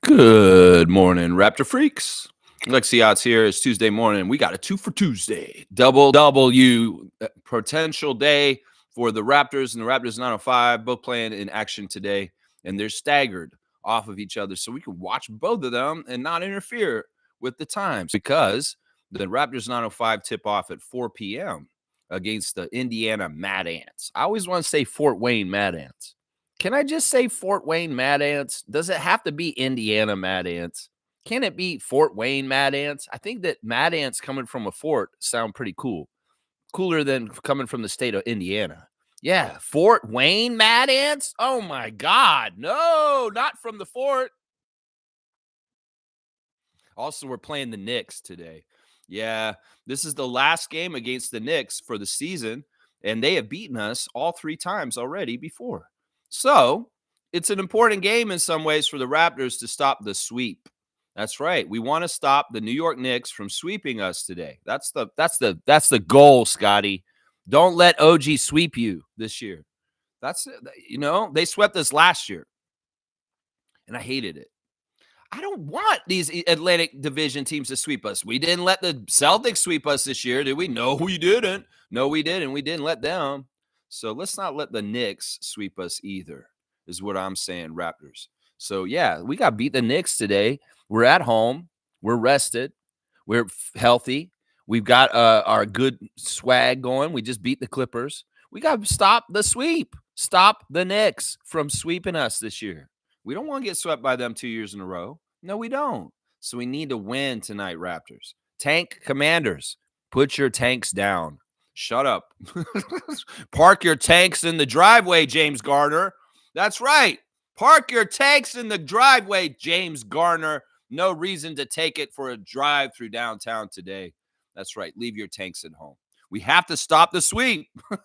Good morning, Raptor freaks. Lexi Odds here. It's Tuesday morning. We got a 2 for Tuesday. Double W potential day for the Raptors and the Raptors 905, both playing in action today. And they're staggered off of each other. So we can watch both of them and not interfere with the times because the Raptors 905 tip off at 4 p.m. against the Indiana Mad Ants. I always want to say Fort Wayne Mad Ants. Can I just say Fort Wayne Mad Ants? Does it have to be Indiana Mad Ants? Can it be Fort Wayne Mad Ants? I think that Mad Ants coming from a fort sound pretty cool. Cooler than coming from the state of Indiana. Yeah, Fort Wayne Mad Ants? Oh my God. No, not from the fort. Also, we're playing the Knicks today. Yeah, this is the last game against the Knicks for the season, and they have beaten us all 3 times already before. So, it's an important game in some ways for the Raptors to stop the sweep. That's right. We want to stop the New York Knicks from sweeping us today. That's the goal, Scotty. Don't let OG sweep you this year. They swept us last year, and I hated it. I don't want these Atlantic Division teams to sweep us. We didn't let the Celtics sweep us this year, did we? No, we didn't. No, we didn't. We didn't let them. So let's not let the Knicks sweep us either, is what I'm saying, Raptors. So, yeah, we got beat the Knicks today. We're at home. We're rested. We're healthy. We've got our good swag going. We just beat the Clippers. We got to stop the sweep. Stop the Knicks from sweeping us this year. We don't want to get swept by them 2 years in a row. No, we don't. So we need to win tonight, Raptors. Tank Commanders, put your tanks down. Shut up. Park your tanks in the driveway, James Garner. That's right. Park your tanks in the driveway, James Garner. No reason to take it for a drive through downtown today. That's right. Leave your tanks at home. We have to stop the sweep. All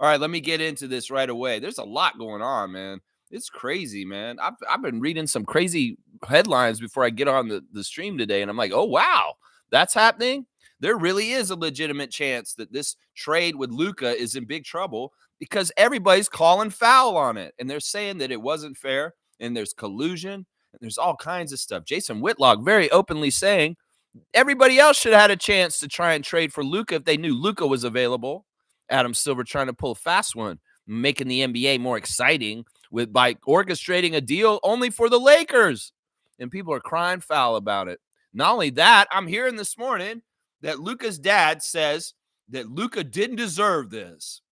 right, let me get into this right away. There's a lot going on, man. It's crazy, man. I've been reading some crazy headlines before I get on the stream today, and I'm like, oh, wow, that's happening? There really is a legitimate chance that this trade with Luka is in big trouble because everybody's calling foul on it, and they're saying that it wasn't fair, and there's collusion, and there's all kinds of stuff. Jason Whitlock very openly saying everybody else should have had a chance to try and trade for Luka if they knew Luka was available. Adam Silver trying to pull a fast one, making the NBA more exciting by orchestrating a deal only for the Lakers. And people are crying foul about it. Not only that, I'm hearing this morning that Luka's dad says that Luka didn't deserve this.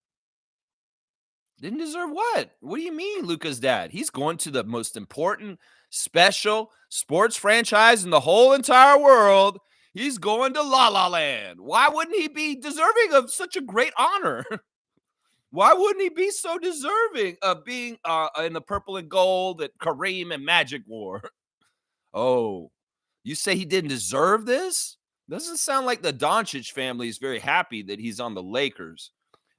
Didn't deserve what? What do you mean, Luka's dad? He's going to the most important, special sports franchise in the whole entire world. He's going to La La Land. Why wouldn't he be deserving of such a great honor? Why wouldn't he be so deserving of being in the purple and gold that Kareem and Magic wore? Oh, you say he didn't deserve this? Doesn't sound like the Doncic family is very happy that he's on the Lakers.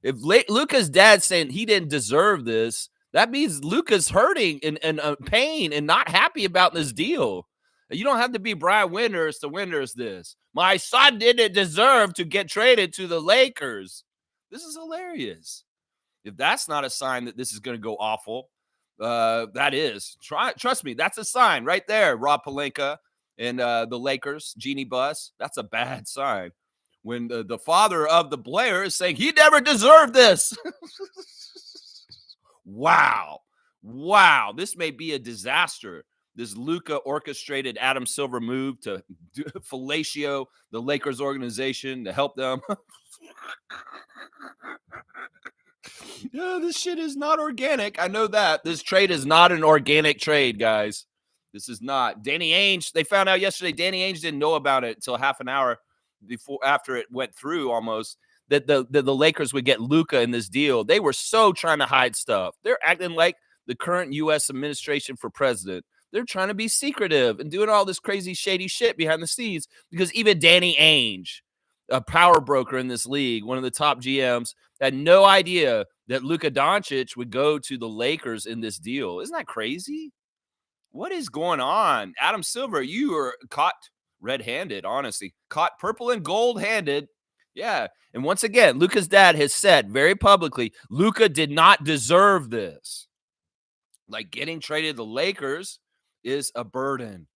If Luka's dad saying he didn't deserve this, that means Luka's hurting and pain and not happy about this deal. You don't have to be Brian Winters to Winters this. My son didn't deserve to get traded to the Lakers. This is hilarious. If that's not a sign that this is going to go awful, that is. Trust me, that's a sign right there, Rob Pelinka and the Lakers, Jeannie Buss. That's a bad sign. When the father of the player is saying he never deserved this. Wow. This may be a disaster. This Luka orchestrated Adam Silver move to fellatio the Lakers organization to help them. Yeah, this shit is not organic. I know that. This trade is not an organic trade, guys. This is not. Danny Ainge, they found out yesterday, Danny Ainge didn't know about it until half an hour after it went through almost, that the Lakers would get Luka in this deal. They were so trying to hide stuff. They're acting like the current U.S. administration for president. They're trying to be secretive and doing all this crazy, shady shit behind the scenes because even Danny Ainge, a power broker in this league, one of the top GMs, had no idea that Luka Doncic would go to the Lakers in this deal. Isn't that crazy? What is going on? Adam Silver, you were caught red-handed, honestly. Caught purple and gold-handed. Yeah. And once again, Luka's dad has said very publicly, Luka did not deserve this. Like getting traded to the Lakers is a burden.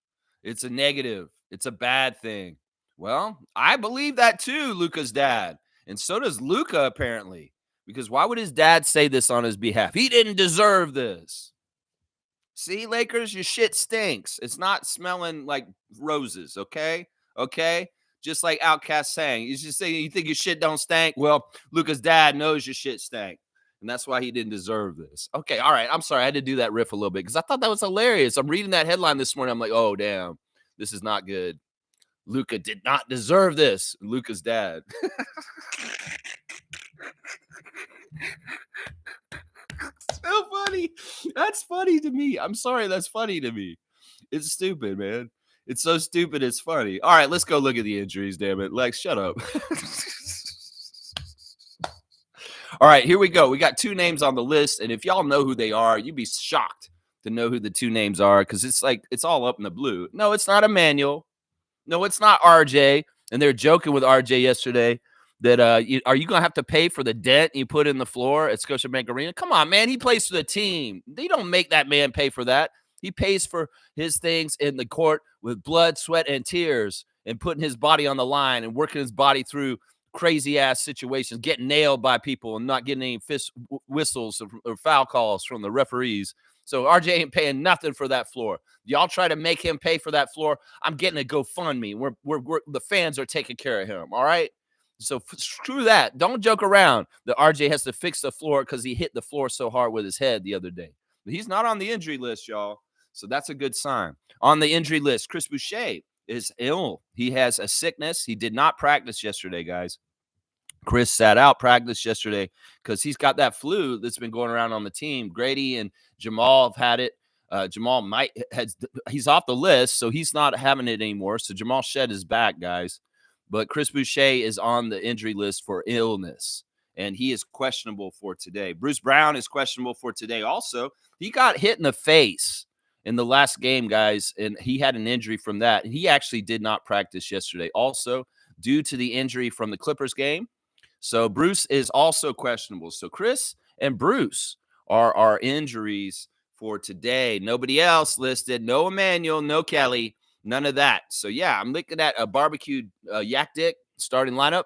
It's a negative. It's a bad thing. Well, I believe that too, Luka's dad. And so does Luka, apparently. Because why would his dad say this on his behalf? He didn't deserve this. See, Lakers, your shit stinks. It's not smelling like roses, okay? Okay? Just like Outkast saying. You just saying you think your shit don't stink. Well, Luka's dad knows your shit stank. And that's why he didn't deserve this. Okay, all right. I'm sorry. I had to do that riff a little bit because I thought that was hilarious. I'm reading that headline this morning. I'm like, oh, damn. This is not good. Luka did not deserve this. Luka's dad. So funny. That's funny to me. I'm sorry. That's funny to me. It's stupid, man. It's so stupid. It's funny. All right, let's go look at the injuries, damn it. Lex, shut up. All right, here we go. We got 2 names on the list. And if y'all know who they are, you'd be shocked to know who the 2 names are because it's like it's all up in the blue. No, it's not Emmanuel. No, it's not RJ. And they're joking with RJ yesterday that are you going to have to pay for the dent you put in the floor at Scotiabank Arena? Come on, man. He plays for the team. They don't make that man pay for that. He pays for his things in the court with blood, sweat, and tears and putting his body on the line and working his body through crazy-ass situations, getting nailed by people and not getting any whistles or foul calls from the referees. So RJ ain't paying nothing for that floor. Y'all try to make him pay for that floor. I'm getting a GoFundMe. We're the fans are taking care of him. All right. So screw that. Don't joke around. The RJ has to fix the floor because he hit the floor so hard with his head the other day. But he's not on the injury list, y'all. So that's a good sign. On the injury list, Chris Boucher is ill. He has a sickness. He did not practice yesterday, guys. Chris sat out practice yesterday because he's got that flu that's been going around on the team. Grady and Jamal have had it. Jamal he's off the list, so he's not having it anymore. So Jamal Shed is back, guys. But Chris Boucher is on the injury list for illness, and he is questionable for today. Bruce Brown is questionable for today also. He got hit in the face in the last game, guys, and he had an injury from that. He actually did not practice yesterday also due to the injury from the Clippers game. So Bruce is also questionable. So Chris and Bruce are our injuries for today. Nobody else listed. No Emmanuel, no Kelly, none of that. So, yeah, I'm looking at a barbecued yak dick starting lineup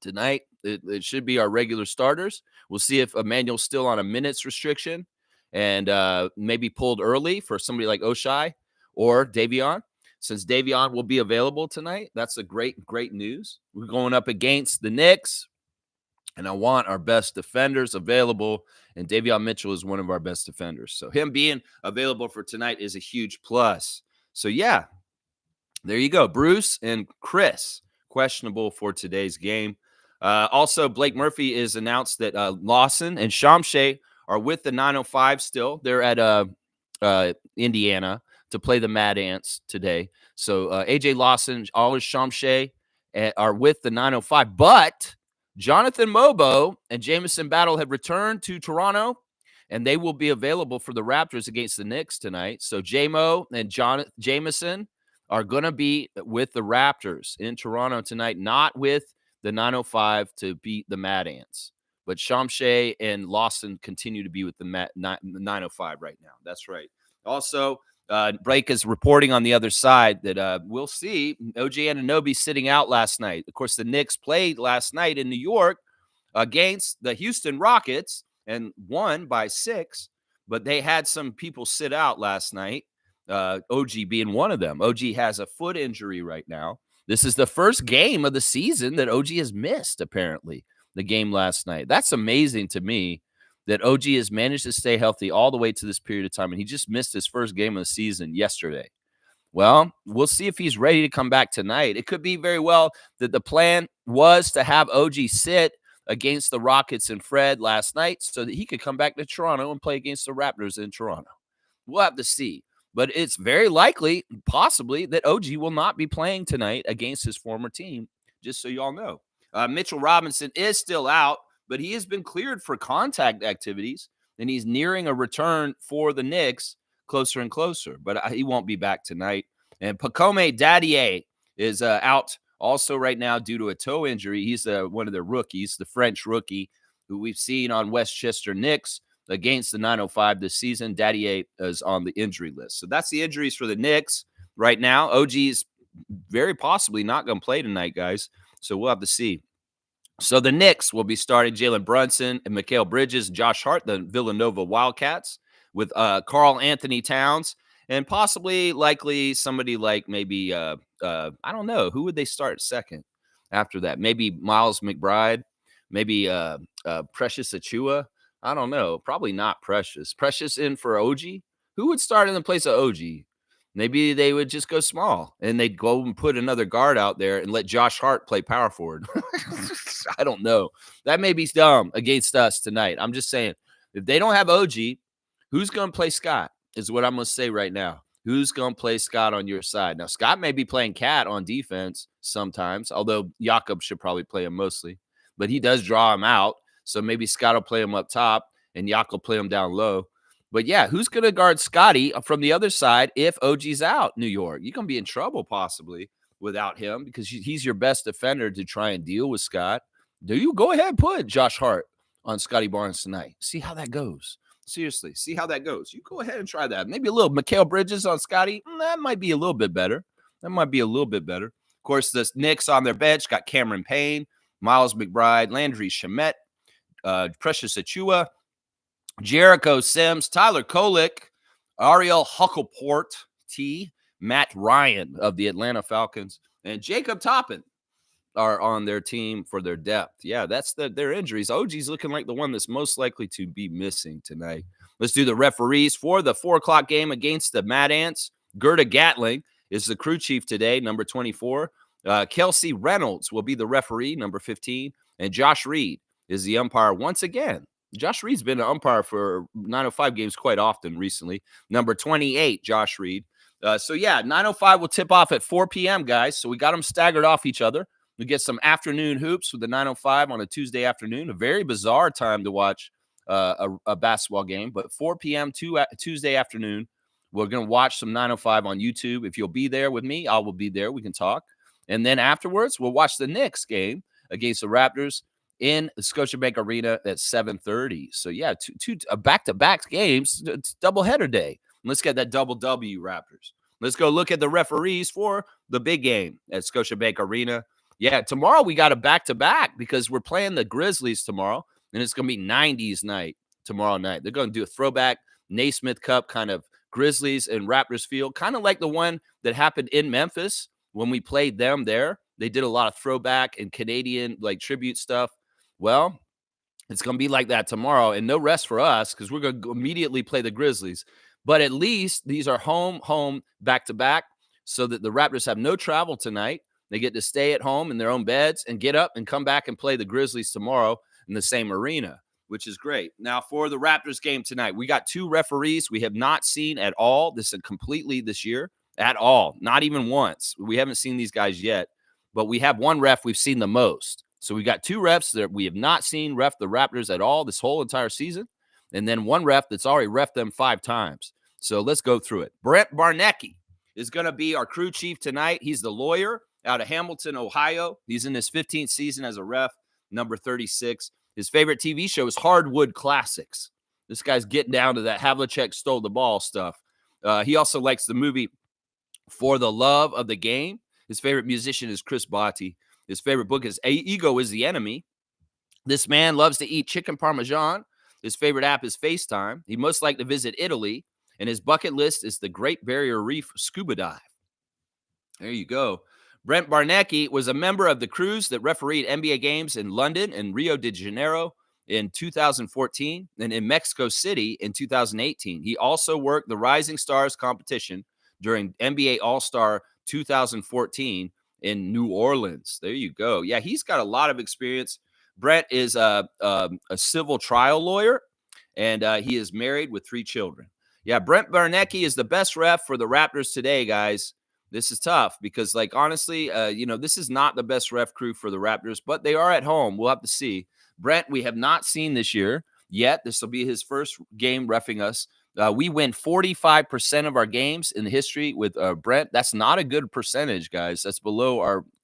tonight. It should be our regular starters. We'll see if Emmanuel's still on a minutes restriction and maybe pulled early for somebody like Oshai or Davion. Since Davion will be available tonight, that's a great news. We're going up against the Knicks, and I want our best defenders available, and Davion Mitchell is one of our best defenders. So him being available for tonight is a huge plus. So, yeah, there you go. Bruce and Chris, questionable for today's game. Also, Blake Murphy is announced that Lawson and Shamshay are with the 905 still. They're at Indiana to play the Mad Ants today. So AJ Lawson, Alish Shamshay are with the 905. But Jonathan Mobo and Jamison Battle have returned to Toronto, and they will be available for the Raptors against the Knicks tonight. So J-Mo and Jamison are going to be with the Raptors in Toronto tonight, not with the 905 to beat the Mad Ants. But Shamshay and Lawson continue to be with the 905 right now. That's right. Also, Blake is reporting on the other side that we'll see OG Anunoby sitting out last night. Of course, the Knicks played last night in New York against the Houston Rockets and won by 6, but they had some people sit out last night, OG being one of them. OG has a foot injury right now. This is the first game of the season that OG has missed, apparently, the game last night. That's amazing to me that OG has managed to stay healthy all the way to this period of time, and he just missed his first game of the season yesterday. Well, we'll see if he's ready to come back tonight. It could be very well that the plan was to have OG sit against the Rockets and Fred last night so that he could come back to Toronto and play against the Raptors in Toronto. We'll have to see. But it's very likely, possibly, that OG will not be playing tonight against his former team, just so y'all know. Mitchell Robinson is still out, but he has been cleared for contact activities, and he's nearing a return for the Knicks closer and closer, but he won't be back tonight. And Pacome Dadier is out also right now due to a toe injury. He's one of the rookies, the French rookie, who we've seen on Westchester Knicks against the 905 this season. Daddy A is on the injury list. So that's the injuries for the Knicks right now. OG is very possibly not going to play tonight, guys. So we'll have to see. So the Knicks will be starting Jalen Brunson and Mikal Bridges, Josh Hart, the Villanova Wildcats, with Karl Anthony Towns, and possibly, likely, somebody like maybe, I don't know, who would they start second after that? Maybe Miles McBride, maybe Precious Achua. I don't know. Probably not Precious. Precious in for OG. Who would start in the place of OG? Maybe they would just go small and they'd go and put another guard out there and let Josh Hart play power forward. I don't know. That may be dumb against us tonight. I'm just saying, if they don't have OG, who's going to play Scott is what I'm going to say right now. Who's going to play Scott on your side? Now, Scott may be playing Cat on defense sometimes, although Jakob should probably play him mostly. But he does draw him out, so maybe Scott will play him up top and Jakob play him down low. But yeah, who's going to guard Scotty from the other side if OG's out, New York? You're going to be in trouble possibly without him because he's your best defender to try and deal with Scott. Do you go ahead and put Josh Hart on Scotty Barnes tonight? See how that goes. Seriously, see how that goes. You go ahead and try that. Maybe a little Mikal Bridges on Scotty. That might be a little bit better. Of course, the Knicks on their bench got Cameron Payne, Miles McBride, Landry Shamet, Precious Achua, Jericho Sims, Tyler Kolek, Ariel Huckleport, Matt Ryan of the Atlanta Falcons, and Jacob Toppin are on their team for their depth. Yeah, that's their injuries. OG's looking like the one that's most likely to be missing tonight. Let's do the referees for the 4 o'clock game against the Mad Ants. Gerda Gatling is the crew chief today, number 24. Kelsey Reynolds will be the referee, number 15. And Josh Reed is the umpire once again. Josh Reed's been an umpire for 905 games quite often recently. Number 28, Josh Reed. So, yeah, 905 will tip off at 4 p.m., guys. So we got them staggered off each other. We get some afternoon hoops with the 905 on a Tuesday afternoon, a very bizarre time to watch a basketball game. But 4 p.m. Tuesday afternoon, we're going to watch some 905 on YouTube. If you'll be there with me, I will be there. We can talk. And then afterwards, we'll watch the Knicks game against the Raptors in the Scotiabank Arena at 7:30. So, yeah, two back-to-back games, doubleheader day. Let's get that double W, Raptors. Let's go look at the referees for the big game at Scotiabank Arena. Yeah, tomorrow we got a back-to-back because we're playing the Grizzlies tomorrow, and it's going to be 90s night tomorrow night. They're going to do a throwback Naismith Cup kind of Grizzlies and Raptors field, kind of like the one that happened in Memphis when we played them there. They did a lot of throwback and Canadian, like, tribute stuff. Well, it's going to be like that tomorrow, and no rest for us because we're going to immediately play the Grizzlies. But at least these are home, back-to-back, so that the Raptors have no travel tonight. They get to stay at home in their own beds and get up and come back and play the Grizzlies tomorrow in the same arena, which is great. Now, for the Raptors game tonight, we got 2 referees we have not seen at all this year, at all, not even once. We haven't seen these guys yet, but we have one ref we've seen the most. So we got 2 refs that we have not seen ref the Raptors at all this whole entire season, and then one ref that's already reffed them 5 times. So let's go through it. Brent Barnecki is going to be our crew chief tonight. He's the lawyer out of Hamilton, Ohio. He's in his 15th season as a ref, number 36. His favorite TV show is Hardwood Classics. This guy's getting down to that Havlicek stole the ball stuff. He also likes the movie For the Love of the Game. His favorite musician is Chris Botti. His favorite book is Ego is the Enemy. This man loves to eat chicken parmesan. His favorite app is FaceTime. He most like to visit Italy. And his bucket list is the Great Barrier Reef scuba dive. There you go. Brent Barnecki was a member of the crews that refereed NBA games in London and Rio de Janeiro in 2014 and in Mexico City in 2018. He also worked the Rising Stars competition during NBA All-Star 2014 in New Orleans. There you go. Yeah, he's got a lot of experience. Brent is a civil trial lawyer, and he is married with 3 children. Yeah, Brent Barnecki is the best ref for the Raptors today, guys. This is tough because, like, honestly, this is not the best ref crew for the Raptors, but they are at home. We'll have to see. Brent, we have not seen this year yet. This will be his first game reffing us. We win 45% of our games in the history with Brent. That's not a good percentage, guys. That's below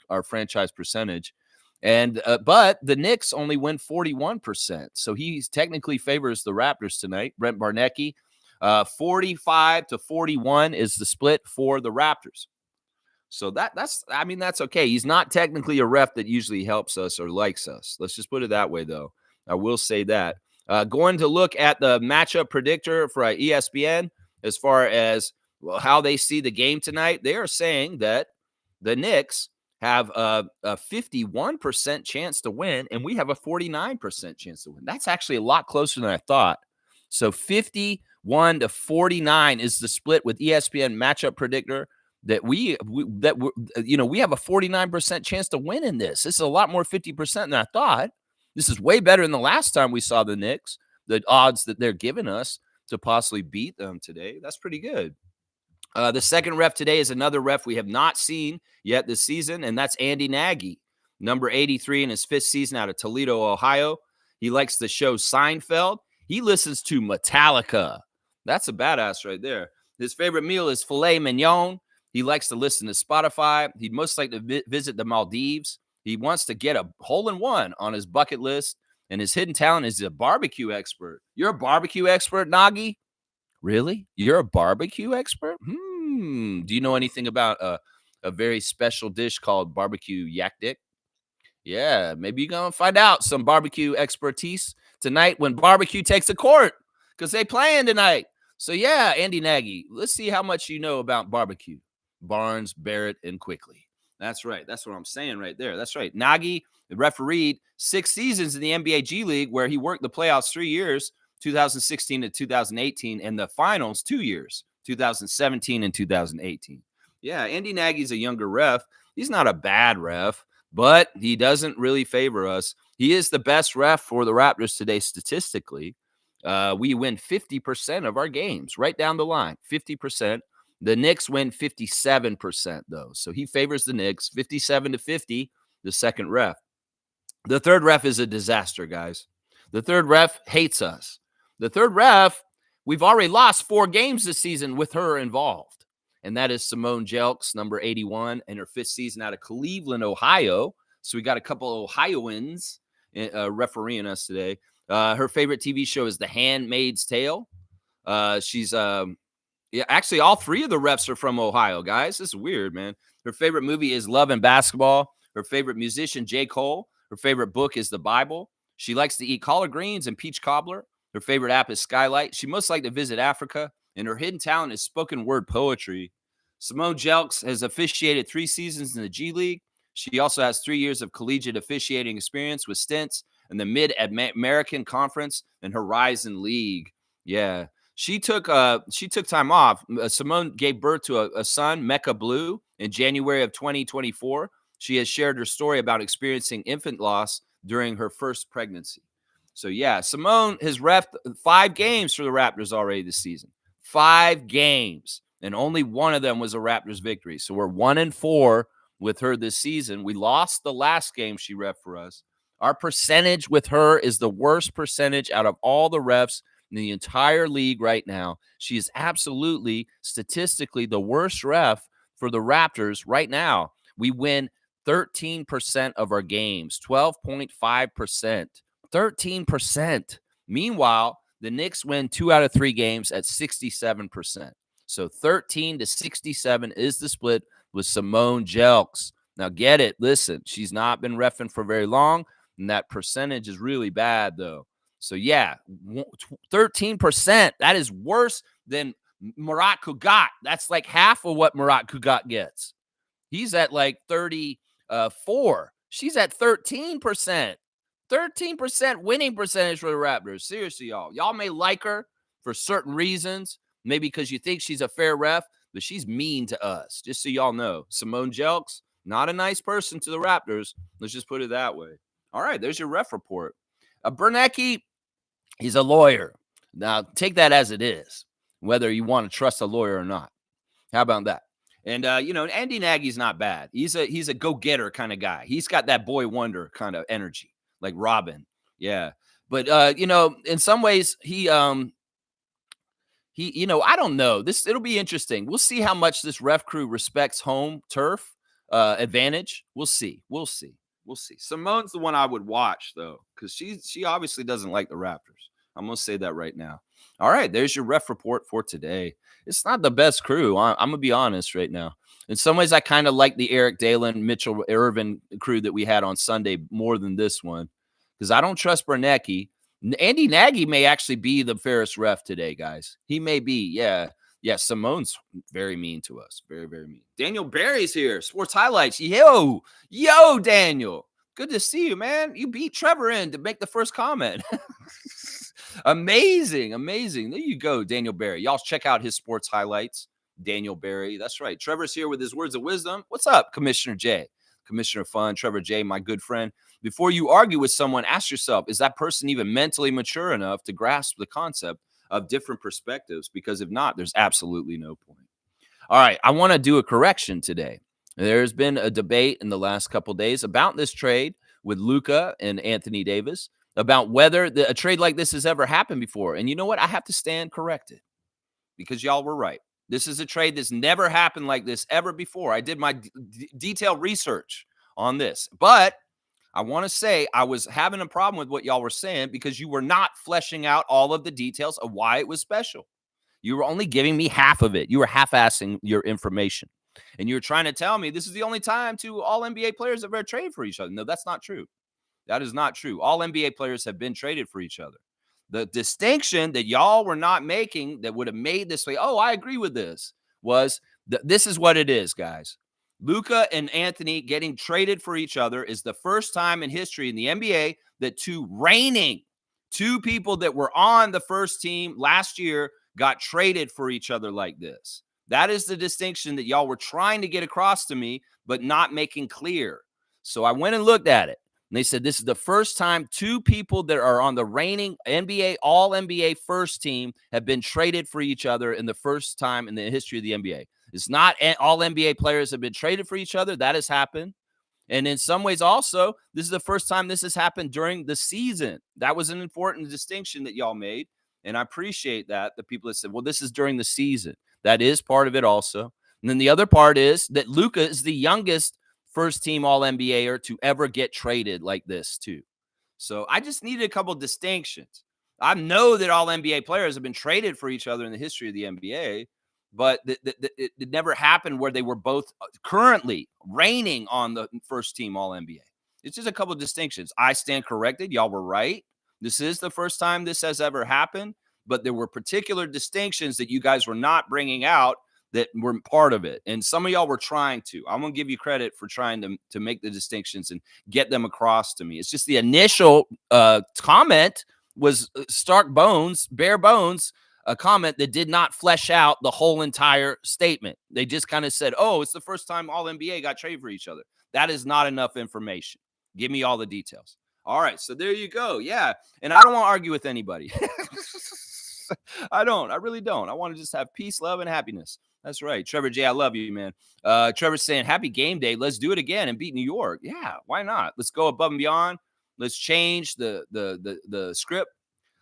our franchise percentage. And but the Knicks only win 41%. So he technically favors the Raptors tonight. Brent Barnecki, 45-41 is the split for the Raptors. So that's okay. He's not technically a ref that usually helps us or likes us. Let's just put it that way, though. I will say that. Going to look at the matchup predictor for ESPN as far as how they see the game tonight. They are saying that the Knicks have a 51% chance to win, and we have a 49% chance to win. That's actually a lot closer than I thought. So 51-49 is the split with ESPN matchup predictor. That we have a 49% chance to win in this. This is a lot more 50% than I thought. This is way better than the last time we saw the Knicks. The odds that they're giving us to possibly beat them today, that's pretty good. The second ref today is another ref we have not seen yet this season, and that's Andy Nagy, number 83 in his fifth season out of Toledo, Ohio. He likes the show Seinfeld. He listens to Metallica. That's a badass right there. His favorite meal is filet mignon. He likes to listen to Spotify. He'd most like to visit the Maldives. He wants to get a hole-in-one on his bucket list, and his hidden talent is a barbecue expert. You're a barbecue expert, Nagy? Really? You're a barbecue expert? Do you know anything about a very special dish called barbecue yak dick? Yeah, maybe you're going to find out some barbecue expertise tonight when barbecue takes the court because they playing tonight. So, yeah, Andy Nagy, let's see how much you know about barbecue. Barnes, Barrett, and Quickly. That's right. That's what I'm saying right there. That's right. Nagy refereed 6 seasons in the NBA G League where he worked the playoffs 3 years, 2016 to 2018, and the finals 2 years, 2017 and 2018. Yeah, Andy Nagy's a younger ref. He's not a bad ref, but he doesn't really favor us. He is the best ref for the Raptors today statistically. We win 50% of our games, right down the line, 50%. The Knicks win 57%, though. So he favors the Knicks, 57-50, the second ref. The third ref is a disaster, guys. The third ref hates us. The third ref, we've already lost 4 games this season with her involved. And that is Simone Jelks, number 81, in her 5th season out of Cleveland, Ohio. So we got a couple of Ohioans refereeing us today. Her favorite TV show is The Handmaid's Tale. Yeah, actually, all 3 of the refs are from Ohio, guys. This is weird, man. Her favorite movie is Love and Basketball. Her favorite musician, J. Cole. Her favorite book is the Bible. She likes to eat collard greens and peach cobbler. Her favorite app is Skylight. She most like to visit Africa, and her hidden talent is spoken word poetry. Simone Jelks has officiated 3 seasons in the G League. She also has 3 years of collegiate officiating experience with stints in the Mid-American Conference and Horizon League. Yeah. She took time off. Simone gave birth to a son, Mecca Blue, in January of 2024. She has shared her story about experiencing infant loss during her first pregnancy. So, yeah, Simone has reffed 5 games for the Raptors already this season. 5 games, and only one of them was a Raptors victory. So we're 1-4 with her this season. We lost the last game she reffed for us. Our percentage with her is the worst percentage out of all the refs in the entire league right now. She is absolutely, statistically, the worst ref for the Raptors right now. We win 13% of our games, 12.5%, 13%. Meanwhile, the Knicks win 2 out of 3 games at 67%. So 13-67 is the split with Simone Jelks. Now get it. Listen, she's not been reffing for very long, and that percentage is really bad, though. So, yeah, 13%. That is worse than Murat Kugat. That's like half of what Murat Kugat gets. He's at like 34. She's at 13%. 13% winning percentage for the Raptors. Seriously, y'all. Y'all may like her for certain reasons, maybe because you think she's a fair ref, but she's mean to us, just so y'all know. Simone Jelks, not a nice person to the Raptors. Let's just put it that way. All right, there's your ref report. Bernecki, he's a lawyer. Now, take that as it is, whether you want to trust a lawyer or not. How about that? And, Andy Nagy's not bad. He's a go-getter kind of guy. He's got that boy wonder kind of energy, like Robin. Yeah. But, in some ways, he I don't know. It'll be interesting. We'll see how much this ref crew respects home turf advantage. We'll see. We'll see. Simone's the one I would watch though, because she obviously doesn't like the Raptors. I'm gonna say that right now. All right, there's your ref report for today. It's not the best crew. I'm gonna be honest right now. In some ways, I kind of like the Eric Dalen, Mitchell Irvin crew that we had on Sunday more than this one, because I don't trust Bernecki. Andy Nagy may actually be the fairest ref today, guys. He may be. Yeah. Yeah, Simone's very mean to us. Very, very mean. Daniel Barry's here. Sports Highlights. Yo, Daniel. Good to see you, man. You beat Trevor in to make the first comment. Amazing. There you go, Daniel Barry. Y'all check out his Sports Highlights. Daniel Barry. That's right. Trevor's here with his words of wisdom. What's up, Commissioner J? Commissioner Fun, Trevor J, my good friend. Before you argue with someone, ask yourself, is that person even mentally mature enough to grasp the concept of different perspectives? Because if not, there's absolutely no point. All right, I want to do a correction today. There's been a debate in the last couple of days about this trade with Luka and Anthony Davis, about whether a trade like this has ever happened before. And you know what? I have to stand corrected because y'all were right. This is a trade that's never happened like this ever before. I did my detailed research on this, but I want to say I was having a problem with what y'all were saying because you were not fleshing out all of the details of why it was special. You were only giving me half of it. You were half-assing your information. And you were trying to tell me this is the only time two all-NBA players have ever traded for each other. No, that's not true. That is not true. All NBA players have been traded for each other. The distinction that y'all were not making that would have made this way, oh, I agree with this, was this is what it is, guys. Luka and Anthony getting traded for each other is the first time in history in the NBA that two people that were on the first team last year got traded for each other like this. That is the distinction that y'all were trying to get across to me, but not making clear. So I went and looked at it. And they said this is the first time two people that are on the reigning NBA, all NBA first team have been traded for each other in the first time in the history of the NBA. It's not all NBA players have been traded for each other. That has happened. And in some ways also, this is the first time this has happened during the season. That was an important distinction that y'all made. And I appreciate that, the people that said, well, this is during the season. That is part of it also. And then the other part is that Luka is the youngest first-team All-NBAer to ever get traded like this, too. So I just needed a couple distinctions. I know that all NBA players have been traded for each other in the history of the NBA, but it never happened where they were both currently reigning on the first-team All-NBA. It's just a couple of distinctions. I stand corrected. Y'all were right. This is the first time this has ever happened, but there were particular distinctions that you guys were not bringing out that were part of it. And some of y'all were trying to. I'm going to give you credit for trying to make the distinctions and get them across to me. It's just the initial comment was bare bones, a comment that did not flesh out the whole entire statement. They just kind of said, oh, it's the first time all NBA got traded for each other. That is not enough information. Give me all the details. All right, so there you go. Yeah, and I don't want to argue with anybody. I don't. I really don't. I want to just have peace, love, and happiness. That's right. Trevor J, I love you, man. Trevor's saying, happy game day. Let's do it again and beat New York. Yeah, why not? Let's go above and beyond. Let's change the script.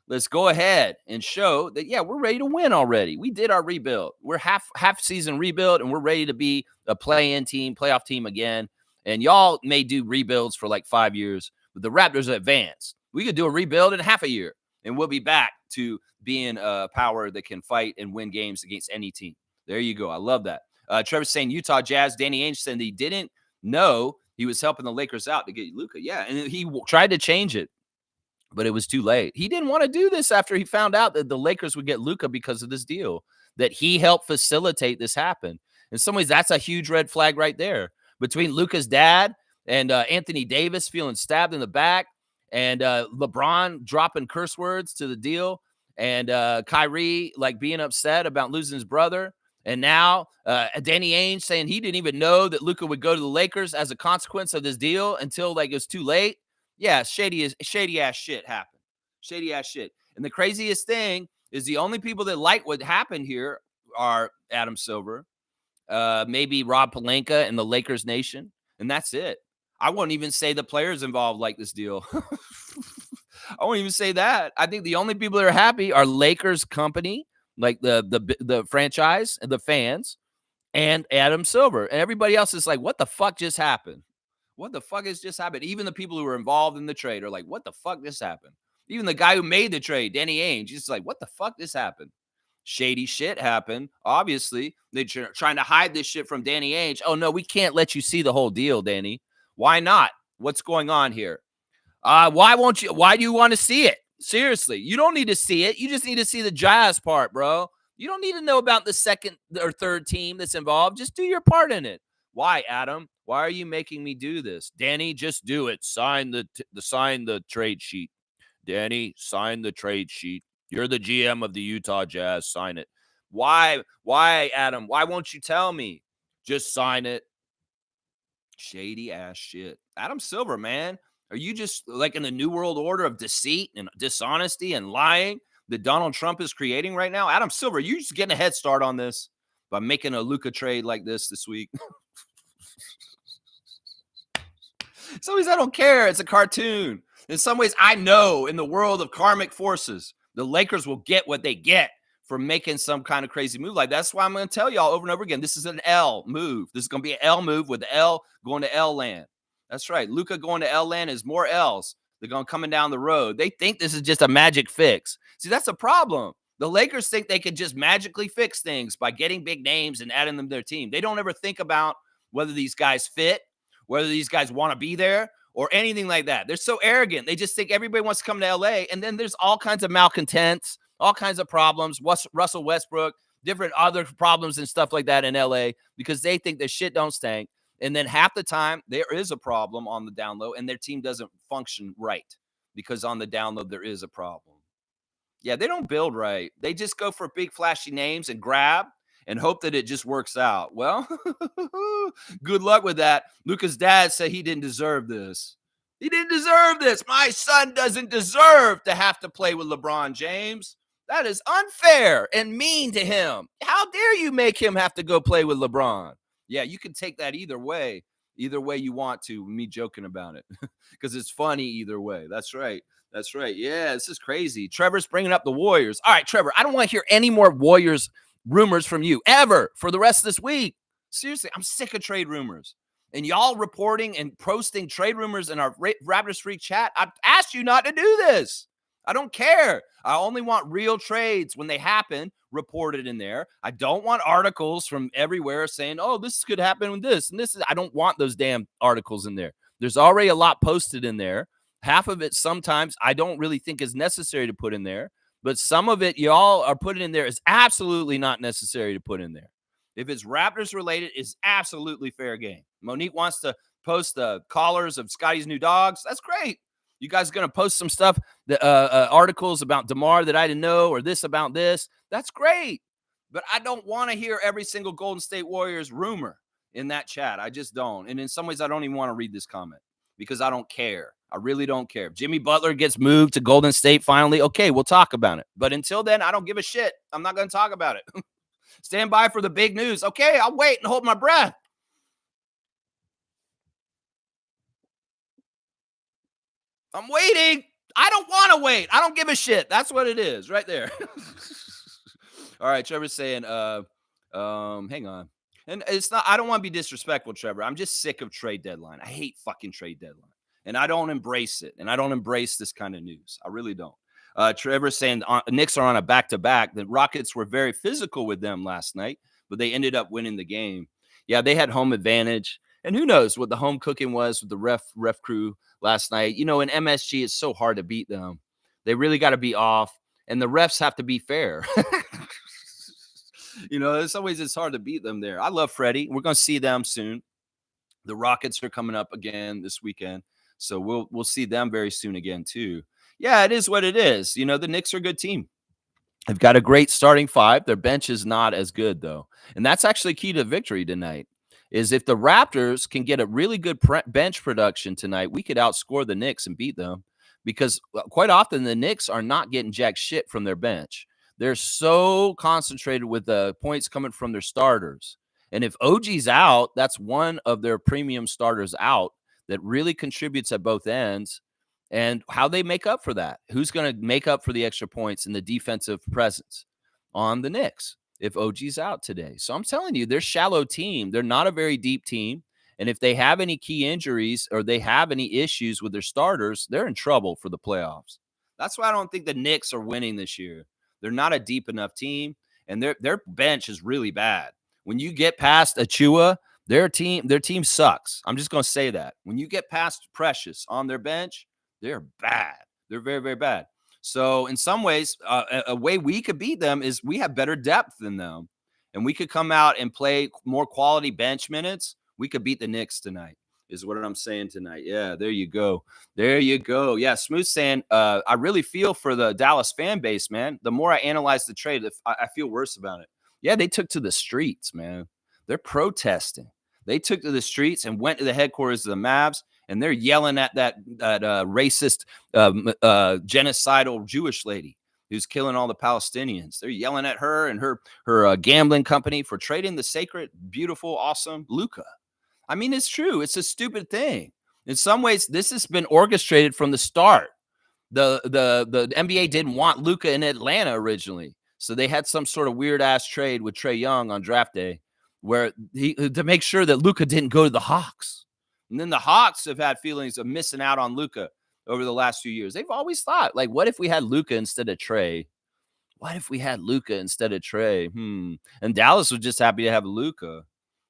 Let's go ahead and show that, yeah, we're ready to win already. We did our rebuild. We're half season rebuild, and we're ready to be a play-in team, playoff team again. And y'all may do rebuilds for like 5 years, but the Raptors are advanced. We could do a rebuild in half a year, and we'll be back to being a power that can fight and win games against any team. There you go. I love that. Trevor's saying Utah Jazz. Danny Ainge said he didn't know he was helping the Lakers out to get Luka. Yeah, and he tried to change it, but it was too late. He didn't want to do this after he found out that the Lakers would get Luka because of this deal, that he helped facilitate this happen. In some ways, that's a huge red flag right there. Between Luka's dad and Anthony Davis feeling stabbed in the back, and LeBron dropping curse words to the deal, and Kyrie like being upset about losing his brother. And now Danny Ainge saying he didn't even know that Luka would go to the Lakers as a consequence of this deal until like it was too late. Yeah, shady ass shit happened. Shady ass shit. And the craziest thing is the only people that like what happened here are Adam Silver, maybe Rob Pelinka and the Lakers Nation, and that's it. I won't even say the players involved like this deal. I won't even say that. I think the only people that are happy are Lakers company, like the franchise and the fans, and Adam Silver. And everybody else is like, what the fuck just happened? What the fuck has just happened? Even the people who were involved in the trade are like, what the fuck just happened? Even the guy who made the trade, Danny Ainge, he's like, what the fuck this happened? Shady shit happened. Obviously, they're trying to hide this shit from Danny Ainge. Oh no, we can't let you see the whole deal, Danny. Why not? What's going on here? Why won't you? Why do you want to see it? Seriously, you don't need to see it. You just need to see the Jazz part, bro. You don't need to know about the second or third team that's involved. Just do your part in it. Why, Adam? Why are you making me do this? Danny, just do it. Sign the trade sheet. Danny, sign the trade sheet. You're the GM of the Utah Jazz. Sign it. Why, Adam? Why won't you tell me? Just sign it. Shady ass shit. Adam Silver, man. Are you just like in the new world order of deceit and dishonesty and lying that Donald Trump is creating right now? Adam Silver, you just getting a head start on this by making a Luka trade like this week. In some ways, I don't care. It's a cartoon. In some ways, I know in the world of karmic forces, the Lakers will get what they get for making some kind of crazy move like that. That's why I'm going to tell y'all over and over again, this is an L move. This is going to be an L move with the L going to L land. That's right. Luka going to L land is more L's. They're going coming down the road. They think this is just a magic fix. See, that's a problem. The Lakers think they could just magically fix things by getting big names and adding them to their team. They don't ever think about whether these guys fit, whether these guys want to be there, or anything like that. They're so arrogant. They just think everybody wants to come to LA. And then there's all kinds of malcontents, all kinds of problems. Russell Westbrook, different other problems and stuff like that in LA because they think their shit don't stink. And then half the time there is a problem on the down low and their team doesn't function right because on the down low there is a problem. Yeah, they don't build right. They just go for big flashy names and grab and hope that it just works out. Well, good luck with that. Luka's dad said he didn't deserve this. He didn't deserve this. My son doesn't deserve to have to play with LeBron James. That is unfair and mean to him. How dare you make him have to go play with LeBron? Yeah, you can take that either way you want to, me joking about it, because it's funny either way. That's right. That's right. Yeah, this is crazy. Trevor's bringing up the Warriors. All right, Trevor, I don't want to hear any more Warriors rumors from you ever for the rest of this week. Seriously, I'm sick of trade rumors. And y'all reporting and posting trade rumors in our Raptors Freak chat. I've asked you not to do this. I don't care. I only want real trades when they happen reported in there. I don't want articles from everywhere saying, oh, this could happen with this and this. I don't want those damn articles in there. There's already a lot posted in there. Half of it sometimes I don't really think is necessary to put in there. But some of it y'all are putting in there is absolutely not necessary to put in there. If it's Raptors related, it's absolutely fair game. Monique wants to post the collars of Scotty's new dogs. That's great. You guys are going to post some stuff, articles about DeMar that I didn't know or this about this. That's great. But I don't want to hear every single Golden State Warriors rumor in that chat. I just don't. And in some ways, I don't even want to read this comment because I don't care. I really don't care. If Jimmy Butler gets moved to Golden State finally, okay, we'll talk about it. But until then, I don't give a shit. I'm not going to talk about it. Stand by for the big news. Okay, I'll wait and hold my breath. I'm waiting. I don't want to wait. I don't give a shit. That's what it is right there. All right, Trevor's saying, hang on. And it's not, I don't want to be disrespectful, Trevor. I'm just sick of trade deadline. I hate fucking trade deadline. And I don't embrace it. And I don't embrace this kind of news. I really don't. Trevor's saying Knicks are on a back-to-back. The Rockets were very physical with them last night, but they ended up winning the game. Yeah, they had home advantage. And who knows what the home cooking was with the ref crew last night. You know, in MSG, it's so hard to beat them. They really got to be off. And the refs have to be fair. You know, in some ways, it's hard to beat them there. I love Freddie. We're going to see them soon. The Rockets are coming up again this weekend. So we'll see them very soon again, too. Yeah, it is what it is. You know, the Knicks are a good team. They've got a great starting five. Their bench is not as good, though. And that's actually key to victory tonight, is if the Raptors can get a really good bench production tonight, we could outscore the Knicks and beat them because quite often the Knicks are not getting jack shit from their bench. They're so concentrated with the points coming from their starters. And if OG's out, that's one of their premium starters out that really contributes at both ends. And how they make up for that. Who's going to make up for the extra points in the defensive presence on the Knicks if OG's out today? So I'm telling you, they're a shallow team. They're not a very deep team. And if they have any key injuries or they have any issues with their starters, they're in trouble for the playoffs. That's why I don't think the Knicks are winning this year. They're not a deep enough team, and their bench is really bad. When you get past Achua, their team sucks. I'm just going to say that. When you get past Precious on their bench, they're bad. They're very, very bad. So in some ways, a way we could beat them is we have better depth than them, and we could come out and play more quality bench minutes. We could beat the Knicks tonight, is what I'm saying tonight. Yeah, there you go. There you go. Yeah, Smooth saying, I really feel for the Dallas fan base, man. The more I analyze the trade, I feel worse about it. Yeah, they took to the streets, man. They're protesting. They took to the streets and went to the headquarters of the Mavs, and they're yelling at that racist, genocidal Jewish lady who's killing all the Palestinians. They're yelling at her and her gambling company for trading the sacred, beautiful, awesome Luka. I mean, it's true. It's a stupid thing. In some ways, this has been orchestrated from the start. The NBA didn't want Luka in Atlanta originally, so they had some sort of weird ass trade with Trae Young on draft day, where to make sure that Luka didn't go to the Hawks. And then the Hawks have had feelings of missing out on Luka over the last few years. They've always thought, like, what if we had Luka instead of Trae? What if we had Luka instead of Trae? And Dallas was just happy to have Luka.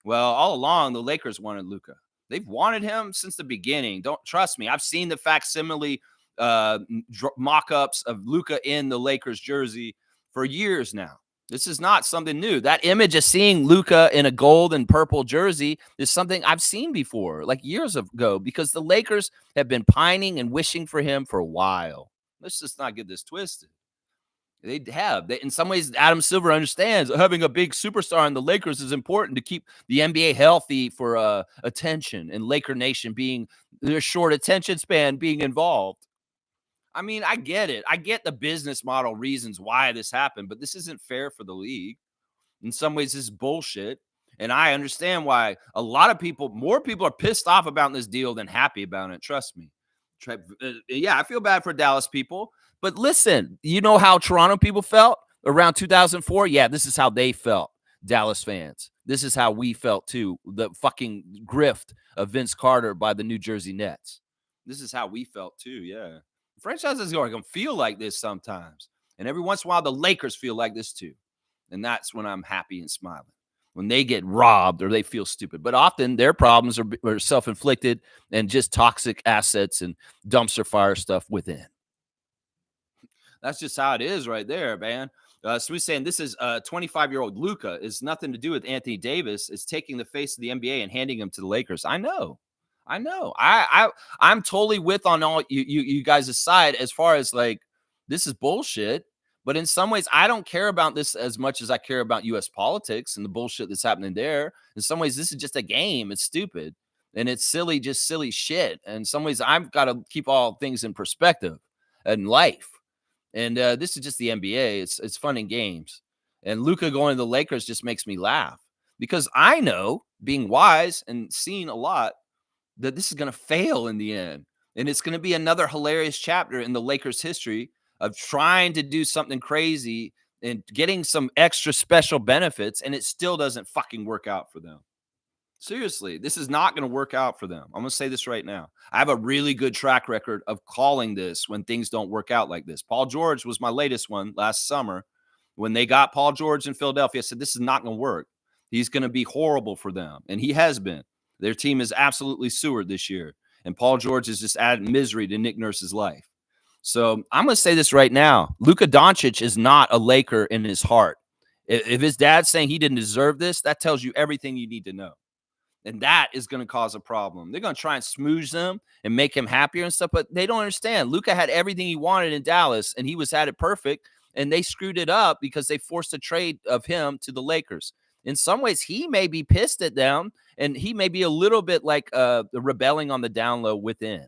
Well, all along, the Lakers wanted Luka. They've wanted him since the beginning. Don't trust me. I've seen the facsimile mock-ups of Luka in the Lakers jersey for years now. This is not something new. That image of seeing Luka in a gold and purple jersey is something I've seen before, like years ago, because the Lakers have been pining and wishing for him for a while. Let's just not get this twisted. They have. In some ways, Adam Silver understands having a big superstar in the Lakers is important to keep the NBA healthy for attention, and Laker Nation being their short attention span being involved. I mean, I get it. I get the business model reasons why this happened, but this isn't fair for the league. In some ways, this is bullshit. And I understand why a lot of people, more people are pissed off about this deal than happy about it. Trust me. Yeah, I feel bad for Dallas people. But listen, you know how Toronto people felt around 2004? Yeah, this is how they felt, Dallas fans. This is how we felt too. The fucking grift of Vince Carter by the New Jersey Nets. This is how we felt too, yeah. Franchises are going to feel like this sometimes. And every once in a while, the Lakers feel like this too. And that's when I'm happy and smiling. When they get robbed or they feel stupid. But often their problems are self-inflicted and just toxic assets and dumpster fire stuff within. That's just how it is right there, man. So we're saying this is 25-year-old Luka. It's nothing to do with Anthony Davis. It's taking the face of the NBA and handing him to the Lakers. I know. I'm totally with on all you guys' side as far as like this is bullshit. But in some ways, I don't care about this as much as I care about U.S. politics and the bullshit that's happening there. In some ways, this is just a game. It's stupid and it's silly, just silly shit. And in some ways, I've got to keep all things in perspective and life. And this is just the NBA. It's fun and games. And Luka going to the Lakers just makes me laugh because I know, being wise and seeing a lot, that this is going to fail in the end. And it's going to be another hilarious chapter in the Lakers' history of trying to do something crazy and getting some extra special benefits, and it still doesn't fucking work out for them. Seriously, this is not going to work out for them. I'm going to say this right now. I have a really good track record of calling this when things don't work out like this. Paul George was my latest one last summer. When they got Paul George in Philadelphia, I said, this is not going to work. He's going to be horrible for them, and he has been. Their team is absolutely sewered this year, and Paul George has just added misery to Nick Nurse's life. So I'm going to say this right now. Luka Doncic is not a Laker in his heart. If his dad's saying he didn't deserve this, that tells you everything you need to know. And that is going to cause a problem. They're going to try and smooze them and make him happier and stuff, but they don't understand. Luka had everything he wanted in Dallas, and he had it perfect, and they screwed it up because they forced a trade of him to the Lakers. In some ways, he may be pissed at them, and he may be a little bit like rebelling on the down low within.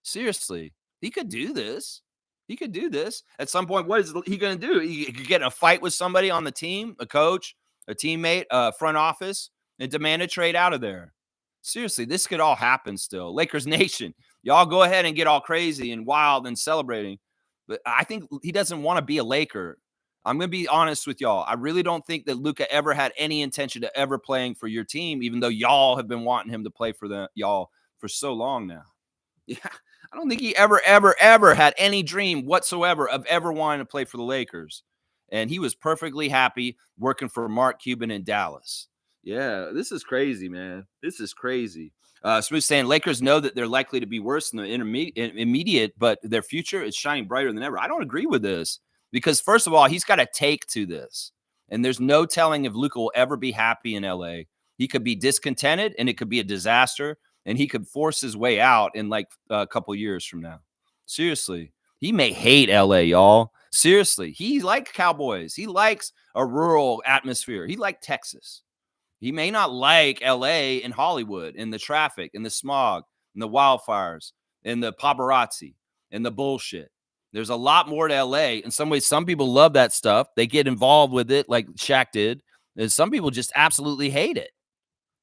Seriously, he could do this. He could do this. At some point, what is he going to do? He could get in a fight with somebody on the team, a coach, a teammate, front office, and demand a trade out of there. Seriously, this could all happen still. Lakers Nation, y'all go ahead and get all crazy and wild and celebrating. But I think he doesn't want to be a Laker. I'm going to be honest with y'all. I really don't think that Luka ever had any intention of ever playing for your team, even though y'all have been wanting him to play for y'all for so long now. Yeah, I don't think he ever had any dream whatsoever of ever wanting to play for the Lakers. And he was perfectly happy working for Mark Cuban in Dallas. Yeah, this is crazy, man. This is crazy. Smooth saying Lakers know that they're likely to be worse in the immediate, but their future is shining brighter than ever. I don't agree with this because, first of all, he's got a take to this. And there's no telling if Luka will ever be happy in LA. He could be discontented and it could be a disaster. And he could force his way out in like a couple years from now. Seriously. He may hate LA, y'all. Seriously. He likes Cowboys. He likes a rural atmosphere. He likes Texas. He may not like LA and Hollywood and the traffic and the smog and the wildfires and the paparazzi and the bullshit. There's a lot more to LA. In some ways, some people love that stuff. They get involved with it like Shaq did. And some people just absolutely hate it.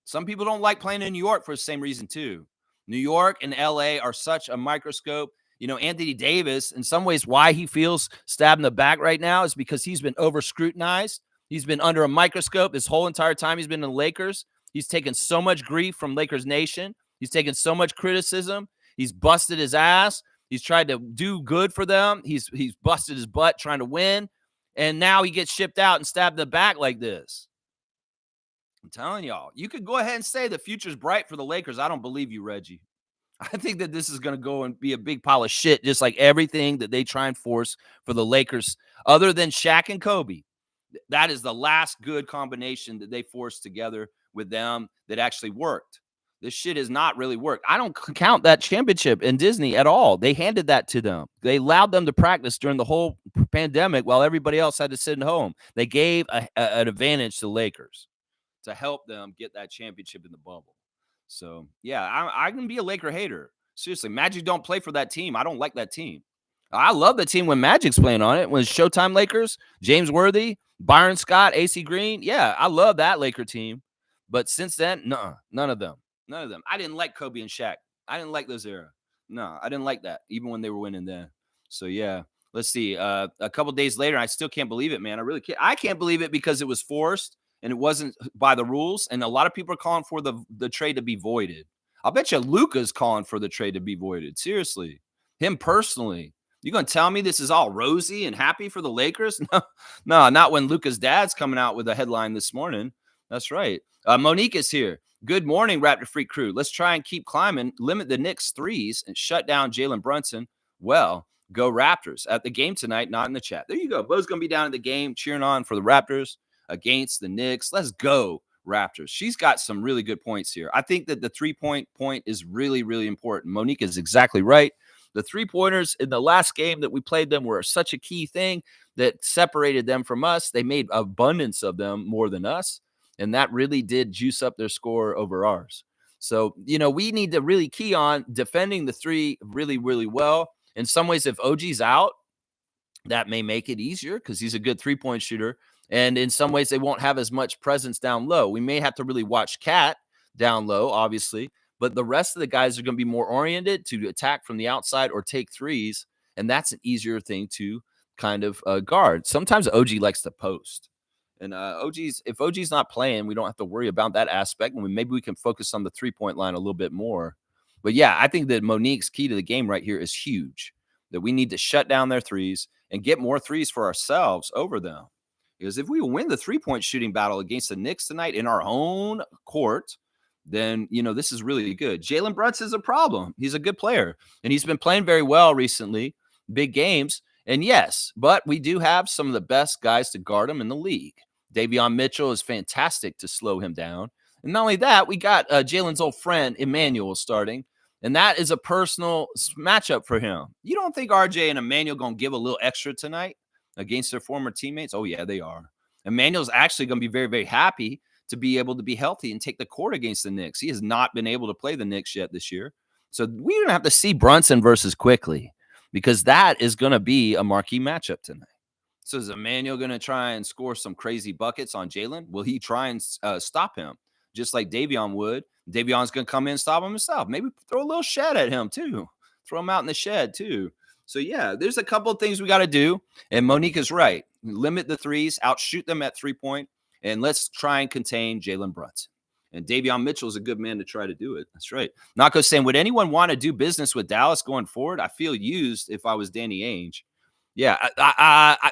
Some people don't like playing in New York for the same reason, too. New York and LA are such a microscope. You know, Anthony Davis, in some ways, why he feels stabbed in the back right now is because he's been over scrutinized. He's been under a microscope this whole entire time he's been in the Lakers. He's taken so much grief from Lakers Nation. He's taken so much criticism. He's busted his ass. He's tried to do good for them. He's busted his butt trying to win. And now he gets shipped out and stabbed in the back like this. I'm telling y'all, you could go ahead and say the future's bright for the Lakers. I don't believe you, Reggie. I think that this is going to go and be a big pile of shit, just like everything that they try and force for the Lakers, other than Shaq and Kobe. That is the last good combination that they forced together with them that actually worked. This shit has not really worked. I don't count that championship in Disney at all. They handed that to them. They allowed them to practice during the whole pandemic while everybody else had to sit at home. They gave an advantage to the Lakers to help them get that championship in the bubble. So, yeah, I can be a Laker hater. Seriously, Magic don't play for that team. I don't like that team. I love the team when Magic's playing on it. When it's Showtime Lakers, James Worthy, Byron Scott, AC Green. Yeah, I love that Laker team. But since then, none of them. None of them. I didn't like Kobe and Shaq. I didn't like those era. No, I didn't like that, even when they were winning then. So, yeah, let's see. A couple days later, I still can't believe it, man. I really can't. I can't believe it because it was forced. And it wasn't by the rules. And a lot of people are calling for the trade to be voided. I'll bet you Luka's calling for the trade to be voided. Seriously. Him personally. You going to tell me this is all rosy and happy for the Lakers? No, not when Luka's dad's coming out with a headline this morning. That's right. Monique is here. Good morning, Raptor Freak crew. Let's try and keep climbing, limit the Knicks threes, and shut down Jalen Brunson. Well, go Raptors. At the game tonight, not in the chat. There you go. Bo's going to be down at the game cheering on for the Raptors against the Knicks. Let's go, Raptors. She's got some really good points here. I think that the three-point is really, really important. Monique is exactly right. The three-pointers in the last game that we played them were such a key thing that separated them from us. They made abundance of them more than us, and that really did juice up their score over ours. So, you know, we need to really key on defending the three really, really well. In some ways, if OG's out, that may make it easier because he's a good three-point shooter. And in some ways, they won't have as much presence down low. We may have to really watch Cat down low, obviously, but the rest of the guys are going to be more oriented to attack from the outside or take threes, and that's an easier thing to kind of guard. Sometimes OG likes to post, and if OG's not playing, we don't have to worry about that aspect, and maybe we can focus on the three-point line a little bit more. But yeah, I think that Monique's key to the game right here is huge, that we need to shut down their threes and get more threes for ourselves over them. Because if we win the three-point shooting battle against the Knicks tonight in our own court, then, you know, this is really good. Jalen Brunson is a problem. He's a good player, and he's been playing very well recently, big games. And yes, but we do have some of the best guys to guard him in the league. Davion Mitchell is fantastic to slow him down. And not only that, we got Jalen's old friend, Emmanuel, starting. And that is a personal matchup for him. You don't think RJ and Emmanuel going to give a little extra tonight against their former teammates? Oh, yeah, they are. Emmanuel's actually going to be very, very happy to be able to be healthy and take the court against the Knicks. He has not been able to play the Knicks yet this year. So we're going to have to see Brunson versus Quickly because that is going to be a marquee matchup tonight. So is Emmanuel going to try and score some crazy buckets on Jalen? Will he try and stop him just like Davion would? Davion's going to come in and stop him himself. Maybe throw a little shed at him too. Throw him out in the shed too. So yeah, there's a couple of things we got to do. And Monique is right. Limit the threes, outshoot them at 3-point, and let's try and contain Jalen Brunson. And Davion Mitchell is a good man to try to do it. That's right. Nako saying, would anyone want to do business with Dallas going forward? I feel used if I was Danny Ainge. Yeah,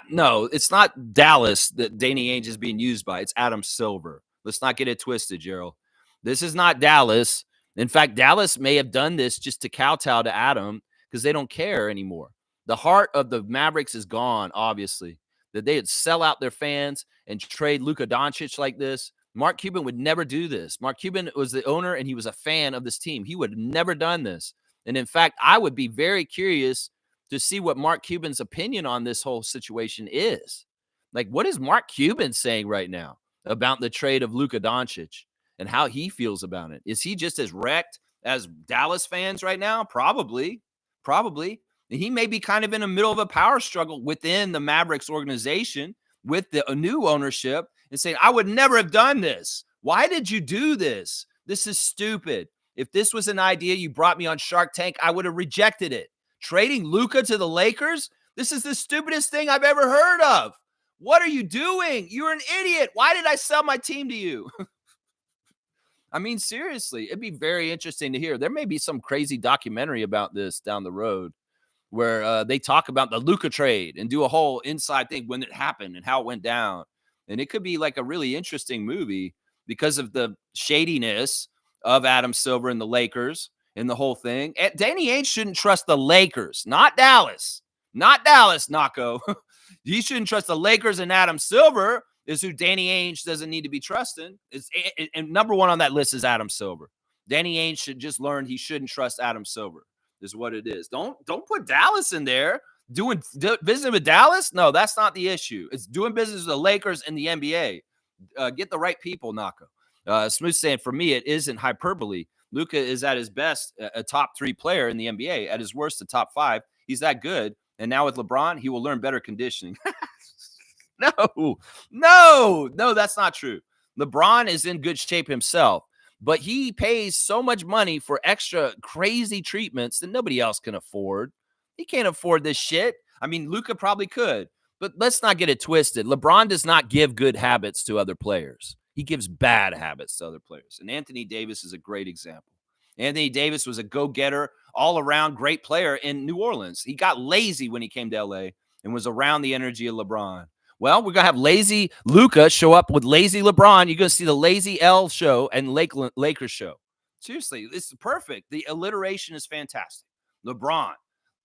no, it's not Dallas that Danny Ainge is being used by. It's Adam Silver. Let's not get it twisted, Gerald. This is not Dallas. In fact, Dallas may have done this just to kowtow to Adam because they don't care anymore. The heart of the Mavericks is gone, obviously. That they would sell out their fans and trade Luka Doncic like this. Mark Cuban would never do this. Mark Cuban was the owner and he was a fan of this team. He would have never done this. And in fact, I would be very curious to see what Mark Cuban's opinion on this whole situation is. Like, what is Mark Cuban saying right now about the trade of Luka Doncic and how he feels about it? Is he just as wrecked as Dallas fans right now? Probably. And he may be kind of in the middle of a power struggle within the Mavericks organization with the new ownership and saying, I would never have done this. Why did you do this? This is stupid. If this was an idea you brought me on Shark Tank, I would have rejected it. Trading Luka to the Lakers? This is the stupidest thing I've ever heard of. What are you doing? You're an idiot. Why did I sell my team to you? I mean, seriously, it'd be very interesting to hear. There may be some crazy documentary about this down the road where they talk about the Luka trade and do a whole inside thing when it happened and how it went down. And it could be like a really interesting movie because of the shadiness of Adam Silver and the Lakers and the whole thing. And Danny Ainge shouldn't trust the Lakers, not Dallas. Not Dallas, Nako. He shouldn't trust the Lakers, and Adam Silver is who Danny Ainge doesn't need to be trusting. And number one on that list is Adam Silver. Danny Ainge should just learn he shouldn't trust Adam Silver is what it is. Don't put Dallas in there. Doing business with Dallas? No, that's not the issue. It's doing business with the Lakers and the NBA. Get the right people, Nako. Smooth saying, for me, it isn't hyperbole. Luka is at his best a top 3 player in the NBA. At his worst, a top 5. He's that good. And now with LeBron, he will learn better conditioning. No, that's not true. LeBron is in good shape himself, but he pays so much money for extra crazy treatments that nobody else can afford. He can't afford this shit. I mean, Luka probably could, but let's not get it twisted. LeBron does not give good habits to other players. He gives bad habits to other players. And Anthony Davis is a great example. Anthony Davis was a go-getter, all-around great player in New Orleans. He got lazy when he came to L.A. and was around the energy of LeBron. Well, we're going to have lazy Luka show up with lazy LeBron. You're going to see the lazy L show and Lakers show. Seriously, this is perfect. The alliteration is fantastic. LeBron,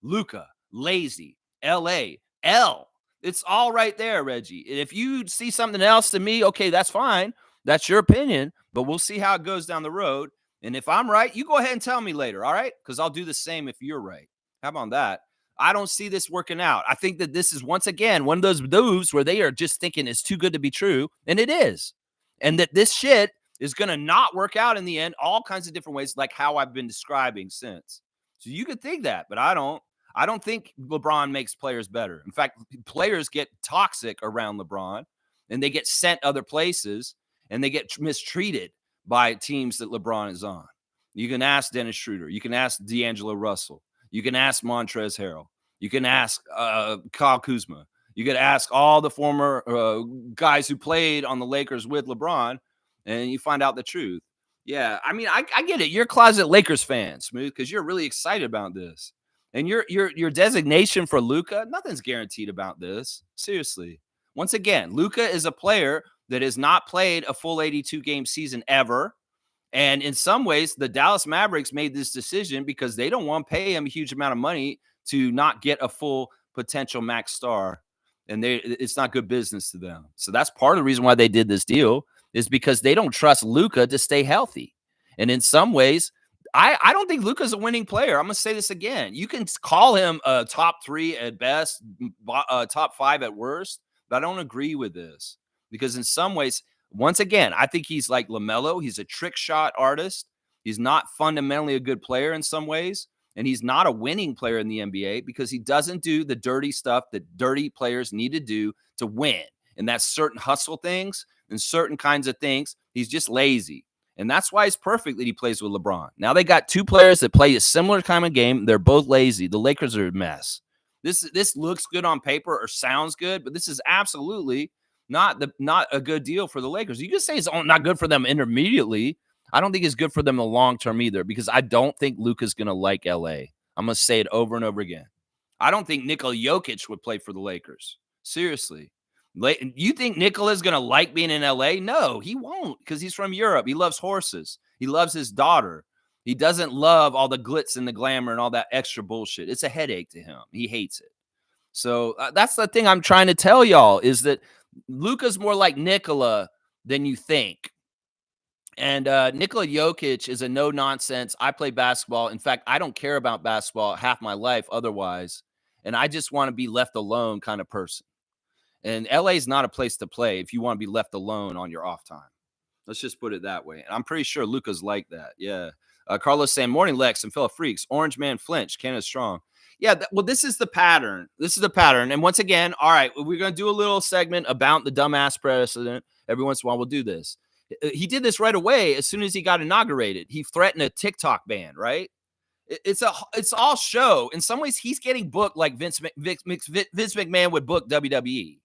Luka, lazy, L.A., L. It's all right there, Reggie. If you see something else to me, okay, that's fine. That's your opinion, but we'll see how it goes down the road. And if I'm right, you go ahead and tell me later, all right? Because I'll do the same if you're right. How about that? I don't see this working out. I think that this is, once again, one of those moves where they are just thinking it's too good to be true, and it is. And that this shit is going to not work out in the end, all kinds of different ways, like how I've been describing since. So you could think that, but I don't. I don't think LeBron makes players better. In fact, players get toxic around LeBron, and they get sent other places, and they get mistreated by teams that LeBron is on. You can ask Dennis Schroeder. You can ask D'Angelo Russell. You can ask Montrezl Harrell. You can ask Kyle Kuzma. You could ask all the former guys who played on the Lakers with LeBron, and you find out the truth. Yeah, I mean, I get it. You're a closet Lakers fan, Smooth, because you're really excited about this. And your designation for Luka, nothing's guaranteed about this. Seriously. Once again, Luka is a player that has not played a full 82-game season ever. And in some ways, the Dallas Mavericks made this decision because they don't want to pay him a huge amount of money to not get a full potential max star. And it's not good business to them. So that's part of the reason why they did this deal, is because they don't trust Luka to stay healthy. And in some ways, I don't think Luka's a winning player. I'm going to say this again. You can call him a top 3 at best, top 5 at worst, but I don't agree with this. Because in some ways, once again, I think he's like LaMelo. He's a trick shot artist. He's not fundamentally a good player in some ways. And he's not a winning player in the NBA because he doesn't do the dirty stuff that dirty players need to do to win. And that's certain hustle things and certain kinds of things. He's just lazy. And that's why it's perfect that he plays with LeBron. Now they got 2 players that play a similar kind of game. They're both lazy. The Lakers are a mess. This looks good on paper or sounds good, but this is absolutely not a good deal for the Lakers. You can say it's not good for them intermediately. I don't think it's good for them in the long term either, because I don't think Luka's going to like LA. I'm going to say it over and over again. I don't think Nikola Jokic would play for the Lakers. Seriously. You think Nikola's going to like being in LA? No, he won't, because he's from Europe. He loves horses. He loves his daughter. He doesn't love all the glitz and the glamour and all that extra bullshit. It's a headache to him. He hates it. So that's the thing I'm trying to tell y'all, is that Luka's more like Nikola than you think. And Nikola Jokic is a no-nonsense. I play basketball. In fact, I don't care about basketball half my life otherwise. And I just want to be left alone kind of person. And LA is not a place to play if you want to be left alone on your off time. Let's just put it that way. And I'm pretty sure Luka's like that. Yeah. Carlos saying, morning, Lex and fellow freaks. Orange man flinch. Canada strong. Yeah. Well, this is the pattern. This is the pattern. And once again, all right, we're going to do a little segment about the dumbass president. Every once in a while, we'll do this. He did this right away as soon as he got inaugurated. He threatened a TikTok ban, right? It's all show. In some ways, he's getting booked like Vince McMahon would book WWE.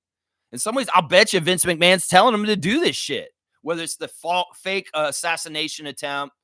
In some ways, I'll bet you Vince McMahon's telling him to do this shit, whether it's the fake assassination attempt,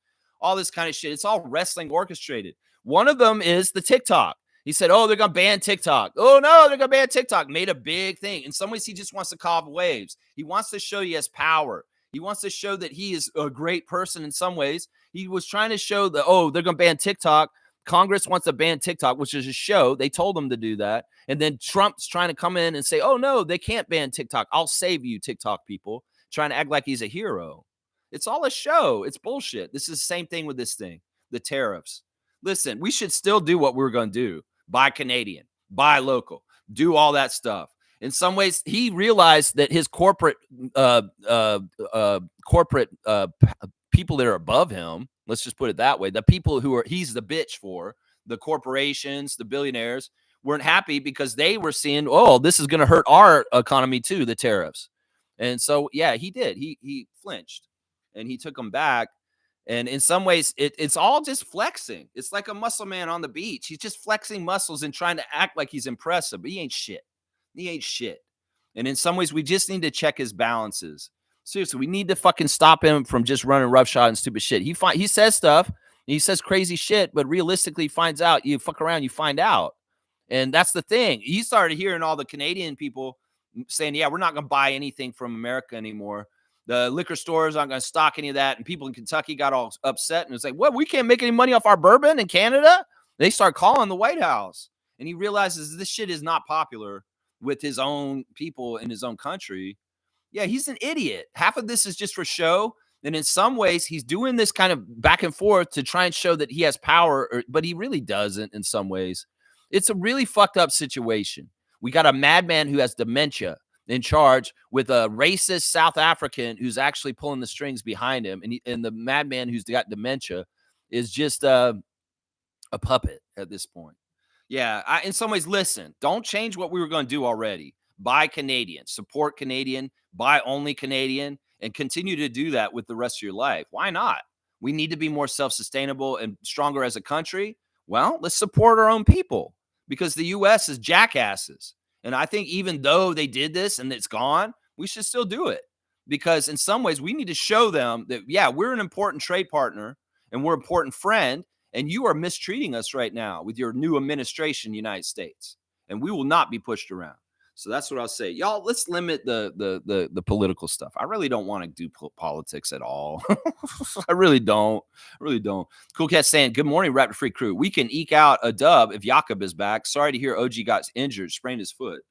all this kind of shit. It's all wrestling orchestrated. One of them is the TikTok. He said, oh, they're going to ban TikTok. Oh, no, they're going to ban TikTok. Made a big thing. In some ways, he just wants to call waves. He wants to show he has power. He wants to show that he is a great person in some ways. He was trying to show that, oh, they're going to ban TikTok. Congress wants to ban TikTok, which is a show. They told him to do that. And then Trump's trying to come in and say, oh, no, they can't ban TikTok. I'll save you, TikTok people, trying to act like he's a hero. It's all a show. It's bullshit. This is the same thing with this thing, the tariffs. Listen, we should still do what we were going to do. Buy Canadian, buy local, do all that stuff. In some ways, he realized that his corporate people that are above him, let's just put it that way, the people who are he's the bitch for, the corporations, the billionaires, weren't happy because they were seeing, oh, this is going to hurt our economy too, the tariffs. And so, yeah, he did. He flinched and he took them back. And in some ways, it's all just flexing. It's like a muscle man on the beach. He's just flexing muscles and trying to act like he's impressive, but he ain't shit. He ain't shit. And in some ways, we just need to check his balances. Seriously, we need to fucking stop him from just running roughshod and stupid shit. He says stuff, he says crazy shit, but realistically, he finds out. You fuck around, you find out. And that's the thing. He started hearing all the Canadian people saying, yeah, we're not going to buy anything from America anymore. The liquor stores aren't going to stock any of that. And people in Kentucky got all upset and it's like, what? We can't make any money off our bourbon in Canada? They start calling the White House. And he realizes this shit is not popular with his own people in his own country. Yeah, he's an idiot. Half of this is just for show. And in some ways, he's doing this kind of back and forth to try and show that he has power, but he really doesn't in some ways. It's a really fucked up situation. We got a madman who has dementia in charge with a racist South African who's actually pulling the strings behind him. And the madman who's got dementia is just a puppet at this point. Yeah, in some ways, listen, don't change what we were going to do already. Buy Canadian, support Canadian, buy only Canadian, and continue to do that with the rest of your life. Why not? We need to be more self-sustainable and stronger as a country. Well, let's support our own people because the U.S. is jackasses. And I think even though they did this and it's gone, we should still do it because in some ways we need to show them that, yeah, we're an important trade partner and we're an important friend. And you are mistreating us right now with your new administration, United States, and we will not be pushed around. So that's what I'll say, y'all. Let's limit the political stuff. I really don't want to do politics at all. I really don't. Cool Cat saying, "Good morning, Raptor Free crew. We can eke out a dub if Jakob is back. Sorry to hear OG got injured, sprained his foot.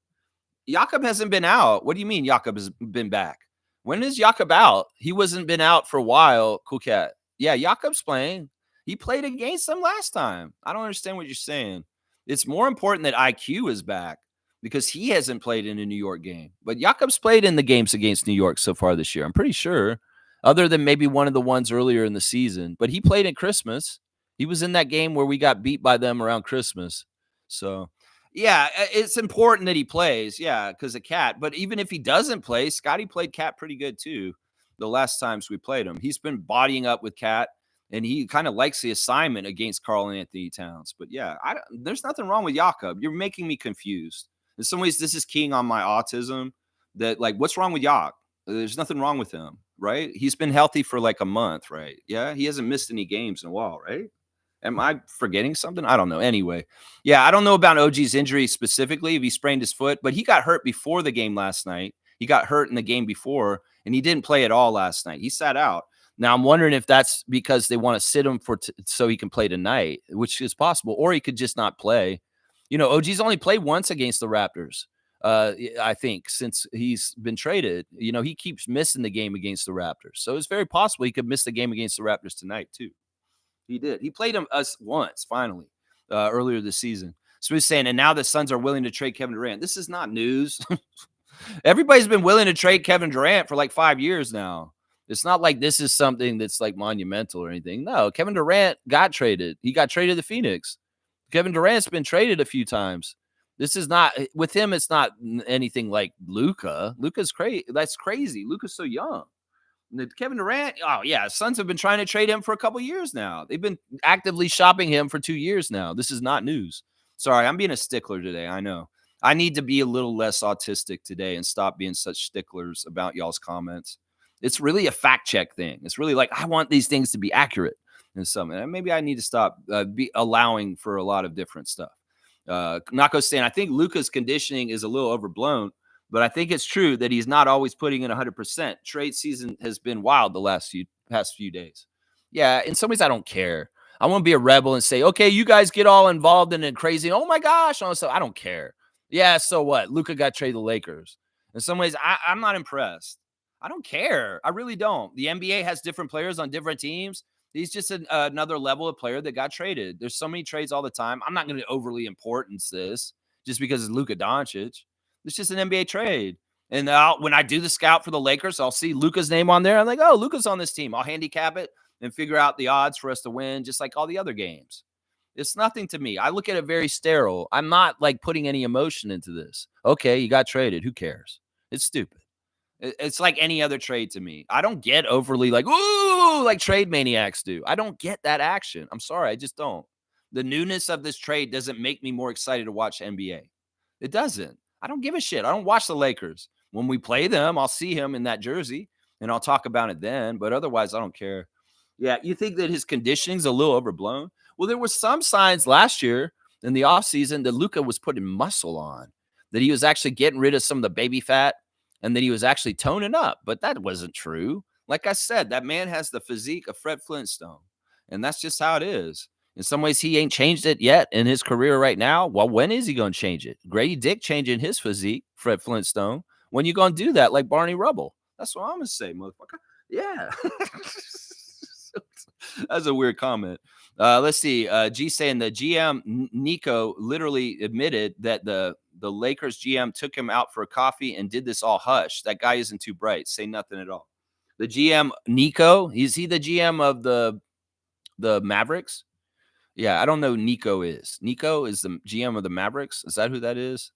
Jakob hasn't been out. What do you mean Jakob has been back? When is Jakob out? He wasn't been out for a while. Cool Cat. Yeah, Jakob's playing. He played against them last time. I don't understand what you're saying. It's more important that IQ is back because he hasn't played in a New York game. But Jakob's played in the games against New York so far this year. I'm pretty sure, other than maybe one of the ones earlier in the season. But he played at Christmas. He was in that game where we got beat by them around Christmas. So, yeah, it's important that he plays. Yeah, because of Cat. But even if he doesn't play, Scotty played Cat pretty good too the last times we played him. He's been bodying up with Cat. and he kind of likes the assignment against Carl Anthony Towns. But yeah, there's nothing wrong with Jakob. You're making me confused. In some ways, this is keying on my autism. That like, what's wrong with Yak? There's nothing wrong with him, right? He's been healthy for like a month, right? Yeah, he hasn't missed any games in a while, right? Am I forgetting something? I don't know. Anyway, yeah, I don't know about OG's injury specifically, if he sprained his foot, but he got hurt before the game last night. He got hurt in the game before, and he didn't play at all last night. He sat out. Now I'm wondering if that's because they want to sit him so he can play tonight, which is possible, or he could just not play. You know, OG's only played once against the Raptors. I think since he's been traded, you know, he keeps missing the game against the Raptors. So it's very possible he could miss the game against the Raptors tonight too. He did. He played us once finally earlier this season. So he's saying, and now the Suns are willing to trade Kevin Durant. This is not news. Everybody's been willing to trade Kevin Durant for like 5 years now. It's not like this is something that's like monumental or anything. No, Kevin Durant got traded. He got traded to Phoenix. Kevin Durant's been traded a few times. This is not with him. It's not anything like Luka. Luka's crazy. That's crazy. Luka's so young. Kevin Durant. Oh yeah, Suns have been trying to trade him for a couple years now. They've been actively shopping him for 2 years now. This is not news. Sorry, I'm being a stickler today. I know. I need to be a little less autistic today and stop being such sticklers about y'all's comments. It's really a fact check thing. It's really like I want these things to be accurate and something. And maybe I need to stop be allowing for a lot of different stuff. Nako saying, I think Luka's conditioning is a little overblown, but I think it's true that he's not always putting in 100%. Trade season has been wild the past few days. Yeah, in some ways, I don't care. I want to be a rebel and say, okay, you guys get all involved in it crazy. Oh my gosh. So I don't care. Yeah, so what? Luka got traded to the Lakers. In some ways, I'm not impressed. I don't care. I really don't. The NBA has different players on different teams. He's just another level of player that got traded. There's so many trades all the time. I'm not going to overly importance this just because it's Luka Doncic. It's just an NBA trade. And when I do the scout for the Lakers, I'll see Luka's name on there. I'm like, oh, Luka's on this team. I'll handicap it and figure out the odds for us to win, just like all the other games. It's nothing to me. I look at it very sterile. I'm not like putting any emotion into this. Okay, you got traded. Who cares? It's stupid. It's like any other trade to me. I don't get overly like, ooh, like trade maniacs do. I don't get that action. I'm sorry. I just don't. The newness of this trade doesn't make me more excited to watch NBA. It doesn't. I don't give a shit. I don't watch the Lakers. When we play them, I'll see him in that jersey and I'll talk about it then. But otherwise, I don't care. Yeah, you think that his conditioning's a little overblown? Well, there were some signs last year in the offseason that Luka was putting muscle on, that he was actually getting rid of some of the baby fat and that he was actually toning up. But that wasn't true. Like I said, that man has the physique of Fred Flintstone, and that's just how it is. In some ways, he ain't changed it yet in his career right now. Well, when is he going to change it? Grady Dick changing his physique, Fred Flintstone. When you going to do that like Barney Rubble? That's what I'm going to say, motherfucker. Yeah. That's a weird comment. Let's see. G saying the GM Nico literally admitted that the Lakers GM took him out for a coffee and did this all hush. That guy isn't too bright. Say nothing at all. The GM Nico, is he the GM of the Mavericks? Yeah, I don't know who Nico is. Nico is the GM of the Mavericks. Is that who that is?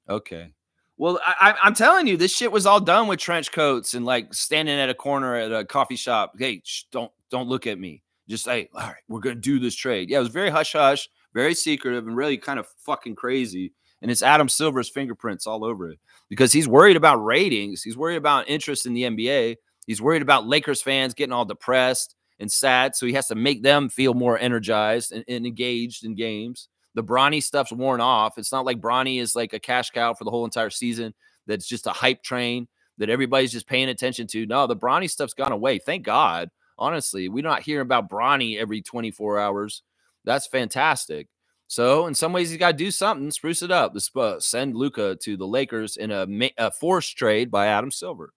Okay. Well, I'm telling you, this shit was all done with trench coats and like standing at a corner at a coffee shop. Hey, don't look at me. Just say, all right, we're gonna do this trade. Yeah, it was very hush hush, very secretive, and really kind of fucking crazy. And it's Adam Silver's fingerprints all over it because he's worried about ratings. He's worried about interest in the NBA. He's worried about Lakers fans getting all depressed and sad. So he has to make them feel more energized and engaged in games. The Bronny stuff's worn off. It's not like Bronny is like a cash cow for the whole entire season. That's just a hype train that everybody's just paying attention to. No, the Bronny stuff's gone away. Thank God. Honestly, we're not hearing about Bronny every 24 hours. That's fantastic. So in some ways, he's got to do something, spruce it up. Send Luka to the Lakers in a forced trade by Adam Silver.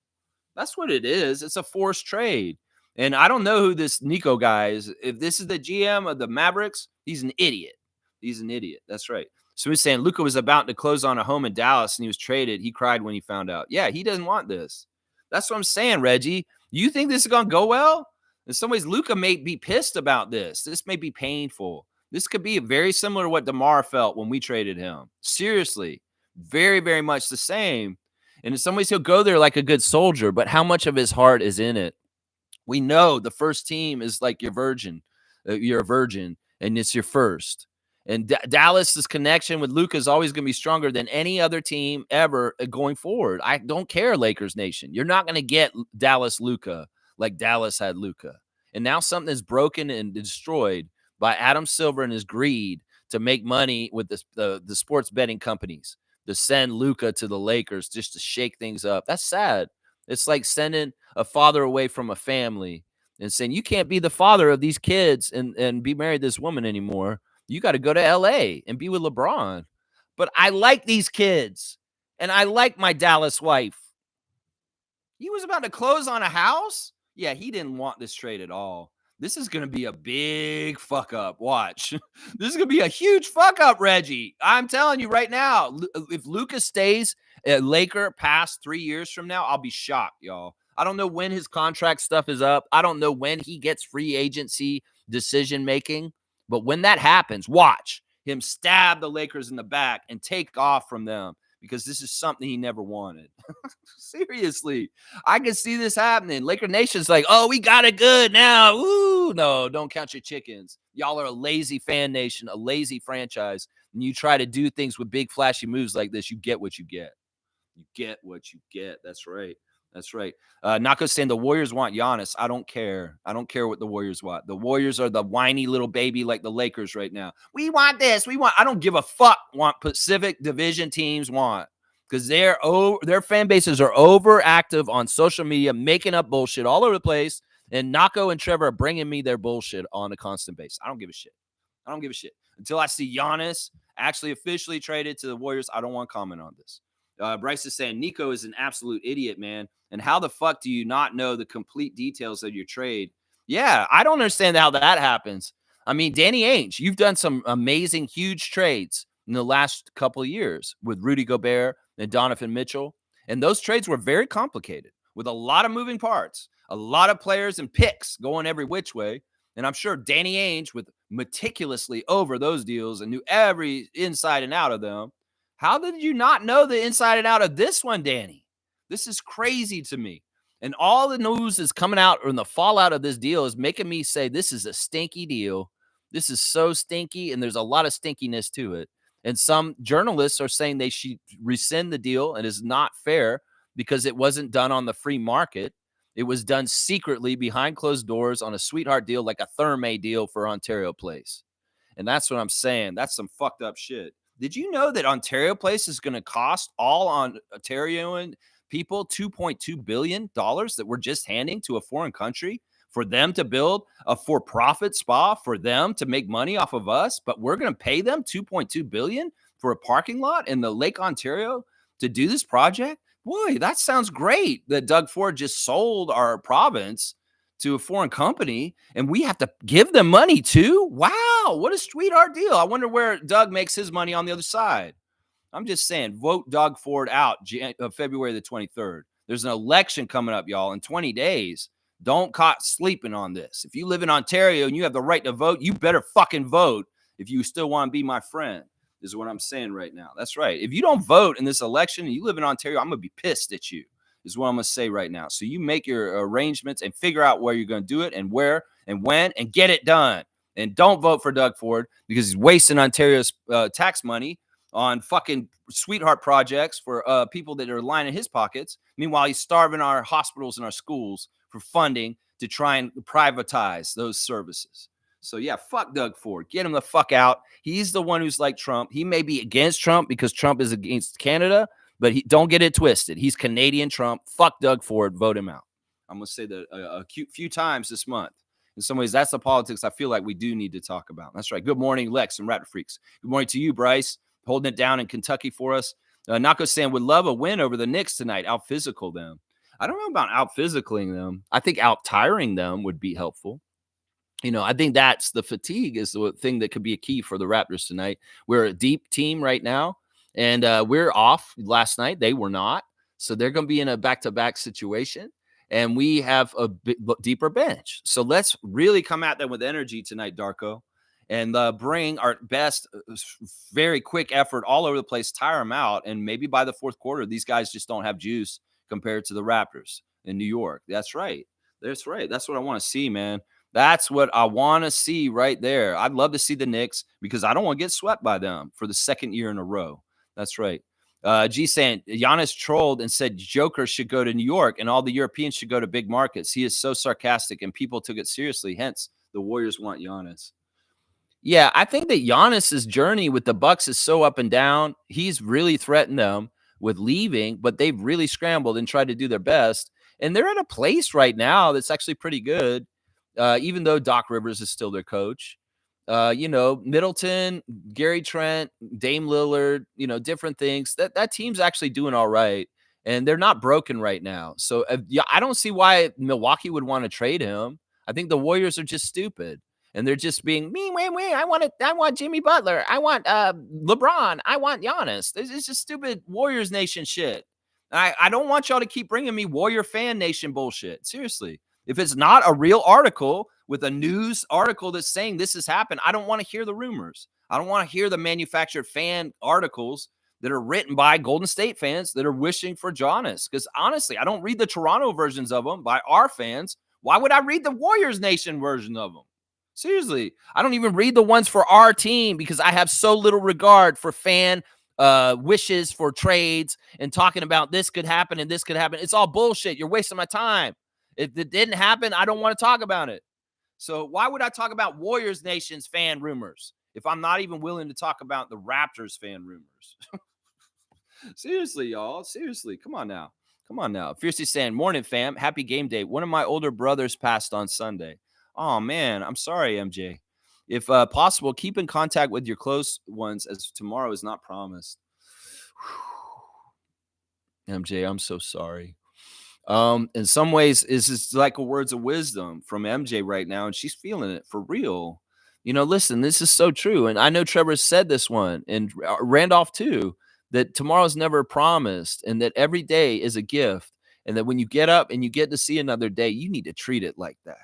That's what it is. It's a forced trade. And I don't know who this Nico guy is. If this is the GM of the Mavericks, he's an idiot. He's an idiot. That's right. So he's saying Luka was about to close on a home in Dallas and he was traded. He cried when he found out. Yeah, he doesn't want this. That's what I'm saying, Reggie. You think this is going to go well? In some ways, Luka may be pissed about this. This may be painful. This could be very similar to what DeMar felt when we traded him. Seriously, very, very much the same. And in some ways, he'll go there like a good soldier, but how much of his heart is in it? We know the first team is like your virgin. You're a virgin, and it's your first. And Dallas's connection with Luka is always going to be stronger than any other team ever going forward. I don't care, Lakers Nation. You're not going to get Dallas Luka like Dallas had Luka. And now something is broken and destroyed by Adam Silver and his greed to make money with the sports betting companies to send Luka to the Lakers just to shake things up. That's sad. It's like sending a father away from a family and saying, you can't be the father of these kids and be married to this woman anymore. You got to go to LA and be with LeBron. But I like these kids and I like my Dallas wife. He was about to close on a house? Yeah, he didn't want this trade at all. This is going to be a big fuck up. Watch. This is going to be a huge fuck up, Reggie. I'm telling you right now, if Lucas stays a Laker past 3 years from now, I'll be shocked, y'all. I don't know when his contract stuff is up. I don't know when he gets free agency decision making. But when that happens, watch him stab the Lakers in the back and take off from them because this is something he never wanted. Seriously, I can see this happening. Laker Nation's like, oh, we got it good now. Ooh, no, don't count your chickens. Y'all are a lazy fan nation, a lazy franchise. And you try to do things with big flashy moves like this, you get what you get. You get what you get. That's right. That's right. Nako saying the Warriors want Giannis. I don't care. I don't care what the Warriors want. The Warriors are the whiny little baby like the Lakers right now. We want this. We want. I don't give a fuck what Pacific Division teams want because their fan bases are overactive on social media, making up bullshit all over the place. And Nako and Trevor are bringing me their bullshit on a constant basis. I don't give a shit. I don't give a shit until I see Giannis actually officially traded to the Warriors. I don't want to comment on this. Bryce is saying Nico is an absolute idiot, man. And how the fuck do you not know the complete details of your trade? Yeah, I don't understand how that happens. I mean, Danny Ainge, you've done some amazing, huge trades in the last couple of years with Rudy Gobert and Donovan Mitchell. And those trades were very complicated with a lot of moving parts, a lot of players and picks going every which way. And I'm sure Danny Ainge, with meticulously over those deals and knew every inside and out of them. How did you not know the inside and out of this one, Danny? This is crazy to me. And all the news is coming out and the fallout of this deal is making me say this is a stinky deal. This is so stinky, and there's a lot of stinkiness to it. And some journalists are saying they should rescind the deal and is not fair because it wasn't done on the free market. It was done secretly behind closed doors on a sweetheart deal like a Therme deal for Ontario Place. And that's what I'm saying. That's some fucked up shit. Did you know that Ontario Place is going to cost all on Ontarioan people $2.2 billion that we're just handing to a foreign country for them to build a for-profit spa for them to make money off of us? But we're going to pay them $2.2 billion for a parking lot in the Lake Ontario to do this project? Boy, that sounds great that Doug Ford just sold our province to a foreign company and we have to give them money too. Wow, what a sweetheart deal. I wonder where Doug makes his money on the other side. I'm just saying, vote Doug Ford out February the 23rd. There's an election coming up, y'all, in 20 days. Don't caught sleeping on this. If you live in Ontario and you have the right to vote, you better fucking vote if you still want to be my friend, is what I'm saying right now. That's right. If you don't vote in this election and you live in Ontario, I'm going to be pissed at you, is what I'm going to say right now. So you make your arrangements and figure out where you're going to do it and where and when and get it done. And don't vote for Doug Ford because he's wasting Ontario's tax money on fucking sweetheart projects for people that are lining his pockets. Meanwhile, he's starving our hospitals and our schools for funding to try and privatize those services. So, yeah, fuck Doug Ford. Get him the fuck out. He's the one who's like Trump. He may be against Trump because Trump is against Canada, but don't get it twisted. He's Canadian Trump. Fuck Doug Ford. Vote him out. I'm going to say that a few times this month. In some ways, that's the politics I feel like we do need to talk about. That's right. Good morning, Lex and Raptor Freaks. Good morning to you, Bryce, holding it down in Kentucky for us. Nako saying would love a win over the Knicks tonight. Out physical them. I don't know about out physicaling them. I think out tiring them would be helpful. You know, I think that's the fatigue is the thing that could be a key for the Raptors tonight. We're a deep team right now, and we're off last night. They were not. So they're going to be in a back-to-back situation, and we have a deeper bench. So let's really come at them with energy tonight, Darko, and bring our best, very quick effort all over the place, tire them out, and maybe by the fourth quarter, these guys just don't have juice compared to the Raptors in New York. That's right. That's right. That's what I want to see, man. That's what I want to see right there. I'd love to see the Knicks because I don't want to get swept by them for the second year in a row. That's right. G saying Giannis trolled and said Joker should go to New York and all the Europeans should go to big markets. He is so sarcastic and people took it seriously. Hence, the Warriors want Giannis. Yeah, I think that Giannis's journey with the Bucks is so up and down. He's really threatened them with leaving, but they've really scrambled and tried to do their best. And they're at a place right now that's actually pretty good, even though Doc Rivers is still their coach. Middleton, Gary Trent, Dame Lillard, different things. That team's actually doing all right, and they're not broken right now. So yeah, I don't see why Milwaukee would want to trade him. I think the Warriors are just stupid and they're just being me. I want it. I want Jimmy Butler. I want LeBron. I want Giannis. This is just stupid Warriors Nation shit. I don't want y'all to keep bringing me Warrior Fan Nation bullshit. Seriously, if it's not a real article with a news article that's saying this has happened, I don't want to hear the rumors. I don't want to hear the manufactured fan articles that are written by Golden State fans that are wishing for Giannis. Because honestly, I don't read the Toronto versions of them by our fans. Why would I read the Warriors Nation version of them? Seriously, I don't even read the ones for our team because I have so little regard for fan wishes for trades and talking about this could happen and this could happen. It's all bullshit. You're wasting my time. If it didn't happen, I don't want to talk about it. So why would I talk about Warriors Nation's fan rumors if I'm not even willing to talk about the Raptors fan rumors? Seriously, y'all. Seriously. Come on now. Come on now. Fiercely saying, morning, fam. Happy game day. One of my older brothers passed on Sunday. Oh, man. I'm sorry, MJ. If possible, keep in contact with your close ones as tomorrow is not promised. MJ, I'm so sorry. In some ways, this is like a words of wisdom from MJ right now, and she's feeling it for real. Listen, this is so true. And I know Trevor said this one, and Randolph too, that tomorrow's never promised, and that every day is a gift, and that when you get up and you get to see another day, you need to treat it like that.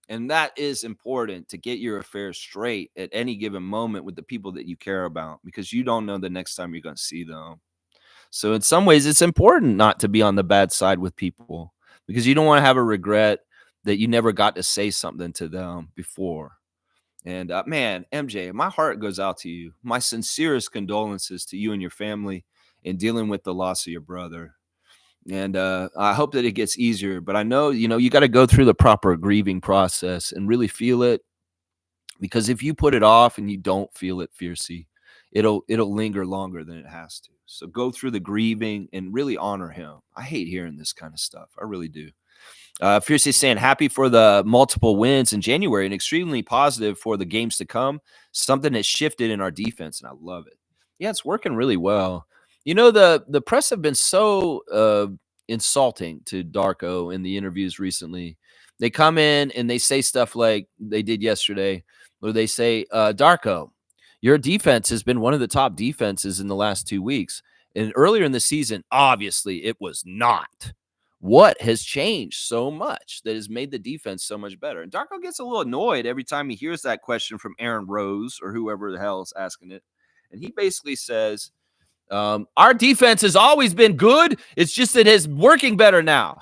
And that is important to get your affairs straight at any given moment with the people that you care about, because you don't know the next time you're going to see them. So in some ways, it's important not to be on the bad side with people because you don't want to have a regret that you never got to say something to them before. And man, MJ, my heart goes out to you. My sincerest condolences to you and your family in dealing with the loss of your brother. And I hope that it gets easier. But I know, you got to go through the proper grieving process and really feel it. Because if you put it off and you don't feel it fiercely, it'll linger longer than it has to. So go through the grieving and really honor him. I hate hearing this kind of stuff. I really do. Fiercely saying happy for the multiple wins in January and extremely positive for the games to come. Something has shifted in our defense, and I love it. Yeah, it's working really well. The press have been so insulting to Darko in the interviews recently. They come in and they say stuff like they did yesterday, where they say, Darko, your defense has been one of the top defenses in the last 2 weeks. And earlier in the season, obviously, it was not. What has changed so much that has made the defense so much better? And Darko gets a little annoyed every time he hears that question from Aaron Rose or whoever the hell is asking it. And he basically says, our defense has always been good. It's just that it's working better now.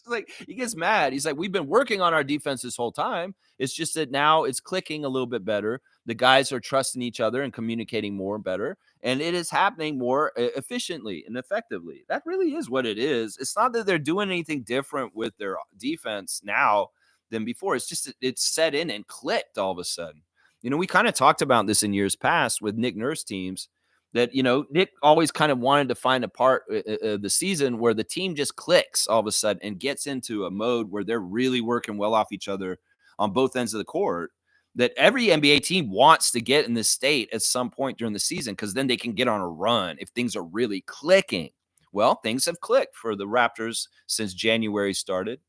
Like, he gets mad. He's like, we've been working on our defense this whole time. It's just that now it's clicking a little bit better. The guys are trusting each other and communicating more better. And it is happening more efficiently and effectively. That really is what it is. It's not that they're doing anything different with their defense now than before. It's just it's set in and clicked all of a sudden. We kind of talked about this in years past with Nick Nurse teams that, Nick always kind of wanted to find a part of the season where the team just clicks all of a sudden and gets into a mode where they're really working well off each other on both ends of the court. That every NBA team wants to get in this state at some point during the season because then they can get on a run if things are really clicking. Well, things have clicked for the Raptors since January started.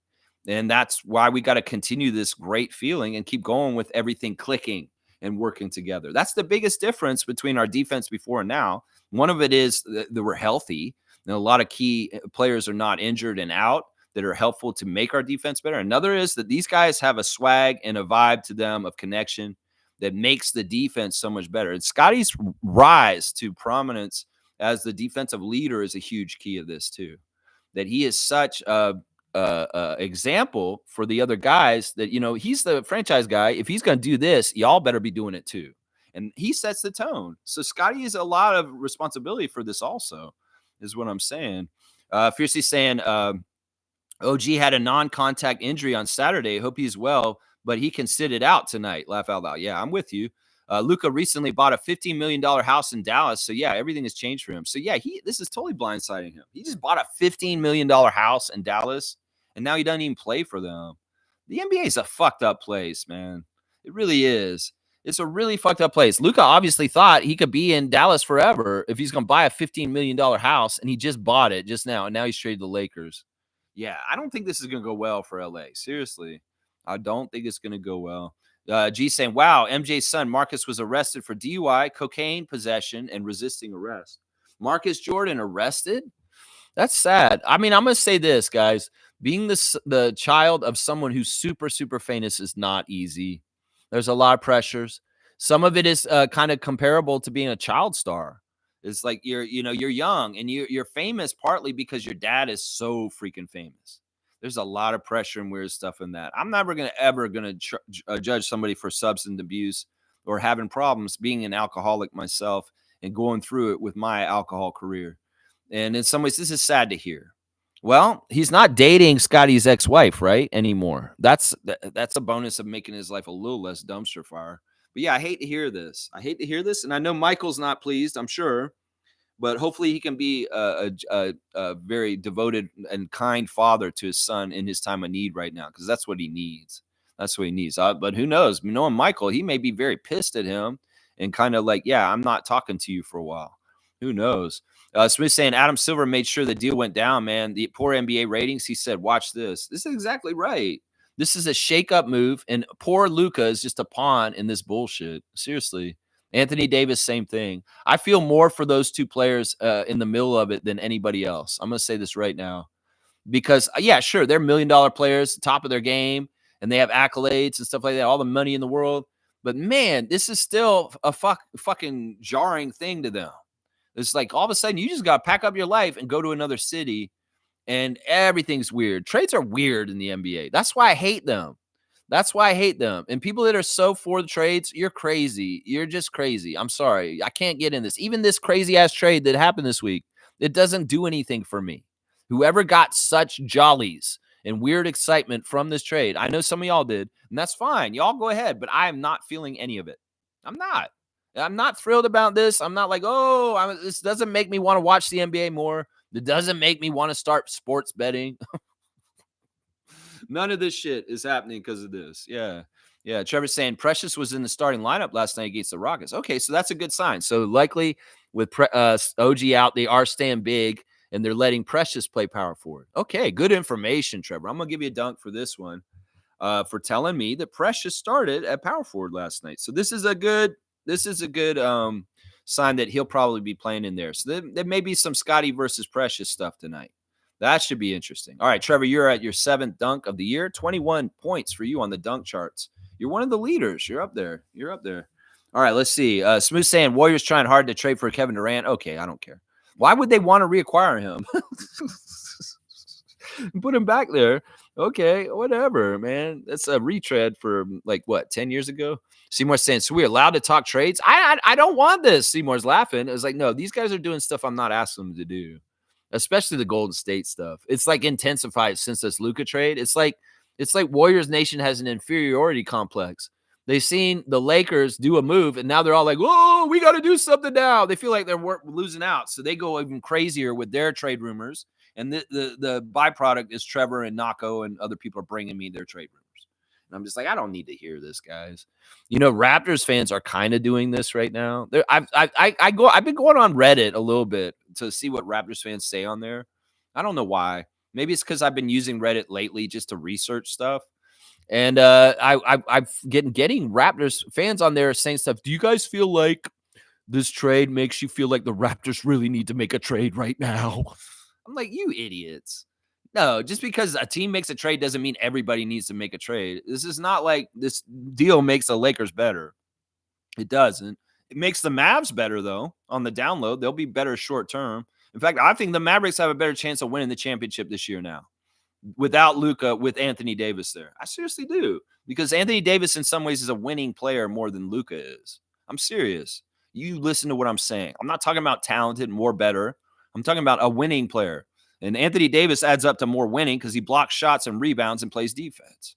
And that's why we got to continue this great feeling and keep going with everything clicking and working together. That's the biggest difference between our defense before and now. One of it is that we're healthy. And a lot of key players are not injured and out that are helpful to make our defense better. Another is that these guys have a swag and a vibe to them of connection that makes the defense so much better. And Scotty's rise to prominence as the defensive leader is a huge key of this too. That he is such a example for the other guys that, he's the franchise guy. If he's going to do this, y'all better be doing it too. And he sets the tone. So Scotty has a lot of responsibility for this also, is what I'm saying. Fiercely saying, OG had a non-contact injury on Saturday. Hope he's well, but he can sit it out tonight. Laugh out loud. Yeah, I'm with you. Luka recently bought a $15 million house in Dallas. So, yeah, everything has changed for him. So, yeah, this is totally blindsiding him. He just bought a $15 million house in Dallas, and now he doesn't even play for them. The NBA is a fucked up place, man. It really is. It's a really fucked up place. Luka obviously thought he could be in Dallas forever if he's going to buy a $15 million house, and he just bought it just now, and now he's traded the Lakers. Yeah, I don't think this is going to go well for LA. Seriously, I don't think it's going to go well. G saying, wow, MJ's son Marcus was arrested for DUI, cocaine possession, and resisting arrest. Marcus Jordan arrested? That's sad. I mean, I'm going to say this, guys. Being the child of someone who's super, super famous is not easy. There's a lot of pressures. Some of it is kind of comparable to being a child star. It's like you're young and you're famous partly because your dad is so freaking famous. There's a lot of pressure and weird stuff in that. I'm never ever going to judge somebody for substance abuse or having problems, being an alcoholic myself and going through it with my alcohol career. And in some ways, this is sad to hear. Well, he's not dating Scotty's ex-wife, right, anymore. That's a bonus of making his life a little less dumpster fire. But yeah, I hate to hear this. And I know Michael's not pleased, I'm sure. But hopefully he can be a very devoted and kind father to his son in his time of need right now, because that's what he needs. But who knows? Knowing Michael, he may be very pissed at him and kind of like, yeah, I'm not talking to you for a while. Who knows? Smith saying Adam Silver made sure the deal went down, man. The poor NBA ratings. He said, watch this. This is exactly right. This is a shake-up move, and poor Luka is just a pawn in this bullshit. Seriously. Anthony Davis, same thing. I feel more for those two players in the middle of it than anybody else. I'm going to say this right now. Because, yeah, sure, they're $1 million players, top of their game, and they have accolades and stuff like that, all the money in the world. But, man, this is still a fucking jarring thing to them. It's like all of a sudden you just got to pack up your life and go to another city, and everything's weird. Trades are weird in the NBA. That's why I hate them. And people that are so for the trades, you're crazy. You're just crazy. I'm sorry. I can't get in this. Even this crazy ass trade that happened this week, it doesn't do anything for me. Whoever got such jollies and weird excitement from this trade, I know some of y'all did, and that's fine. Y'all go ahead, but I am not feeling any of it. I'm not thrilled about this. I'm not like, this doesn't make me want to watch the NBA more. It doesn't make me want to start sports betting. None of this shit is happening because of this. Yeah. Trevor's saying Precious was in the starting lineup last night against the Rockets. Okay, so that's a good sign. So likely with OG out, they are staying big and they're letting Precious play power forward. Okay, good information, Trevor. I'm going to give you a dunk for this one for telling me that Precious started at power forward last night. So this is a good sign that he'll probably be playing in there. So there may be some Scotty versus Precious stuff tonight. That should be interesting. All right, Trevor, you're at your 7th dunk of the year. 21 points for you on the dunk charts. You're one of the leaders. You're up there. All right, let's see. Smooth saying Warriors trying hard to trade for Kevin Durant. Okay, I don't care. Why would they want to reacquire him? Put him back there. Okay, whatever, man. That's a retread for 10 years ago? Seymour's saying, so we're allowed to talk trades? I don't want this. Seymour's laughing. It was like, no, these guys are doing stuff I'm not asking them to do. Especially the Golden State stuff. It's like intensified since this Luka trade. It's like Warriors Nation has an inferiority complex. They've seen the Lakers do a move, and now they're all like, "Oh, we got to do something now." They feel like they're losing out, so they go even crazier with their trade rumors. And the byproduct is Trevor and Nako and other people are bringing me their trade rumors. And I'm just like, I don't need to hear this, guys. Raptors fans are kind of doing this right now. I've been going on Reddit a little bit to see what Raptors fans say on there. I don't know why. Maybe it's because I've been using Reddit lately just to research stuff. And I've getting Raptors fans on there saying stuff. Do you guys feel like this trade makes you feel like the Raptors really need to make a trade right now? I'm like, you idiots. No, just because a team makes a trade doesn't mean everybody needs to make a trade. This is not like this deal makes the Lakers better. It doesn't. It makes the Mavs better, though, on the download. They'll be better short term. In fact, I think the Mavericks have a better chance of winning the championship this year now. without Luka, with Anthony Davis there. I seriously do, because Anthony Davis in some ways is a winning player more than Luka is. I'm serious. You listen to what I'm saying. I'm not talking about talented, more better. I'm talking about a winning player. And Anthony Davis adds up to more winning because he blocks shots and rebounds and plays defense.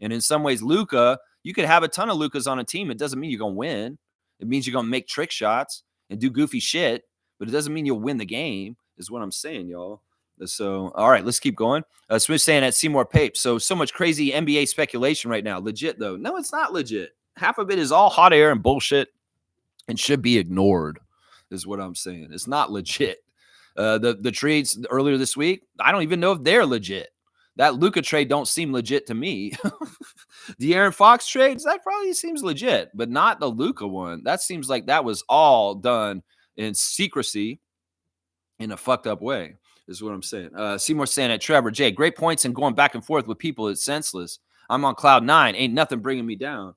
And in some ways, Luka, you could have a ton of Lukas on a team. It doesn't mean you're going to win. It means you're going to make trick shots and do goofy shit, but it doesn't mean you'll win the game, is what I'm saying, y'all. So, all right, let's keep going. Smith saying at Seymour Pape. So much crazy NBA speculation right now. Legit, though. No, it's not legit. Half of it is all hot air and bullshit and should be ignored, is what I'm saying. It's not legit. The trades earlier this week, I don't even know if they're legit. That Luka trade don't seem legit to me. The Aaron Fox trades, that probably seems legit, but not the Luka one. That seems like that was all done in secrecy in a fucked up way, is what I'm saying. Seymour saying at Trevor J, great points, and going back and forth with people is senseless. I'm on cloud 9. Ain't nothing bringing me down.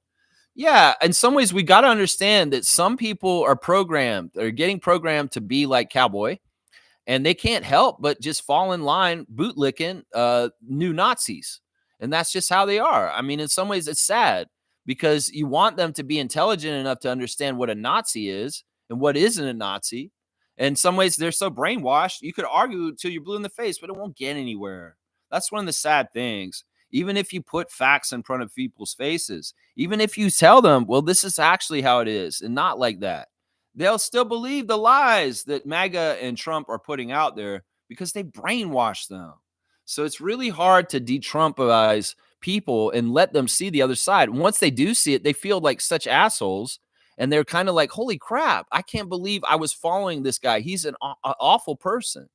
Yeah, in some ways, we got to understand that some people are programmed, or getting programmed to be like Cowboy, and they can't help but just fall in line bootlicking new Nazis. And that's just how they are. I mean, in some ways, it's sad because you want them to be intelligent enough to understand what a Nazi is and what isn't a Nazi. In some ways, they're so brainwashed, you could argue till you're blue in the face, but it won't get anywhere. That's one of the sad things. Even if you put facts in front of people's faces, even if you tell them, well, this is actually how it is, and not like that, they'll still believe the lies that MAGA and Trump are putting out there because they brainwash them. So it's really hard to de-Trumpize people and let them see the other side. Once they do see it, they feel like such assholes. And they're kind of like, holy crap, I can't believe I was following this guy. He's an awful person.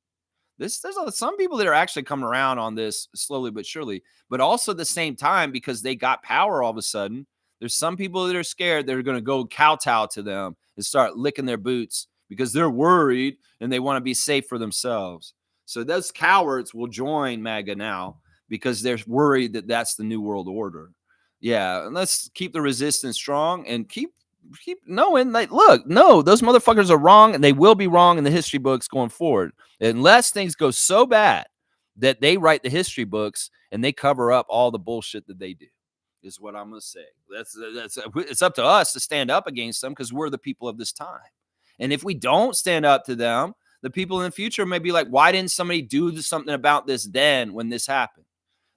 There's some people that are actually coming around on this slowly but surely. But also at the same time, because they got power all of a sudden, there's some people that are scared they're going to go kowtow to them and start licking their boots because they're worried and they want to be safe for themselves. So those cowards will join MAGA now because they're worried that that's the new world order. Yeah, and let's keep the resistance strong and keep knowing, like, look, no, those motherfuckers are wrong, and they will be wrong in the history books going forward, unless things go so bad that they write the history books and they cover up all the bullshit that they do, is what I'm gonna say. That's it's up to us to stand up against them because we're the people of this time. And if we don't stand up to them, the people in the future may be like, why didn't somebody do something about this then when this happened?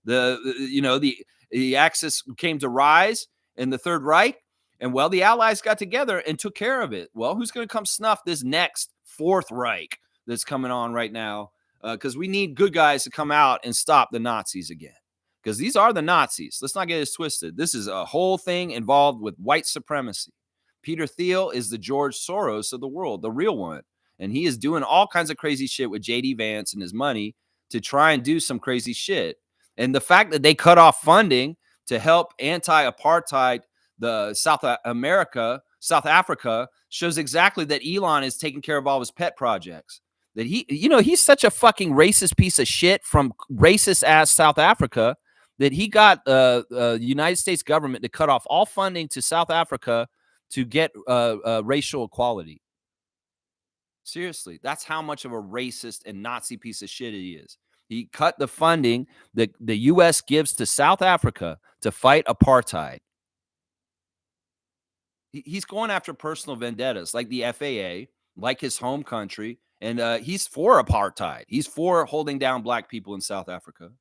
The Axis came to rise in the Third Reich. And well, the Allies got together and took care of it. Well, who's going to come snuff this next Fourth Reich that's coming on right now? Because we need good guys to come out and stop the Nazis again. Because these are the Nazis. Let's not get this twisted. This is a whole thing involved with white supremacy. Peter Thiel is the George Soros of the world, the real one. And he is doing all kinds of crazy shit with J.D. Vance and his money to try and do some crazy shit. And the fact that they cut off funding to help anti-apartheid the South Africa shows exactly that Elon is taking care of all his pet projects. That he's such a fucking racist piece of shit from racist ass South Africa that he got the United States government to cut off all funding to South Africa to get racial equality. Seriously, that's how much of a racist and Nazi piece of shit he is. He cut the funding that the U.S. gives to South Africa to fight apartheid. He's going after personal vendettas like the FAA, like his home country, and he's for apartheid. He's for holding down black people in South Africa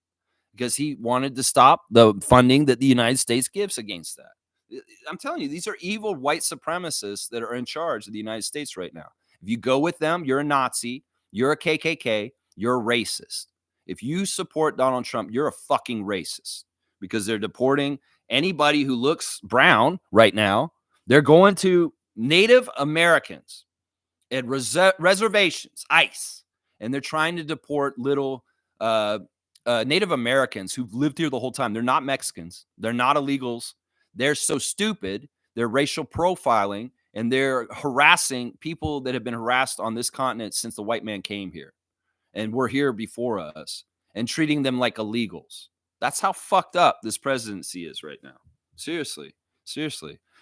because he wanted to stop the funding that the United States gives against that. I'm telling you, these are evil white supremacists that are in charge of the United States right now. If you go with them, you're a Nazi, you're a KKK, you're a racist. If you support Donald Trump, you're a fucking racist because they're deporting anybody who looks brown right now. They're going to Native Americans at reservations, ICE, and they're trying to deport little Native Americans who've lived here the whole time. They're not Mexicans. They're not illegals. They're so stupid. They're racial profiling, and they're harassing people that have been harassed on this continent since the white man came here and were here before us, and treating them like illegals. That's how fucked up this presidency is right now. Seriously.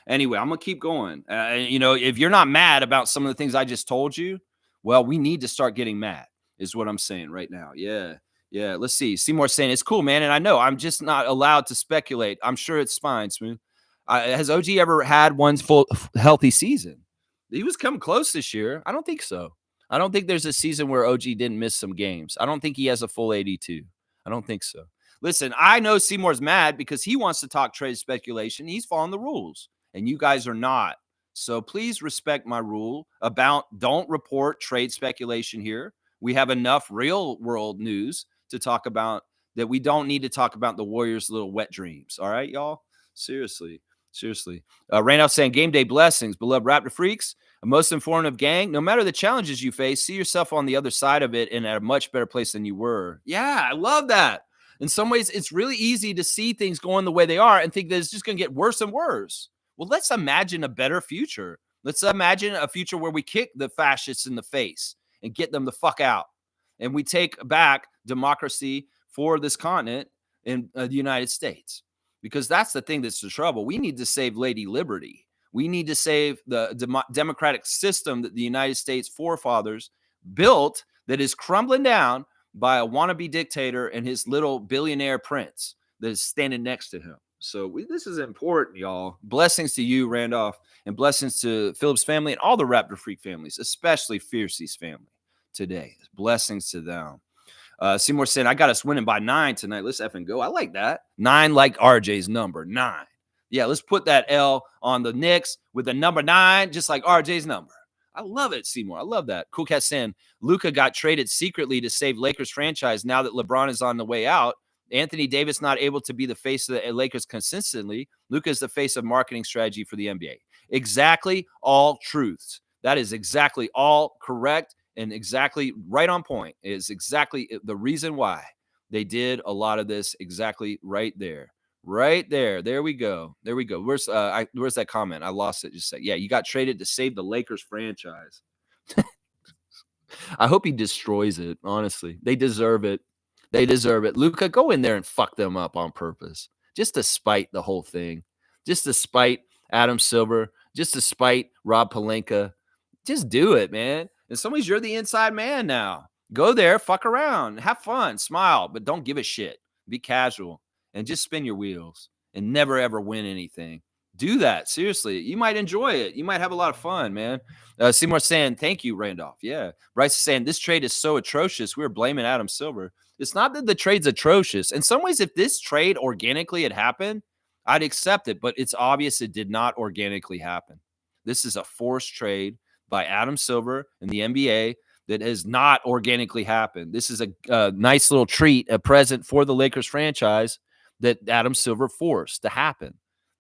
Anyway, I'm going to keep going. If you're not mad about some of the things I just told you, well, we need to start getting mad is what I'm saying right now. Yeah. Yeah, let's see. Seymour saying it's cool, man, and I know I'm just not allowed to speculate. I'm sure it's fine, Smooth. Has OG ever had one full healthy season? He was coming close this year. I don't think so. I don't think there's a season where OG didn't miss some games. I don't think he has a full 82. I don't think so. Listen, I know Seymour's mad because he wants to talk trade speculation. He's following the rules, and you guys are not. So please respect my rule about don't report trade speculation here. We have enough real world news to talk about that we don't need to talk about the Warriors' little wet dreams. All right, y'all? Seriously. Seriously. Randolph saying game day blessings, beloved Raptor freaks, a most informative gang. No matter the challenges you face, see yourself on the other side of it and at a much better place than you were. Yeah, I love that. In some ways, it's really easy to see things going the way they are and think that it's just going to get worse and worse. Well, let's imagine a better future. Let's imagine a future where we kick the fascists in the face and get them the fuck out. And we take back democracy for this continent in the United States. Because that's the thing that's the trouble. We need to save Lady Liberty. We need to save the democratic system that the United States forefathers built that is crumbling down by a wannabe dictator and his little billionaire prince that is standing next to him. So this is important, y'all. Blessings to you, Randolph, and blessings to Philip's family and all the Raptor Freak families, especially Fiercey's family today. Blessings to them. Seymour said, I got us winning by 9 tonight. Let's effing go. I like that. 9 like RJ's number, 9. Yeah, let's put that L on the Knicks with the number 9, just like RJ's number. I love it, Seymour. I love that. Cool Cat saying, Luka got traded secretly to save Lakers franchise now that LeBron is on the way out. Anthony Davis not able to be the face of the Lakers consistently. Luka is the face of marketing strategy for the NBA. Exactly all truths. That is exactly all correct. And exactly right on point is exactly the reason why they did a lot of this exactly right there. Right there. There we go. There we go. Where's that comment? I lost it. Just say, yeah, you got traded to save the Lakers franchise. I hope he destroys it. Honestly, they deserve it. They deserve it. Luka, go in there and fuck them up on purpose, just to spite the whole thing, just to spite Adam Silver, just to spite Rob Pelinka. Just do it, man. In some ways, you're the inside man now. Go there, fuck around, have fun, smile, but don't give a shit. Be casual and just spin your wheels and never, ever win anything. Do that. Seriously. You might enjoy it. You might have a lot of fun, man. Seymour saying, thank you, Randolph. Yeah. Bryce is saying, this trade is so atrocious. We were blaming Adam Silver. It's not that the trade's atrocious. In some ways, if this trade organically had happened, I'd accept it, but it's obvious it did not organically happen. This is a forced trade by Adam Silver and the NBA that has not organically happened. This is a nice little treat, a present for the Lakers franchise that Adam Silver forced to happen.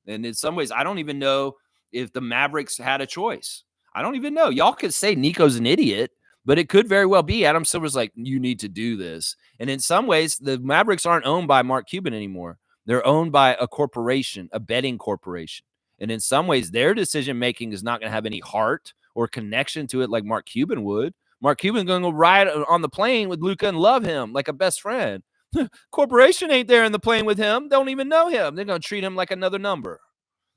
And in some ways, I don't even know if the Mavericks had a choice. I don't even know. Y'all could say Nico's an idiot, but it could very well be Adam Silver's like, you need to do this. And in some ways, the Mavericks aren't owned by Mark Cuban anymore. They're owned by a corporation, a betting corporation. And in some ways, their decision-making is not going to have any heart or connection to it like Mark Cuban would. Mark Cuban's going to go ride on the plane with Luka and love him like a best friend. Corporation ain't there in the plane with him. Don't even know him. They're going to treat him like another number.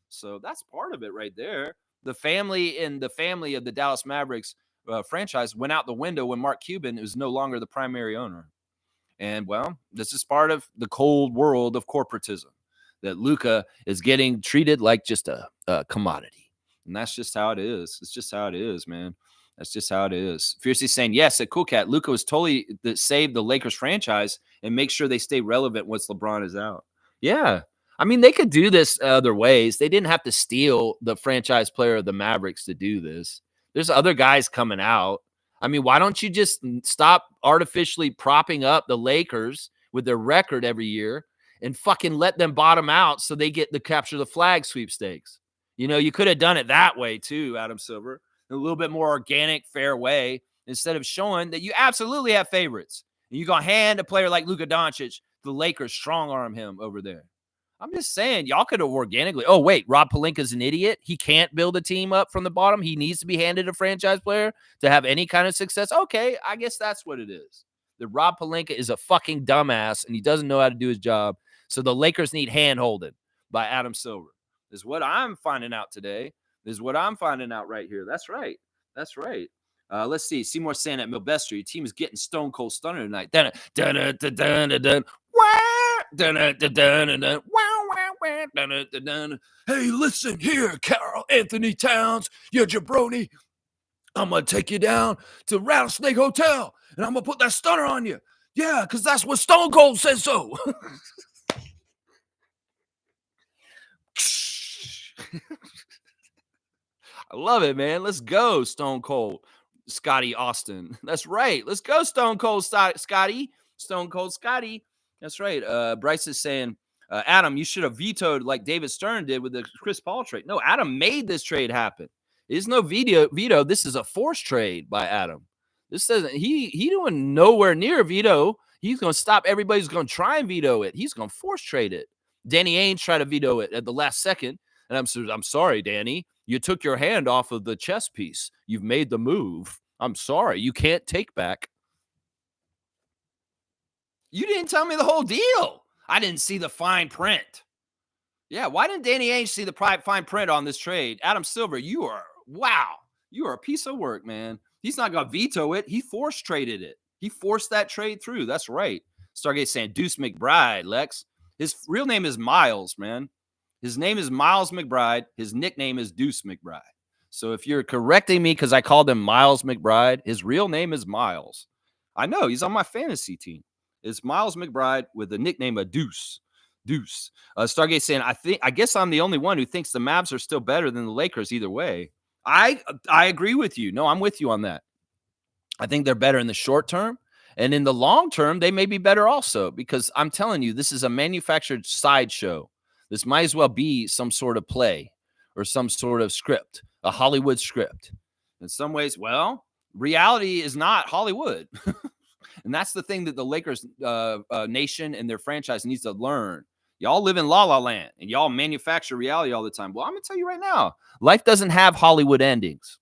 So that's part of it right there. The family of the Dallas Mavericks franchise went out the window when Mark Cuban is no longer the primary owner. And, well, this is part of the cold world of corporatism, that Luka is getting treated like just a commodity. And that's just how it is. It's just how it is, man. That's just how it is. Fiercely saying, yes, a Cool Cat. Luka was totally save the Lakers franchise and make sure they stay relevant once LeBron is out. Yeah. I mean, they could do this other ways. They didn't have to steal the franchise player of the Mavericks to do this. There's other guys coming out. I mean, why don't you just stop artificially propping up the Lakers with their record every year and fucking let them bottom out so they get the capture the flag sweepstakes? You know, you could have done it that way too, Adam Silver. A little bit more organic, fair way, instead of showing that you absolutely have favorites. And you're going to hand a player like Luka Doncic, the Lakers strong arm him over there. I'm just saying, y'all could have organically. Oh, wait, Rob Pelinka's an idiot. He can't build a team up from the bottom. He needs to be handed a franchise player to have any kind of success. Okay, I guess that's what it is. That Rob Pelinka is a fucking dumbass and he doesn't know how to do his job. So the Lakers need hand-holding by Adam Silver. Is what I'm finding out today. Is what I'm finding out right here. That's right. That's right. Let's see. Seymour saying at Milvestre, your team is getting stone cold stunner tonight. Dun dun dun dun dun dun dun. Dun dun dun dun dun. Dun dun dun dun. Hey, listen here, Carl Anthony Towns, you jabroni. I'm gonna take you down to Rattlesnake Hotel, and I'm gonna put that stunner on you. Yeah, because that's what Stone Cold says so. I love it, man. Let's go, Stone Cold Scotty Austin. That's right. Let's go, Stone Cold Scotty. Stone Cold Scotty. That's right. Bryce is saying, Adam, you should have vetoed like David Stern did with the Chris Paul trade. No, Adam made this trade happen. There's no veto. This is a forced trade by Adam. This doesn't. He doing nowhere near veto. He's going to stop. Everybody's going to try and veto it. He's going to force trade it. Danny Ainge tried to veto it at the last second. And I'm sorry, Danny. You took your hand off of the chess piece. You've made the move. I'm sorry. You can't take back. You didn't tell me the whole deal. I didn't see the fine print. Yeah, why didn't Danny Ainge see the fine print on this trade? Adam Silver, you are a piece of work, man. He's not going to veto it. He force traded it. He forced that trade through. That's right. Stargate saying Deuce McBride, Lex. His real name is Miles, man. His name is Miles McBride. His nickname is Deuce McBride. So if you're correcting me because I called him Miles McBride, his real name is Miles. I know he's on my fantasy team. It's Miles McBride with the nickname of Deuce. Deuce. Stargate saying, I guess I'm the only one who thinks the Mavs are still better than the Lakers either way. I agree with you. No, I'm with you on that. I think they're better in the short term. And in the long term, they may be better also, because I'm telling you, this is a manufactured sideshow. This might as well be some sort of play or some sort of script, a Hollywood script. In some ways, well, reality is not Hollywood. And that's the thing that the Lakers nation and their franchise needs to learn. Y'all live in La La Land and y'all manufacture reality all the time. Well, I'm going to tell you right now, life doesn't have Hollywood endings.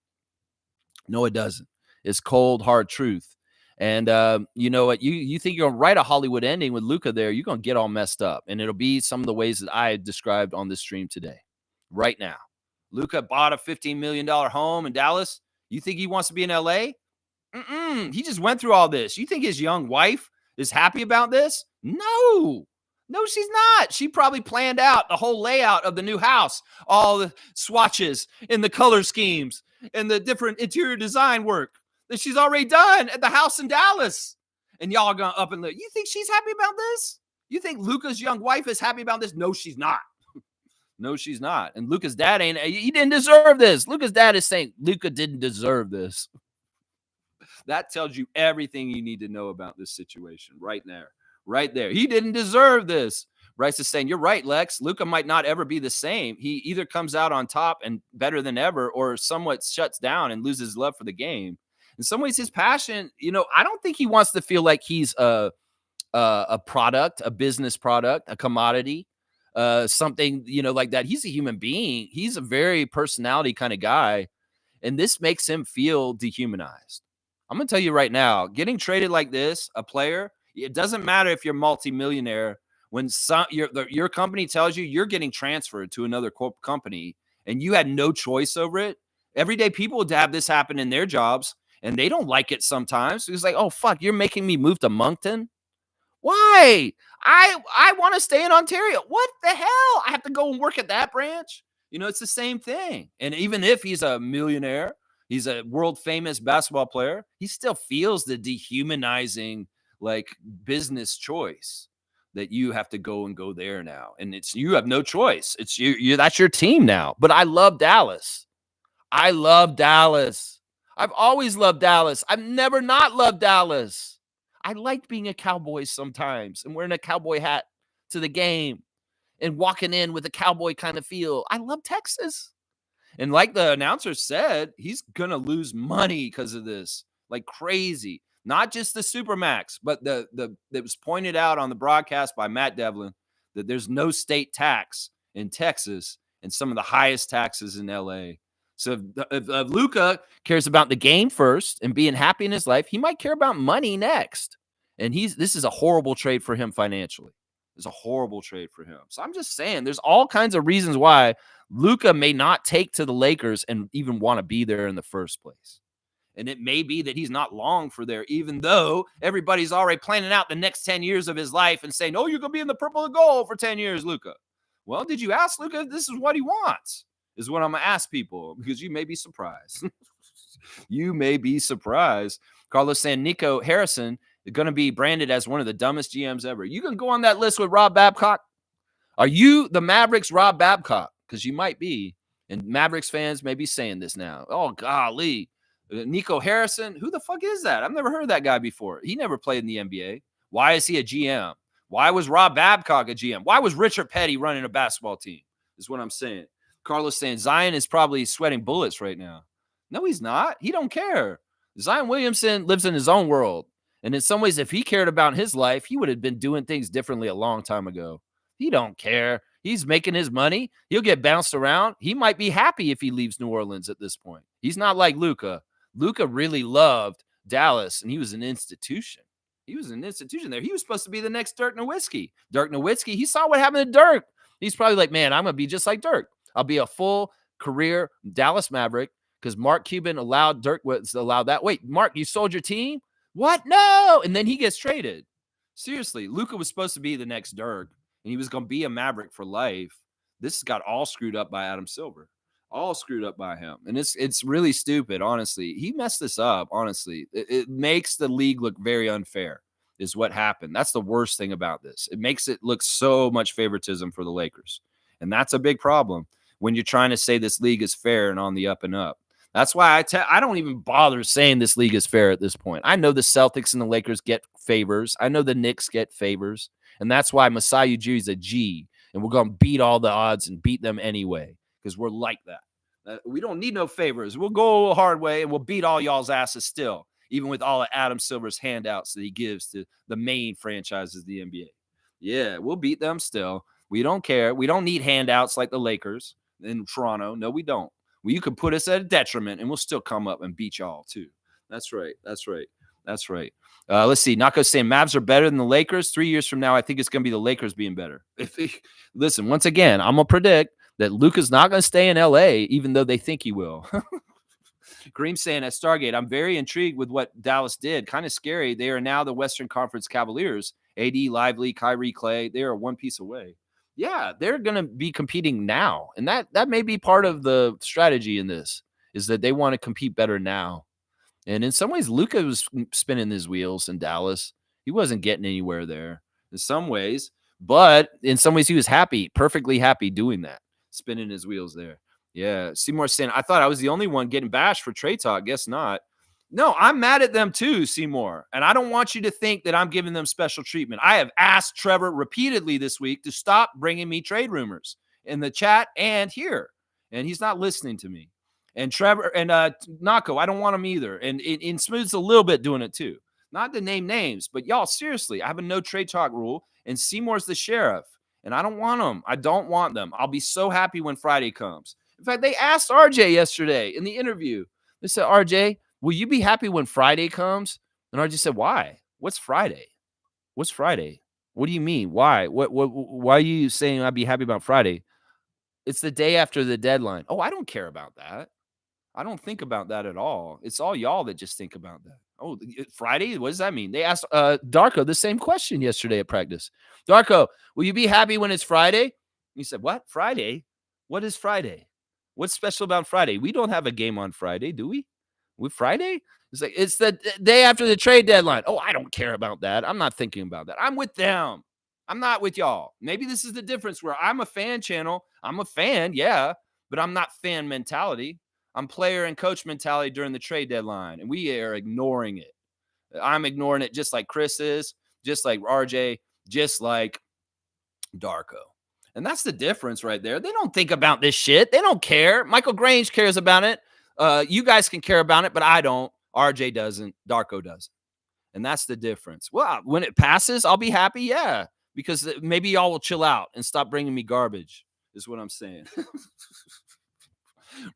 No, it doesn't. It's cold, hard truth. And you know what? You think you're going to write a Hollywood ending with Luka there, you're going to get all messed up. And it'll be some of the ways that I described on this stream today, right now. Luka bought a $15 million home in Dallas. You think he wants to be in L.A.? He just went through all this. You think his young wife is happy about this? No, she's not. She probably planned out the whole layout of the new house, all the swatches and the color schemes and the different interior design work that she's already done at the house in Dallas. And y'all are going up and look. You think she's happy about this? You think Luka's young wife is happy about this? No, she's not. No, she's not. And Luka's dad he didn't deserve this. Luka's dad is saying Luka didn't deserve this. That tells you everything you need to know about this situation right there. Right there. He didn't deserve this. Bryce is saying, you're right, Lex. Luka might not ever be the same. He either comes out on top and better than ever or somewhat shuts down and loses love for the game. In some ways, his passion, I don't think he wants to feel like he's a product, a business product, a commodity, something, like that. He's a human being. He's a very personality kind of guy. And this makes him feel dehumanized. I'm going to tell you right now, getting traded like this, a player, it doesn't matter if you're multimillionaire. When your company tells you you're getting transferred to another company and you had no choice over it, everyday people would have this happen in their jobs and they don't like it sometimes. It's like, oh, fuck, you're making me move to Moncton? Why? I want to stay in Ontario. What the hell? I have to go and work at that branch? It's the same thing. And even if he's a millionaire, he's a world famous basketball player, he still feels the dehumanizing business choice that you have to go there now. And you have no choice. It's you that's your team now. But I love Dallas. I love Dallas. I've always loved Dallas. I've never not loved Dallas. I liked being a Cowboy sometimes and wearing a cowboy hat to the game and walking in with a cowboy kind of feel. I love Texas. And like the announcer said, he's going to lose money because of this, like crazy. Not just the Supermax, but it was pointed out on the broadcast by Matt Devlin that there's no state tax in Texas and some of the highest taxes in L.A. So if Luka cares about the game first and being happy in his life, he might care about money next. And this is a horrible trade for him financially. It's a horrible trade for him. So I'm just saying there's all kinds of reasons why Luka may not take to the Lakers and even want to be there in the first place. And it may be that he's not long for there, even though everybody's already planning out the next 10 years of his life and saying, oh, you're going to be in the purple and gold for 10 years, Luka. Well, did you ask Luka if this is what he wants? Is what I'm going to ask people, because you may be surprised. You may be surprised. Carlos saying Nico Harrison is going to be branded as one of the dumbest GMs ever. You can go on that list with Rob Babcock. Are you the Mavericks Rob Babcock? Because you might be. And Mavericks fans may be saying this now. Oh, golly. Nico Harrison? Who the fuck is that? I've never heard of that guy before. He never played in the NBA. Why is he a GM? Why was Rob Babcock a GM? Why was Richard Petty running a basketball team? Is what I'm saying. Carlos saying Zion is probably sweating bullets right now. No, he's not. He don't care. Zion Williamson lives in his own world. And in some ways, if he cared about his life, he would have been doing things differently a long time ago. He don't care. He's making his money. He'll get bounced around. He might be happy if he leaves New Orleans at this point. He's not like Luka. Luka really loved Dallas, and he was an institution. He was an institution there. He was supposed to be the next Dirk Nowitzki. Dirk Nowitzki, he saw what happened to Dirk. He's probably like, man, I'm going to be just like Dirk. I'll be a full career Dallas Maverick because Mark Cuban allowed Dirk was allowed that. Wait, Mark, you sold your team? What? No. And then he gets traded. Seriously, Luka was supposed to be the next Dirk, and he was going to be a Maverick for life. This got all screwed up by Adam Silver. All screwed up by him. And it's really stupid, honestly. He messed this up, honestly. It makes the league look very unfair, is what happened. That's the worst thing about this. It makes it look so much favoritism for the Lakers. And that's a big problem when you're trying to say this league is fair and on the up and up. That's why I don't even bother saying this league is fair at this point. I know the Celtics and the Lakers get favors. I know the Knicks get favors. And that's why Masai Ujiri is a G. And we're going to beat all the odds and beat them anyway, because we're like that. We don't need no favors. We'll go a hard way and we'll beat all y'all's asses still, even with all of Adam Silver's handouts that he gives to the main franchises of the NBA. Yeah, we'll beat them still. We don't care. We don't need handouts like the Lakers in Toronto. No, we don't. Well, you could put us at a detriment and we'll still come up and beat y'all too. That's right. That's right. That's right. Let's see. Nako's saying Mavs are better than the Lakers. 3 years from now, I think it's going to be the Lakers being better. Listen, once again, I'm going to predict that Luka's not going to stay in LA, even though they think he will. Kareem saying at Stargate, I'm very intrigued with what Dallas did. Kind of scary. They are now the Western Conference Cavaliers. AD, Lively, Kyrie, Clay, they are one piece away. Yeah, they're going to be competing now. And that may be part of the strategy in this, is that they want to compete better now. And in some ways, Luka was spinning his wheels in Dallas. He wasn't getting anywhere there in some ways. But in some ways, he was happy, perfectly happy doing that, spinning his wheels there. Yeah. Seymour saying, I thought I was the only one getting bashed for trade talk. Guess not. No, I'm mad at them too, Seymour. And I don't want you to think that I'm giving them special treatment. I have asked Trevor repeatedly this week to stop bringing me trade rumors in the chat and here. And he's not listening to me. And Trevor and Nako, I don't want him either. And Smooth's a little bit doing it too. Not to name names, but y'all, seriously, I have a no trade talk rule. And Seymour's the sheriff. And I don't want them. I don't want them. I'll be so happy when Friday comes. In fact, they asked RJ yesterday in the interview. They said, RJ, will you be happy when Friday comes? And RJ said, why? What's Friday? What's Friday? What do you mean? Why? Why are you saying I'd be happy about Friday? It's the day after the deadline. Oh, I don't care about that. I don't think about that at all. It's all y'all that just think about that. Oh, Friday? What does that mean? They asked Darko the same question yesterday at practice. Darko, will you be happy when it's Friday? He said, what? Friday? What is Friday? What's special about Friday? We don't have a game on Friday, do we? With Friday? It's like, it's the day after the trade deadline. Oh, I don't care about that. I'm not thinking about that. I'm with them. I'm not with y'all. Maybe this is the difference where I'm a fan channel. I'm a fan, yeah, but I'm not fan mentality. I'm player and coach mentality during the trade deadline, and we are ignoring it. I'm ignoring it just like Chris is, just like RJ, just like Darko. And that's the difference right there. They don't think about this shit. They don't care. Michael Grange cares about it. You guys can care about it, but I don't. RJ doesn't. Darko doesn't. And that's the difference. Well, when it passes, I'll be happy, yeah, because maybe y'all will chill out and stop bringing me garbage, is what I'm saying.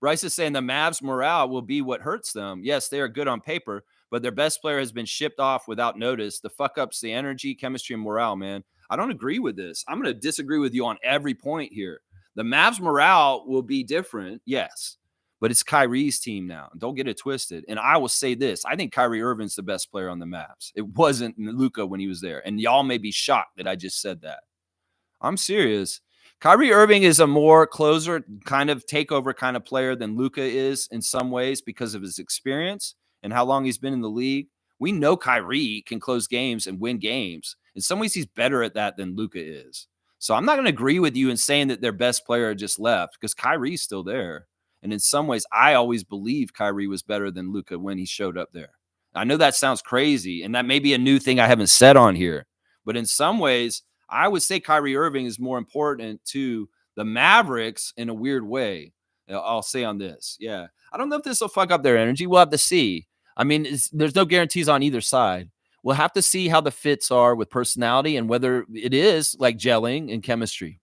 Bryce is saying the Mavs' morale will be what hurts them. Yes, they are good on paper, but their best player has been shipped off without notice. The fuck-up's the energy, chemistry, and morale, man. I don't agree with this. I'm going to disagree with you on every point here. The Mavs' morale will be different, yes, but it's Kyrie's team now. Don't get it twisted. And I will say this: I think Kyrie Irving's the best player on the Mavs. It wasn't Luka when he was there, and y'all may be shocked that I just said that. I'm serious. Kyrie Irving is a more closer kind of takeover kind of player than Luka is in some ways because of his experience and how long he's been in the league. We know Kyrie can close games and win games. In some ways, he's better at that than Luka is. So I'm not going to agree with you in saying that their best player just left because Kyrie's still there. And in some ways, I always believed Kyrie was better than Luka when he showed up there. I know that sounds crazy, and that may be a new thing I haven't said on here. But in some ways, I would say Kyrie Irving is more important to the Mavericks in a weird way. I'll say on this. Yeah. I don't know if this will fuck up their energy. We'll have to see. I mean, there's no guarantees on either side. We'll have to see how the fits are with personality and whether it is like gelling and chemistry.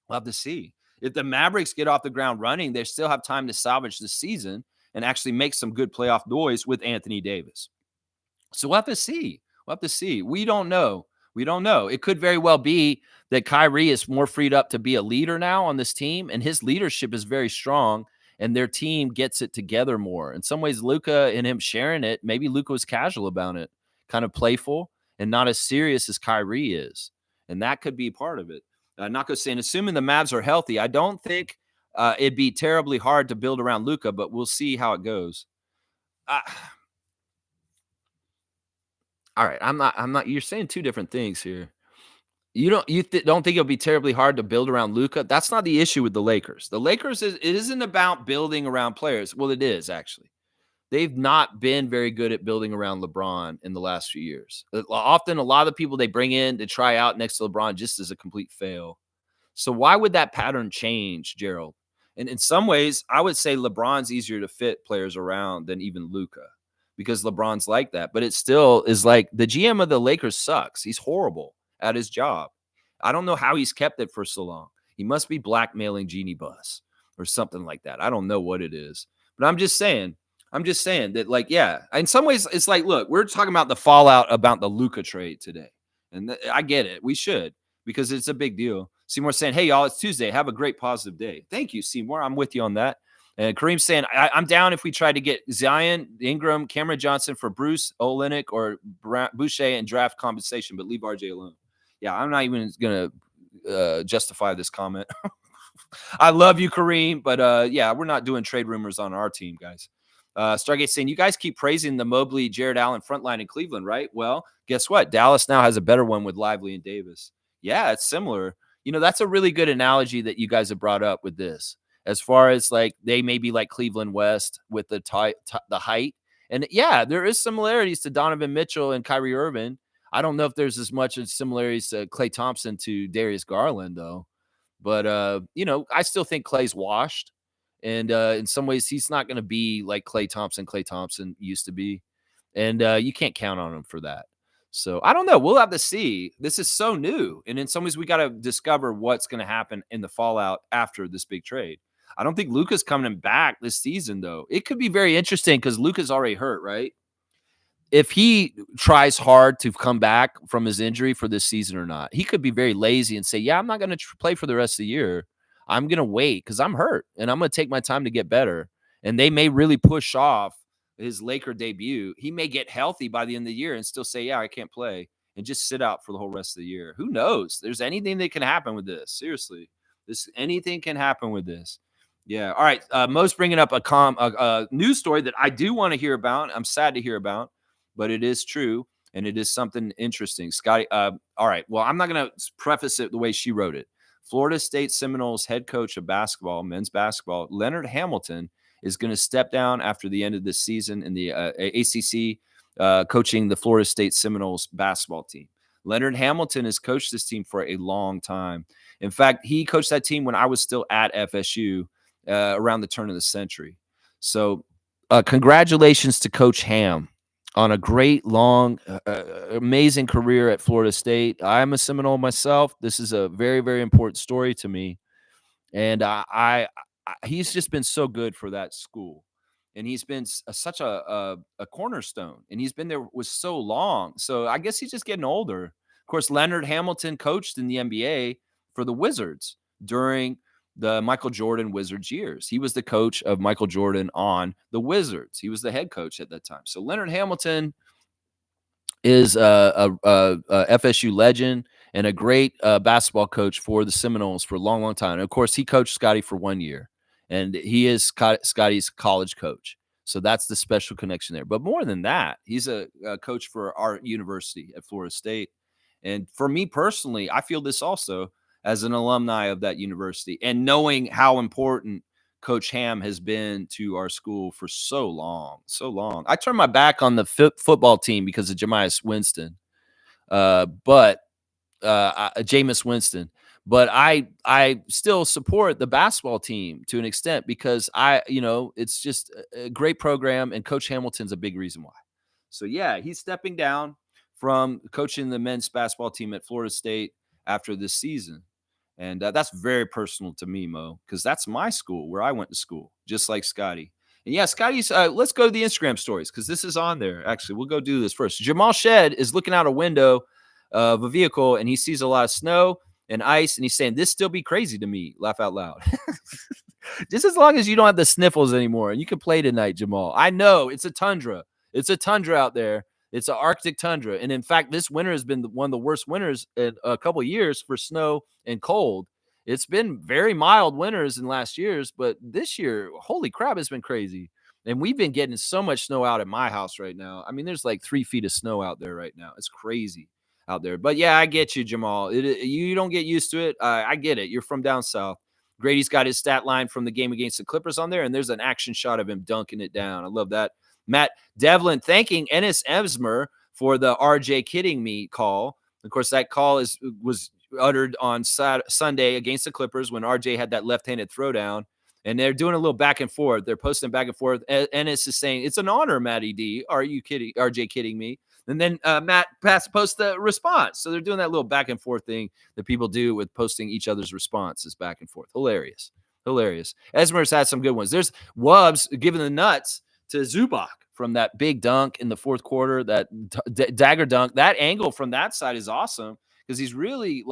We'll have to see. If the Mavericks get off the ground running, they still have time to salvage the season and actually make some good playoff noise with Anthony Davis. So we'll have to see. We'll have to see. We don't know. We don't know. It could very well be that Kyrie is more freed up to be a leader now on this team, and his leadership is very strong, and their team gets it together more. In some ways, Luka and him sharing it, maybe Luka was casual about it, kind of playful and not as serious as Kyrie is. And that could be part of it. Nako saying, assuming the Mavs are healthy, I don't think it'd be terribly hard to build around Luka, but we'll see how it goes. All right, I'm not. You're saying two different things here. You don't think it'll be terribly hard to build around Luka? That's not the issue with the Lakers. The Lakers it isn't about building around players. Well, it is actually. They've not been very good at building around LeBron in the last few years. Often, a lot of the people they bring in to try out next to LeBron just as a complete fail. So why would that pattern change, Gerald? And in some ways, I would say LeBron's easier to fit players around than even Luka because LeBron's like that. But it still is like the GM of the Lakers sucks. He's horrible at his job. I don't know how he's kept it for so long. He must be blackmailing Jeannie Buss or something like that. I don't know what it is. But I'm just saying that, like, yeah, in some ways, it's like, look, we're talking about the fallout about the Luka trade today. And I get it. We should because it's a big deal. Seymour saying, hey, y'all, it's Tuesday. Have a great positive day. Thank you, Seymour. I'm with you on that. And Kareem saying, I'm down if we try to get Zion, Ingram, Cameron Johnson for Bruce, Olenek, or Boucher and draft compensation, but leave RJ alone. Yeah, I'm not even going to justify this comment. I love you, Kareem, but yeah, we're not doing trade rumors on our team, guys. Stargate saying, you guys keep praising the Mobley, Jared Allen front line in Cleveland, right? Well, guess what? Dallas now has a better one with Lively and Davis. Yeah, it's similar. You know, that's a really good analogy that you guys have brought up with this. As far as like they may be like Cleveland West with the height. And yeah, there is similarities to Donovan Mitchell and Kyrie Irving. I don't know if there's as much as similarities to Klay Thompson to Darius Garland, though. But, you know, I still think Klay's washed. And in some ways, he's not going to be like Klay Thompson used to be. And you can't count on him for that. So I don't know. We'll have to see. This is so new. And in some ways, we got to discover what's going to happen in the fallout after this big trade. I don't think Luka's coming back this season, though. It could be very interesting because Luka's already hurt, right? If he tries hard to come back from his injury for this season or not, he could be very lazy and say, yeah, I'm not going to play for the rest of the year. I'm going to wait because I'm hurt and I'm going to take my time to get better. And they may really push off his Laker debut. He may get healthy by the end of the year and still say, yeah, I can't play and just sit out for the whole rest of the year. Who knows? There's anything that can happen with this. Seriously, anything can happen with this. Yeah. All right. Mo's bringing up a news story that I do want to hear about. I'm sad to hear about, but it is true. And it is something interesting. Scotty. All right. Well, I'm not going to preface it the way she wrote it. Florida State Seminoles head coach of basketball, men's basketball, Leonard Hamilton, is going to step down after the end of this season in the ACC, coaching the Florida State Seminoles basketball team. Leonard Hamilton has coached this team for a long time. In fact, he coached that team when I was still at FSU around the turn of the century. So congratulations to Coach Ham on a great, long, amazing career at Florida State. I'm a Seminole myself. This is a very, very important story to me. And he's just been so good for that school. And he's been such a cornerstone. And he's been there was so long. So I guess he's just getting older. Of course, Leonard Hamilton coached in the NBA for the Wizards during the Michael Jordan Wizards years. He was the coach of Michael Jordan on the Wizards. He was the head coach at that time. So Leonard Hamilton is a FSU legend and a great basketball coach for the Seminoles for a long, long time. And of course, he coached Scotty for 1 year, and he is Scotty's college coach. So that's the special connection there. But more than that, he's a coach for our university at Florida State. And for me personally, I feel this also as an alumni of that university and knowing how important Coach Ham has been to our school for so long, so long. I turned my back on the football team because of Winston, but Jameis Winston. But I still support the basketball team to an extent because it's just a great program, and Coach Hamilton's a big reason why. So yeah, he's stepping down from coaching the men's basketball team at Florida State after this season. And that's very personal to me, Mo, because that's my school where I went to school, just like Scotty. And yeah, Scotty's, let's go to the Instagram stories because this is on there. Actually, we'll go do this first. Jamal Shed is looking out a window of a vehicle and he sees a lot of snow and ice. And he's saying, this still be crazy to me. Laugh out loud. Just as long as you don't have the sniffles anymore and you can play tonight, Jamal. I know it's a tundra. It's a tundra out there. It's an Arctic tundra. And in fact, this winter has been one of the worst winters in a couple of years for snow and cold. It's been very mild winters in last years, but this year, holy crap, it's been crazy. And we've been getting so much snow out at my house right now. I mean, there's like 3 feet of snow out there right now. It's crazy out there. But yeah, I get you, Jamal. You don't get used to it. I get it. You're from down south. Grady's got his stat line from the game against the Clippers on there, and there's an action shot of him dunking it down. I love that. Matt Devlin thanking Ennis Emsmer for the RJ kidding me call. Of course, that call was uttered on Sunday against the Clippers when RJ had that left-handed throwdown. And they're doing a little back and forth. They're posting back and forth. Ennis is saying, it's an honor, Matty D. Are you kidding? RJ kidding me? And then Matt posts the response. So they're doing that little back and forth thing that people do with posting each other's responses back and forth. Hilarious. Esmer's had some good ones. There's Wubbs giving the nuts to Zubac from that big dunk in the fourth quarter, that dagger dunk. That angle from that side is awesome because he's really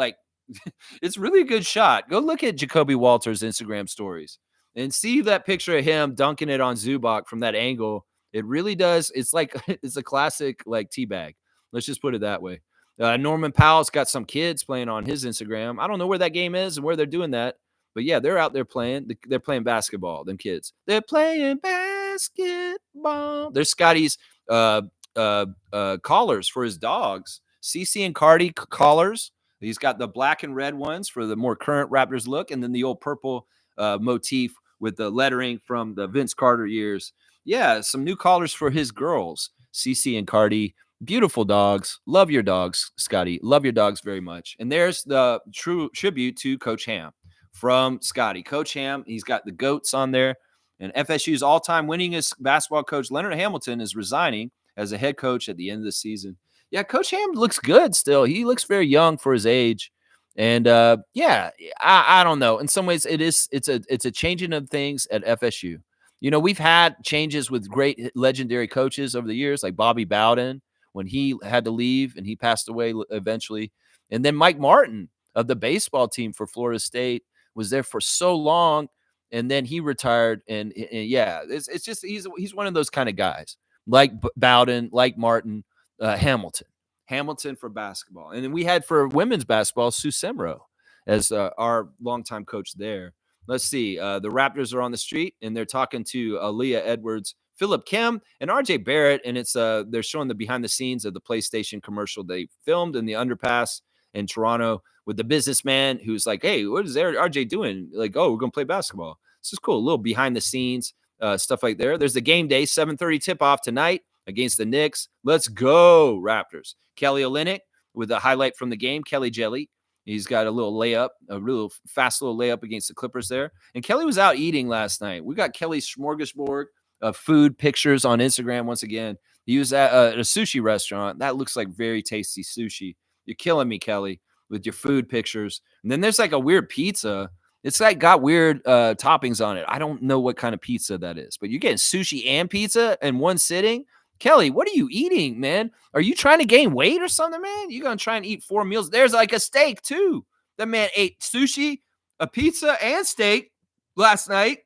it's really a good shot. Go look at Jacoby Walters' Instagram stories and see that picture of him dunking it on Zubac from that angle. It really does. It's it's a classic teabag. Let's just put it that way. Norman Powell's got some kids playing on his Instagram. I don't know where that game is and where they're doing that, but yeah, they're out there playing. They're playing basketball. Them kids. They're playing basketball. There's Scotty's collars for his dogs. CC and Cardi collars. He's got the black and red ones for the more current Raptors look, and then the old purple motif with the lettering from the Vince Carter years. Yeah, some new collars for his girls, CC and Cardi. Beautiful dogs. Love your dogs, Scotty. Love your dogs very much. And there's the true tribute to Coach Ham from Scotty. Coach Ham, he's got the goats on there. And FSU's all-time winningest basketball coach, Leonard Hamilton, is resigning as a head coach at the end of the season. Yeah, Coach Ham looks good still. He looks very young for his age. And I don't know. In some ways, it's a changing of things at FSU. You know, we've had changes with great legendary coaches over the years, like Bobby Bowden when he had to leave and he passed away eventually. And then Mike Martin of the baseball team for Florida State was there for so long, and then he retired. And yeah, it's just he's one of those kind of guys, like Bowden, like Martin, Hamilton for basketball. And then we had for women's basketball, Sue Semro as our longtime coach there. Let's see. The Raptors are on the street, and they're talking to Aaliyah Edwards, Philip Kim, and RJ Barrett. And it's they're showing the behind the scenes of the PlayStation commercial they filmed in the underpass in Toronto with the businessman who's like, hey, what is RJ doing? Like, oh, we're going to play basketball. This is cool. A little behind the scenes stuff like there. There's the game day, 7:30 tip-off tonight against the Knicks. Let's go, Raptors. Kelly Olynyk with a highlight from the game, Kelly Jelly. He's got a little layup, a real fast little layup against the Clippers there. And Kelly was out eating last night. We got Kelly's smorgasbord of food pictures on Instagram once again. He was at a sushi restaurant. That looks like very tasty sushi. You're killing me, Kelly, with your food pictures. And then there's like a weird pizza. It's got weird toppings on it. I don't know what kind of pizza that is, but you're getting sushi and pizza in one sitting. Kelly, what are you eating, man? Are you trying to gain weight or something, man? You're going to try and eat 4 meals. There's like a steak, too. That man ate sushi, a pizza and steak last night.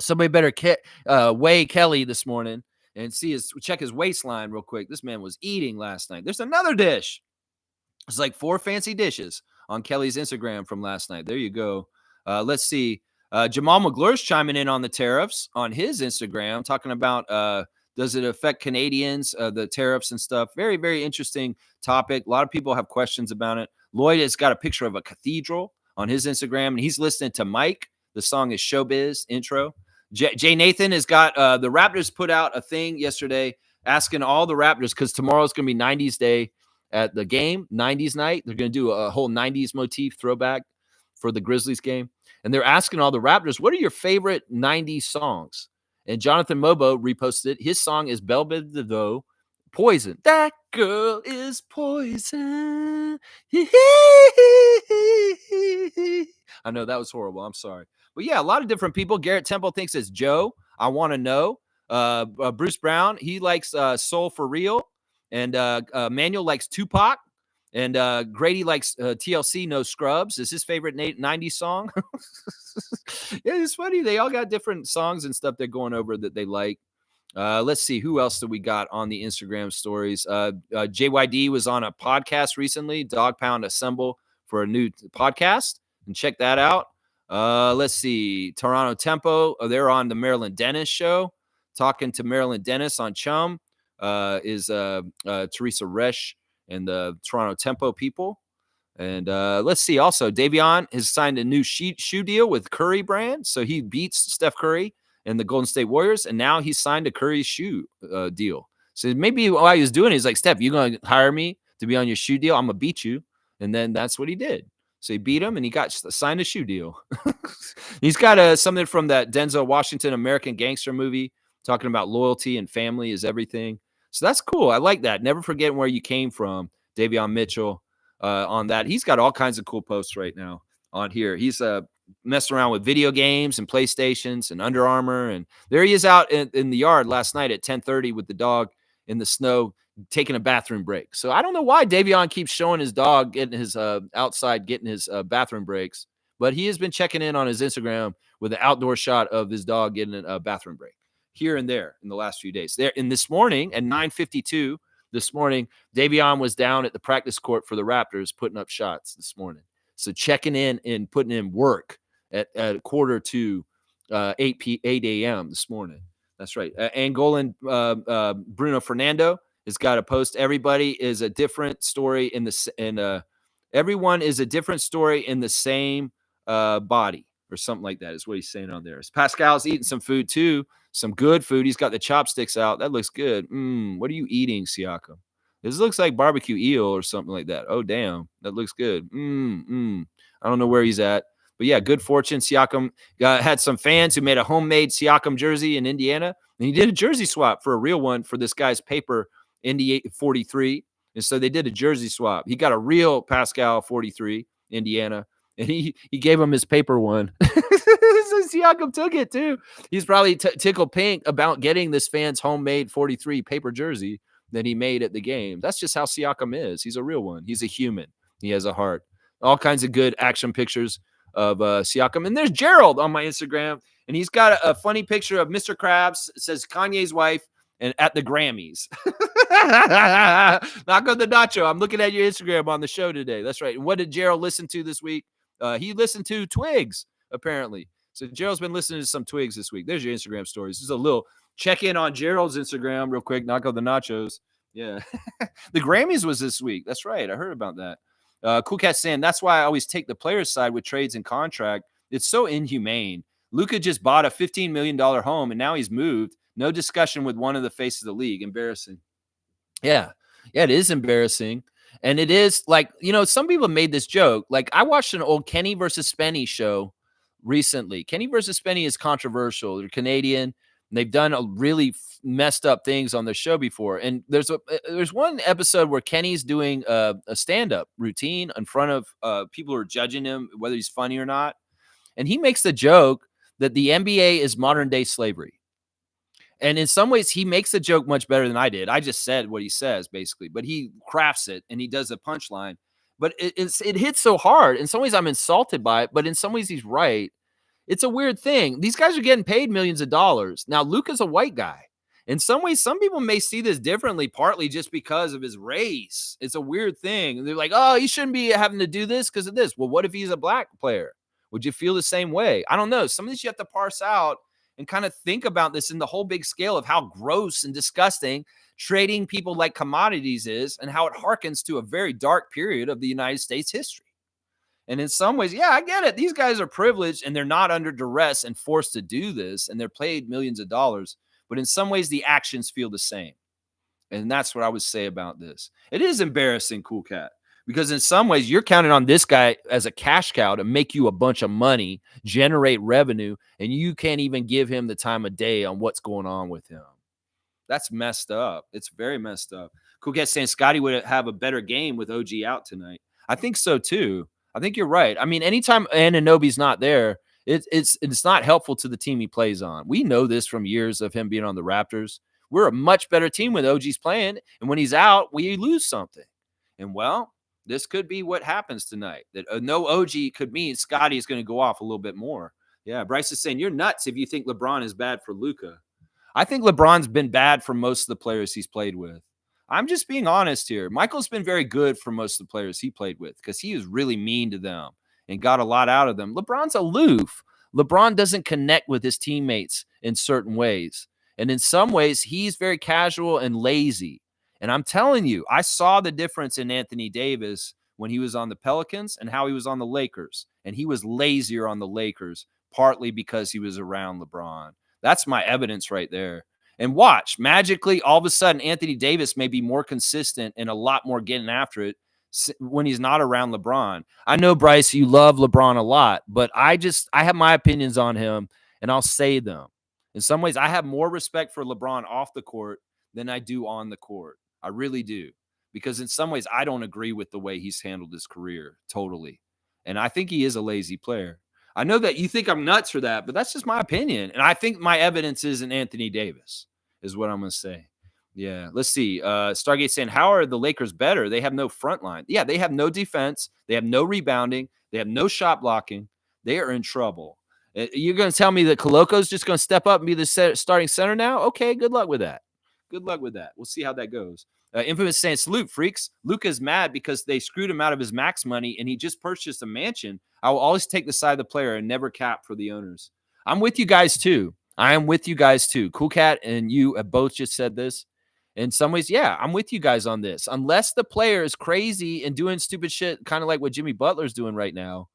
Somebody better weigh Kelly this morning and check his waistline real quick. This man was eating last night. There's another dish. It's like 4 fancy dishes on Kelly's Instagram from last night. There you go. Let's see. Jamal McGlure's chiming in on the tariffs on his Instagram, talking about does it affect Canadians, the tariffs and stuff. Very, very interesting topic. A lot of people have questions about it. Lloyd has got a picture of a cathedral on his Instagram, and he's listening to Mike. The song is Showbiz intro. Jay Nathan has got the Raptors put out a thing yesterday asking all the Raptors, because tomorrow's going to be 90s day at the game, 90s night. They're going to do a whole 90s motif throwback for the Grizzlies game. And they're asking all the Raptors, what are your favorite 90s songs? And Jonathan Mobo reposted it. His song is Belle Biv DeVoe, Poison. That girl is poison. I know that was horrible. I'm sorry. But yeah, a lot of different people. Garrett Temple thinks it's Joe. I Want to Know. Bruce Brown, he likes Soul for Real. And Manuel likes Tupac. And Grady likes TLC, No Scrubs. Is his favorite 90s song. Yeah, it's funny. They all got different songs and stuff they're going over that they like. Let's see. Who else do we got on the Instagram stories? JYD was on a podcast recently, Dog Pound Assemble, for a new podcast. And check that out. Let's see. Toronto Tempo. They're on the Marilyn Dennis show. Talking to Marilyn Dennis on Chum is Teresa Resch and the Toronto Tempo people. And let's see. Also, Davion has signed a new shoe deal with Curry brand. So he beats Steph Curry and the Golden State Warriors. And now he's signed a Curry shoe deal. So maybe while he was doing it, he's like, Steph, you going to hire me to be on your shoe deal? I'm going to beat you. And then that's what he did. So he beat him and he got signed a shoe deal. He's got something from that Denzel Washington American Gangster movie talking about loyalty and family is everything. So that's cool. I like that. Never forgetting where you came from, Davion Mitchell, on that. He's got all kinds of cool posts right now on here. He's messing around with video games and PlayStations and Under Armour. And there he is out in the yard last night at 10:30 with the dog in the snow, taking a bathroom break. So I don't know why Davion keeps showing his dog getting his outside, getting his bathroom breaks. But he has been checking in on his Instagram with an outdoor shot of his dog getting a bathroom break here and there in the last few days. There, and this morning at 9:52 this morning, Davion was down at the practice court for the Raptors putting up shots this morning. So checking in and putting in work at 8 a.m. this morning. That's right. Angolan Bruno Fernando has got a post. Everybody is a different story everyone is a different story in the same body, or something like that is what he's saying on there. Pascal's eating some food too, some good food. He's got the chopsticks out. That looks good. What are you eating, Siakam? This looks like barbecue eel or something like that. Oh, damn. That looks good. I don't know where he's at. But yeah, good fortune. Siakam had some fans who made a homemade Siakam jersey in Indiana. And he did a jersey swap for a real one for this guy's paper Indy 43. And so they did a jersey swap. He got a real Pascal 43, Indiana. And he gave him his paper one. So Siakam took it too. He's probably tickled pink about getting this fan's homemade 43 paper jersey that he made at the game. That's just how Siakam is. He's a real one. He's a human. He has a heart. All kinds of good action pictures of Siakam. And there's Gerald on my Instagram, and he's got a funny picture of Mr. Krabs. It says Kanye's wife and at the Grammys. Knock on the nacho. I'm looking at your Instagram on the show today. That's right. And what did Gerald listen to this week? He listened to Twigs, apparently. So Gerald's been listening to some Twigs this week. There's your Instagram stories. This is a little check-in on Gerald's Instagram real quick. Knock on the nachos. Yeah. The Grammys was this week. That's right. I heard about that. Cool Cat saying, that's why I always take the player's side with trades and contract. It's so inhumane. Luka just bought a $15 million home, and now he's moved. No discussion with one of the faces of the league. Embarrassing. Yeah, it is embarrassing. And it is like, some people made this joke. Like, I watched an old Kenny versus Spenny show recently. Kenny versus Spenny is controversial. They're Canadian. And they've done a really messed up things on their show before. And there's one episode where Kenny's doing a stand-up routine in front of people who are judging him, whether he's funny or not. And he makes the joke that the NBA is modern-day slavery. And in some ways, he makes the joke much better than I did. I just said what he says, basically. But he crafts it, and he does a punchline. but it hits so hard. In some ways, I'm insulted by it, but in some ways, he's right. It's a weird thing. These guys are getting paid millions of dollars. Now, Luka's a white guy. In some ways, some people may see this differently, partly just because of his race. It's a weird thing. They're like, oh, he shouldn't be having to do this because of this. Well, what if he's a black player? Would you feel the same way? I don't know. Some of this you have to parse out and kind of think about this in the whole big scale of how gross and disgusting trading people like commodities is and how it harkens to a very dark period of the United States history. And in some ways, yeah, I get it. These guys are privileged and they're not under duress and forced to do this, and they're paid millions of dollars. But in some ways, the actions feel the same. And that's what I would say about this. It is embarrassing, Cool Cat, because in some ways, you're counting on this guy as a cash cow to make you a bunch of money, generate revenue, and you can't even give him the time of day on what's going on with him. That's messed up. It's very messed up. Cool Cat saying Scotty would have a better game with OG out tonight. I think so, too. I think you're right. I mean, anytime Anunoby's not there, it's not helpful to the team he plays on. We know this from years of him being on the Raptors. We're a much better team when OG's playing, and when he's out, we lose something. And well, this could be what happens tonight. That no OG could mean Scotty is going to go off a little bit more. Yeah, Bryce is saying you're nuts if you think LeBron is bad for Luka. I think LeBron's been bad for most of the players he's played with. I'm just being honest here. Michael's been very good for most of the players he played with because he was really mean to them and got a lot out of them. LeBron's aloof. LeBron doesn't connect with his teammates in certain ways. And in some ways, he's very casual and lazy. And I'm telling you, I saw the difference in Anthony Davis when he was on the Pelicans and how he was on the Lakers. And he was lazier on the Lakers, partly because he was around LeBron. That's my evidence right there. And watch, magically, all of a sudden, Anthony Davis may be more consistent and a lot more getting after it when he's not around LeBron. I know, Bryce, you love LeBron a lot, but I have my opinions on him, and I'll say them. In some ways, I have more respect for LeBron off the court than I do on the court. I really do. Because in some ways, I don't agree with the way he's handled his career totally. And I think he is a lazy player. I know that you think I'm nuts for that, but that's just my opinion. And I think my evidence is in Anthony Davis, is what I'm going to say. Yeah, let's see. Stargate saying, how are the Lakers better? They have no front line. Yeah, they have no defense. They have no rebounding. They have no shot blocking. They are in trouble. You're going to tell me that Coloco's just going to step up and be the starting center now? Okay, good luck with that. Good luck with that. We'll see how that goes. Infamous saying, salute, freaks. Luka's mad because they screwed him out of his max money and he just purchased a mansion. I will always take the side of the player and never cap for the owners. I'm with you guys, too. I am with you guys, too. Cool Cat and you have both just said this. In some ways, yeah, I'm with you guys on this. Unless the player is crazy and doing stupid shit, kind of like what Jimmy Butler's doing right now.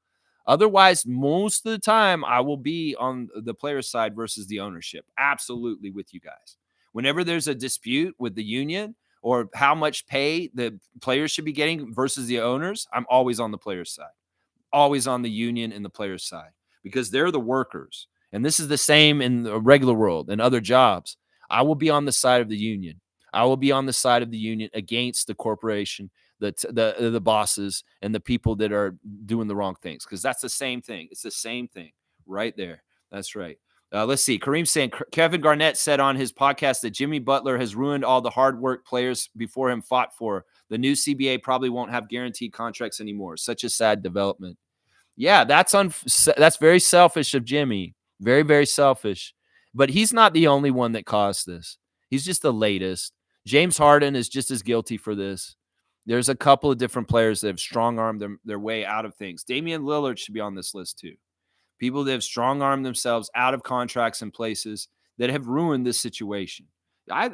Otherwise, most of the time, I will be on the player's side versus the ownership. Absolutely with you guys. Whenever there's a dispute with the union or how much pay the players should be getting versus the owners, I'm always on the player's side. Always on the union and the player's side because they're the workers. And this is the same in the regular world and other jobs. I will be on the side of the union. I will be on the side of the union against the corporation, the bosses, and the people that are doing the wrong things because that's the same thing. It's the same thing right there. That's right. Let's see. Kareem saying Kevin Garnett said on his podcast that Jimmy Butler has ruined all the hard work players before him fought for. The new CBA probably won't have guaranteed contracts anymore. Such a sad development. Yeah, that's very selfish of Jimmy. Very, very selfish. But he's not the only one that caused this. He's just the latest. James Harden is just as guilty for this. There's a couple of different players that have strong-armed their way out of things. Damian Lillard should be on this list too. People that have strong-armed themselves out of contracts and places that have ruined this situation. I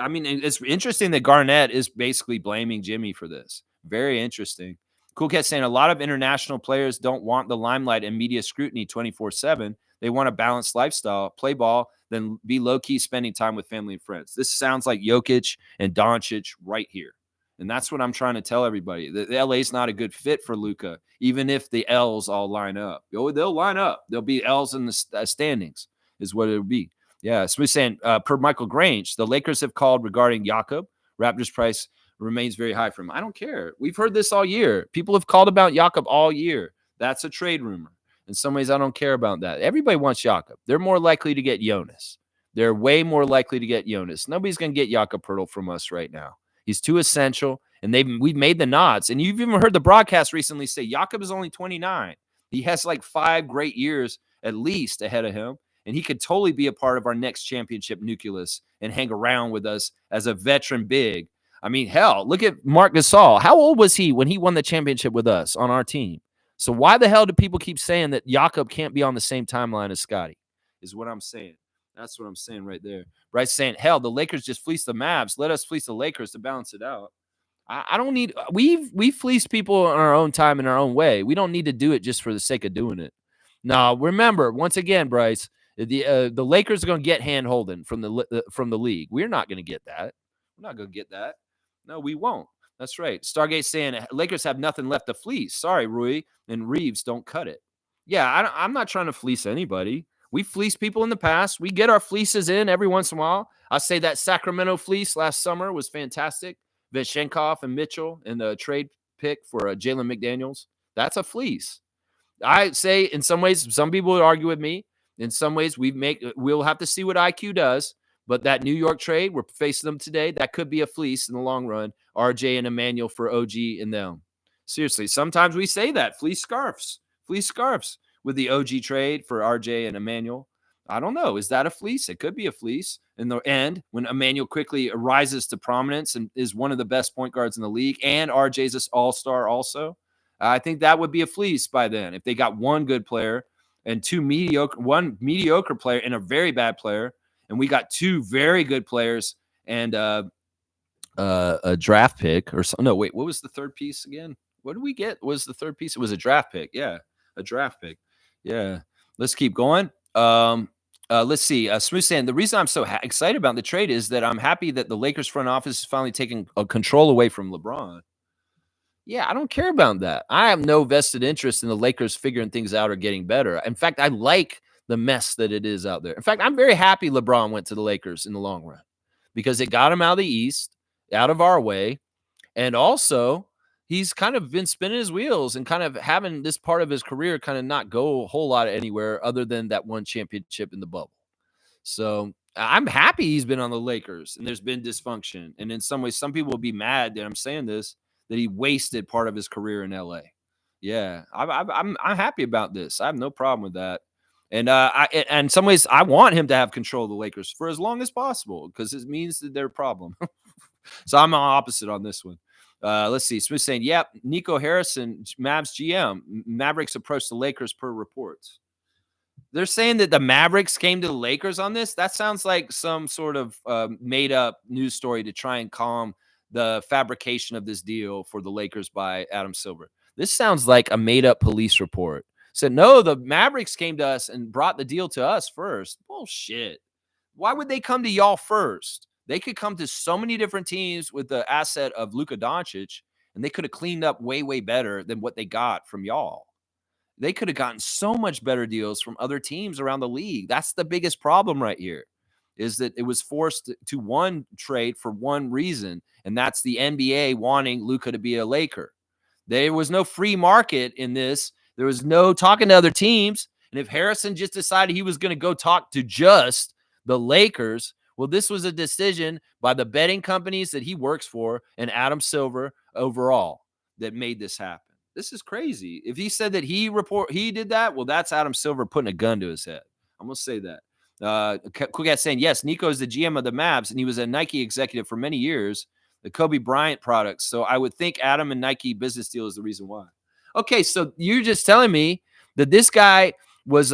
mean, it's interesting that Garnett is basically blaming Jimmy for this. Very interesting. Cool Cat saying a lot of international players don't want the limelight and media scrutiny 24/7. They want a balanced lifestyle, play ball, then be low-key spending time with family and friends. This sounds like Jokic and Doncic right here. And that's what I'm trying to tell everybody. The LA's not a good fit for Luka, even if the L's all line up. They'll line up. There'll be L's in the standings is what it'll be. Yeah, so we're saying, per Michael Grange, the Lakers have called regarding Jakob. Raptors price remains very high for him. I don't care. We've heard this all year. People have called about Jakob all year. That's a trade rumor. In some ways, I don't care about that. Everybody wants Jakob. They're more likely to get Jonas. They're way more likely to get Jonas. Nobody's going to get Jakob Poeltl from us right now. He's too essential, and we've made the nods. And you've even heard the broadcast recently say Jakob is only 29. He has like 5 great years at least ahead of him, and he could totally be a part of our next championship nucleus and hang around with us as a veteran big. I mean, hell, look at Marc Gasol. How old was he when he won the championship with us on our team? So why the hell do people keep saying that Jakob can't be on the same timeline as Scotty? Is what I'm saying. That's what I'm saying right there. Bryce saying, hell, the Lakers just fleeced the Mavs. Let us fleece the Lakers to balance it out. I don't need we fleece people in our own time in our own way. We don't need to do it just for the sake of doing it. Now, remember, once again, Bryce, the Lakers are going to get hand holding from the league. We're not going to get that. We're not going to get that. No, we won't. That's right. Stargate saying Lakers have nothing left to fleece. Sorry, Rui and Reeves don't cut it. Yeah, I'm not trying to fleece anybody. We fleece people in the past. We get our fleeces in every once in a while. I say that Sacramento fleece last summer was fantastic. Veshenkov and Mitchell in the trade pick for Jalen McDaniels. That's a fleece. I say in some ways, some people would argue with me. In some ways, we'll have to see what IQ does. But that New York trade, we're facing them today. That could be a fleece in the long run. RJ and Emmanuel for OG and them. Seriously, sometimes we say that fleece scarves with the OG trade for RJ and Emmanuel. I don't know. Is that a fleece? It could be a fleece. In the end, when Emmanuel quickly rises to prominence and is one of the best point guards in the league, and RJ's an all-star also, I think that would be a fleece by then. If they got one good player and one mediocre player and a very bad player, and we got 2 very good players and a draft pick or something. No, wait, what was the third piece again? What did we get? What was the third piece? It was a draft pick. Yeah, a draft pick. Yeah. Let's keep going. Let's see. Smooth saying the reason I'm so excited about the trade is that I'm happy that the Lakers front office is finally taking control away from LeBron. Yeah, I don't care about that. I have no vested interest in the Lakers figuring things out or getting better. In fact, I like the mess that it is out there. In fact, I'm very happy LeBron went to the Lakers in the long run because it got him out of the East, out of our way. And also, he's kind of been spinning his wheels and kind of having this part of his career kind of not go a whole lot anywhere other than that one championship in the bubble. So I'm happy he's been on the Lakers and there's been dysfunction. And in some ways, some people will be mad that I'm saying this, that he wasted part of his career in LA. Yeah, I'm happy about this. I have no problem with that. And and in some ways, I want him to have control of the Lakers for as long as possible because it means that they're a problem. So I'm opposite on this one. Let's see. Smith saying, yep, Nico Harrison, Mavs GM. Mavericks approached the Lakers per reports. They're saying that the Mavericks came to the Lakers on this. That sounds like some sort of made-up news story to try and calm the fabrication of this deal for the Lakers by Adam Silver. This sounds like a made-up police report. Said, no, the Mavericks came to us and brought the deal to us first. Bullshit. Why would they come to y'all first? They could come to so many different teams with the asset of Luka Doncic, and they could have cleaned up way, way better than what they got from y'all. They could have gotten so much better deals from other teams around the league. That's the biggest problem right here, is that it was forced to one trade for one reason, and that's the NBA wanting Luka to be a Laker. There was no free market in this. There was no talking to other teams. And if Harrison just decided he was going to go talk to just the Lakers, well, this was a decision by the betting companies that he works for and Adam Silver overall that made this happen. This is crazy. If he said that he did that, well, that's Adam Silver putting a gun to his head. I'm going to say that. Quick at saying, yes, Nico is the GM of the Mavs, and he was a Nike executive for many years, the Kobe Bryant products. So I would think Adam and Nike business deal is the reason why. Okay, so you're just telling me that this guy was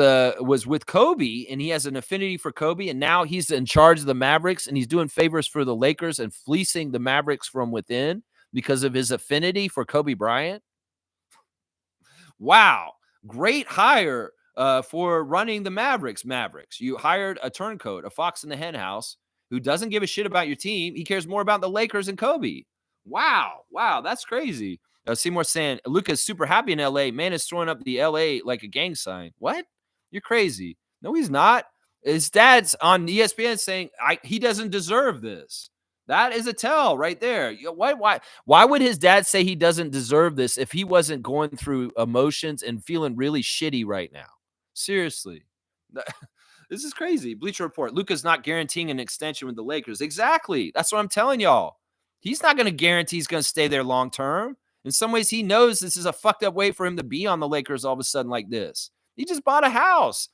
with Kobe and he has an affinity for Kobe, and now he's in charge of the Mavericks and he's doing favors for the Lakers and fleecing the Mavericks from within because of his affinity for Kobe Bryant? Wow, great hire for running the Mavericks. You hired a turncoat, a fox in the hen house, who doesn't give a shit about your team. He cares more about the Lakers and Kobe. Wow, that's crazy. Seymour saying, Luka's super happy in LA. Man is throwing up the LA like a gang sign. What? You're crazy. No, he's not. His dad's on ESPN saying he doesn't deserve this. That is a tell right there. Why would his dad say he doesn't deserve this if he wasn't going through emotions and feeling really shitty right now? Seriously. This is crazy. Bleacher Report. Luka's not guaranteeing an extension with the Lakers. Exactly. That's what I'm telling y'all. He's not going to guarantee he's going to stay there long term. In some ways, he knows this is a fucked up way for him to be on the Lakers all of a sudden like this. He just bought a house.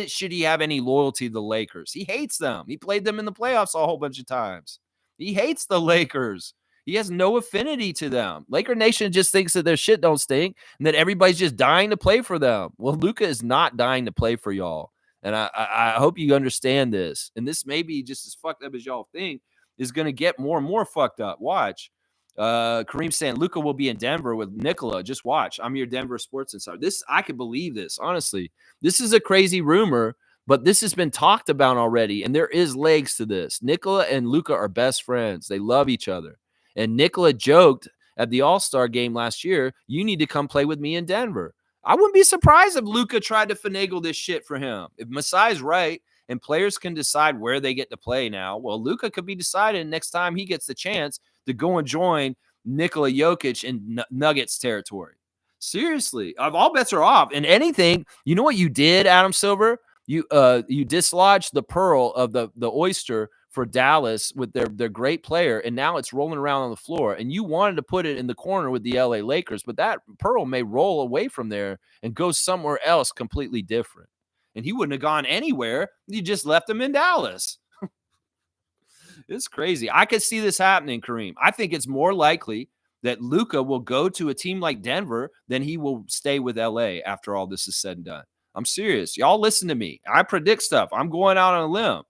Should he have any loyalty to the Lakers? He hates them. He played them in the playoffs a whole bunch of times. He hates the Lakers. He has no affinity to them. Laker Nation just thinks that their shit don't stink and that everybody's just dying to play for them. Well, Luka is not dying to play for y'all. And I hope you understand this. And this may be just as fucked up as y'all think, is going to get more and more fucked up. Watch. Kareem saying Luka will be in Denver with Nikola. Just watch. I'm your Denver sports insider. I could believe this, honestly. This is a crazy rumor, but this has been talked about already, and there is legs to this. Nikola and Luka are best friends. They love each other. And Nikola joked at the All-Star game last year, you need to come play with me in Denver. I wouldn't be surprised if Luka tried to finagle this shit for him. If Masai's right and players can decide where they get to play now, well, Luka could be decided next time he gets the chance to go and join Nikola Jokic in Nuggets territory. Seriously, all bets are off. And anything, you know what you did, Adam Silver? You dislodged the pearl of the oyster for Dallas with their great player, and now it's rolling around on the floor. And you wanted to put it in the corner with the LA Lakers, but that pearl may roll away from there and go somewhere else completely different. And he wouldn't have gone anywhere. You just left him in Dallas. It's crazy. I could see this happening, Kareem. I think it's more likely that Luka will go to a team like Denver than he will stay with LA after all this is said and done. I'm serious. Y'all listen to me. I predict stuff. I'm going out on a limb.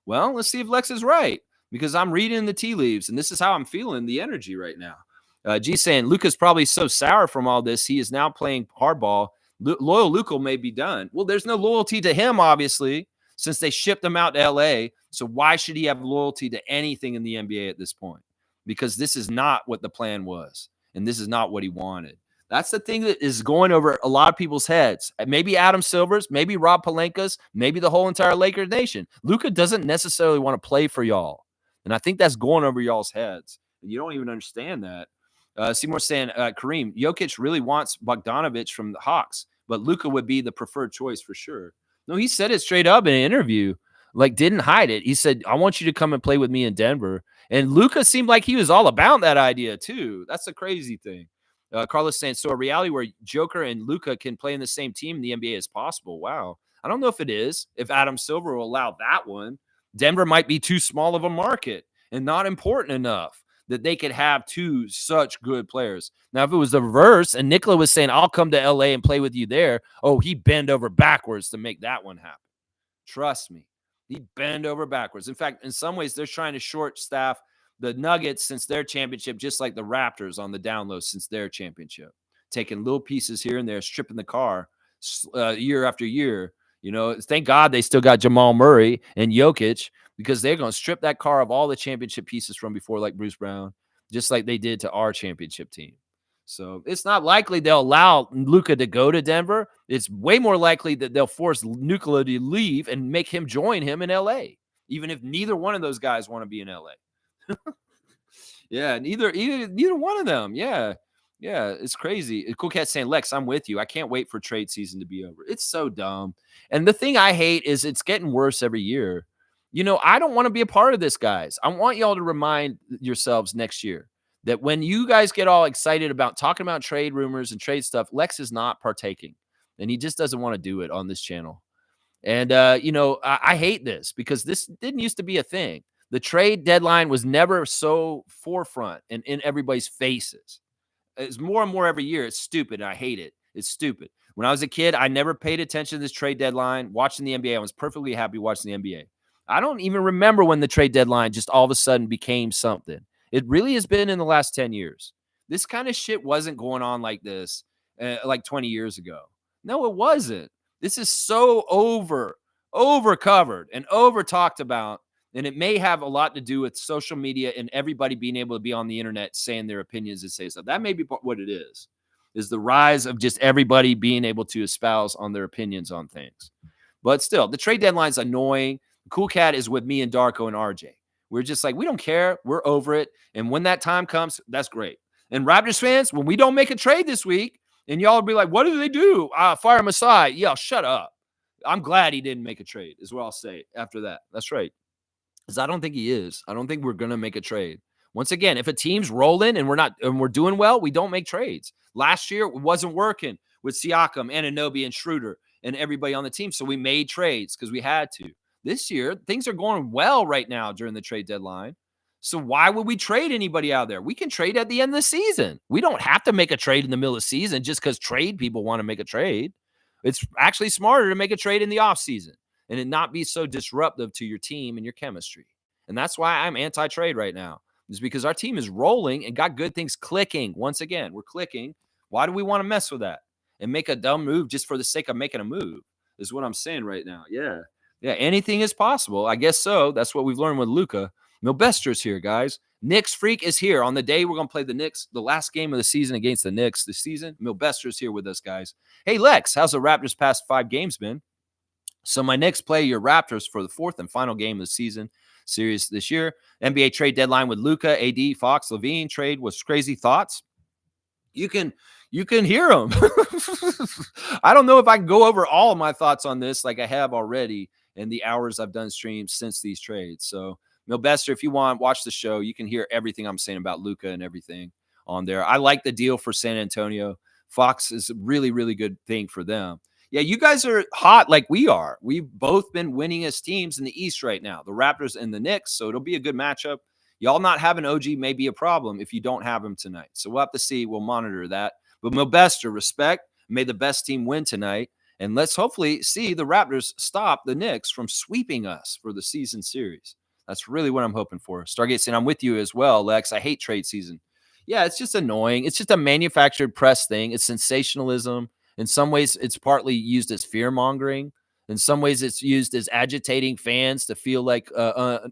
Well, let's see if Lex is right, because I'm reading the tea leaves, and this is how I'm feeling the energy right now. G saying Luka's probably so sour from all this, he is now playing hardball. Loyal Luka may be done. Well, there's no loyalty to him, obviously, since they shipped him out to LA. So why should he have loyalty to anything in the NBA at this point? Because this is not what the plan was, and this is not what he wanted. That's the thing that is going over a lot of people's heads. Maybe Adam Silver's, maybe Rob Pelinka's, maybe the whole entire Lakers nation. Luka doesn't necessarily want to play for y'all. And I think that's going over y'all's heads. And you don't even understand that. Seymour saying, Kareem, Jokic really wants Bogdanovich from the Hawks, but Luka would be the preferred choice for sure. No, he said it straight up in an interview. Like, didn't hide it. He said, I want you to come and play with me in Denver. And Luka seemed like he was all about that idea, too. That's the crazy thing. Carlos saying, so a reality where Joker and Luka can play in the same team in the NBA is possible. Wow. I don't know if it is, if Adam Silver will allow that one. Denver might be too small of a market and not important enough that they could have two such good players. Now, if it was the reverse and Nikola was saying, I'll come to LA and play with you there, oh, he'd bend over backwards to make that one happen. Trust me. He'd bend over backwards. In fact, in some ways, they're trying to short staff the Nuggets since their championship, just like the Raptors on the down low since their championship, taking little pieces here and there, stripping the car year after year. You know, thank God they still got Jamal Murray and Jokic, because they're going to strip that car of all the championship pieces from before, like Bruce Brown, just like they did to our championship team. So it's not likely they'll allow Luka to go to Denver. It's way more likely that they'll force Nikola to leave and make him join him in LA, even if neither one of those guys want to be in LA. Yeah, neither one of them. Yeah, it's crazy. Cool Cat saying, Lex, I'm with you. I can't wait for trade season to be over. It's so dumb. And the thing I hate is it's getting worse every year. You know, I don't want to be a part of this, guys. I want y'all to remind yourselves next year that when you guys get all excited about talking about trade rumors and trade stuff, Lex is not partaking, and he just doesn't want to do it on this channel. And, you know, I hate this because this didn't used to be a thing. The trade deadline was never so forefront and in everybody's faces. It's more and more every year. It's stupid. I hate it. It's stupid. When I was a kid, I never paid attention to this trade deadline. Watching the NBA, I was perfectly happy watching the NBA. I don't even remember when the trade deadline just all of a sudden became something. It really has been in the last 10 years. This kind of shit wasn't going on like this like 20 years ago. No, it wasn't. This is so over covered and over talked about. And it may have a lot to do with social media and everybody being able to be on the internet saying their opinions and say stuff. That may be what it is the rise of just everybody being able to espouse on their opinions on things. But still, the trade deadline's annoying. Cool Cat is with me and Darko and RJ. We're just like, we don't care. We're over it. And when that time comes, that's great. And Raptors fans, when we don't make a trade this week, and y'all will be like, what do they do? Fire Masai. Yeah, shut up. I'm glad he didn't make a trade, is what I'll say after that. That's right. Because I don't think he is. I don't think we're going to make a trade. Once again, if a team's rolling and we're doing well, we don't make trades. Last year, it wasn't working with Siakam, Anunoby, and Schroeder and everybody on the team. So we made trades because we had to. This year, things are going well right now during the trade deadline. So why would we trade anybody out there? We can trade at the end of the season. We don't have to make a trade in the middle of the season just because trade people want to make a trade. It's actually smarter to make a trade in the offseason and it not be so disruptive to your team and your chemistry. And that's why I'm anti-trade right now, is because our team is rolling and got good things clicking. Once again, we're clicking. Why do we want to mess with that and make a dumb move just for the sake of making a move is what I'm saying right now. Yeah. Yeah, anything is possible. I guess so. That's what we've learned with Luka. Milbester's here, guys. Knicks Freak is here on the day we're going to play the Knicks, the last game of the season against the Knicks this season. Milbester's here with us, guys. Hey, Lex, how's the Raptors' past 5 games been? So my Knicks play your Raptors for the 4th and final game of the season series this year. NBA trade deadline with Luka, AD, Fox, Levine trade was crazy thoughts. You can hear them. I don't know if I can go over all of my thoughts on this like I have already in the hours I've done streams since these trades. So Milbester, if you want, watch the show. You can hear everything I'm saying about Luka and everything on there. I like the deal for San Antonio. Fox is a really, really good thing for them. Yeah, you guys are hot like we are. We've both been winning as teams in the East right now, the Raptors and the Knicks. So it'll be a good matchup. Y'all not having OG may be a problem if you don't have him tonight. So we'll have to see. We'll monitor that. But Milbester, respect. May the best team win tonight. And let's hopefully see the Raptors stop the Knicks from sweeping us for the season series. That's really what I'm hoping for. Stargate saying, I'm with you as well, Lex. I hate trade season. Yeah, it's just annoying. It's just a manufactured press thing. It's sensationalism. In some ways, it's partly used as fear-mongering. In some ways, it's used as agitating fans to feel like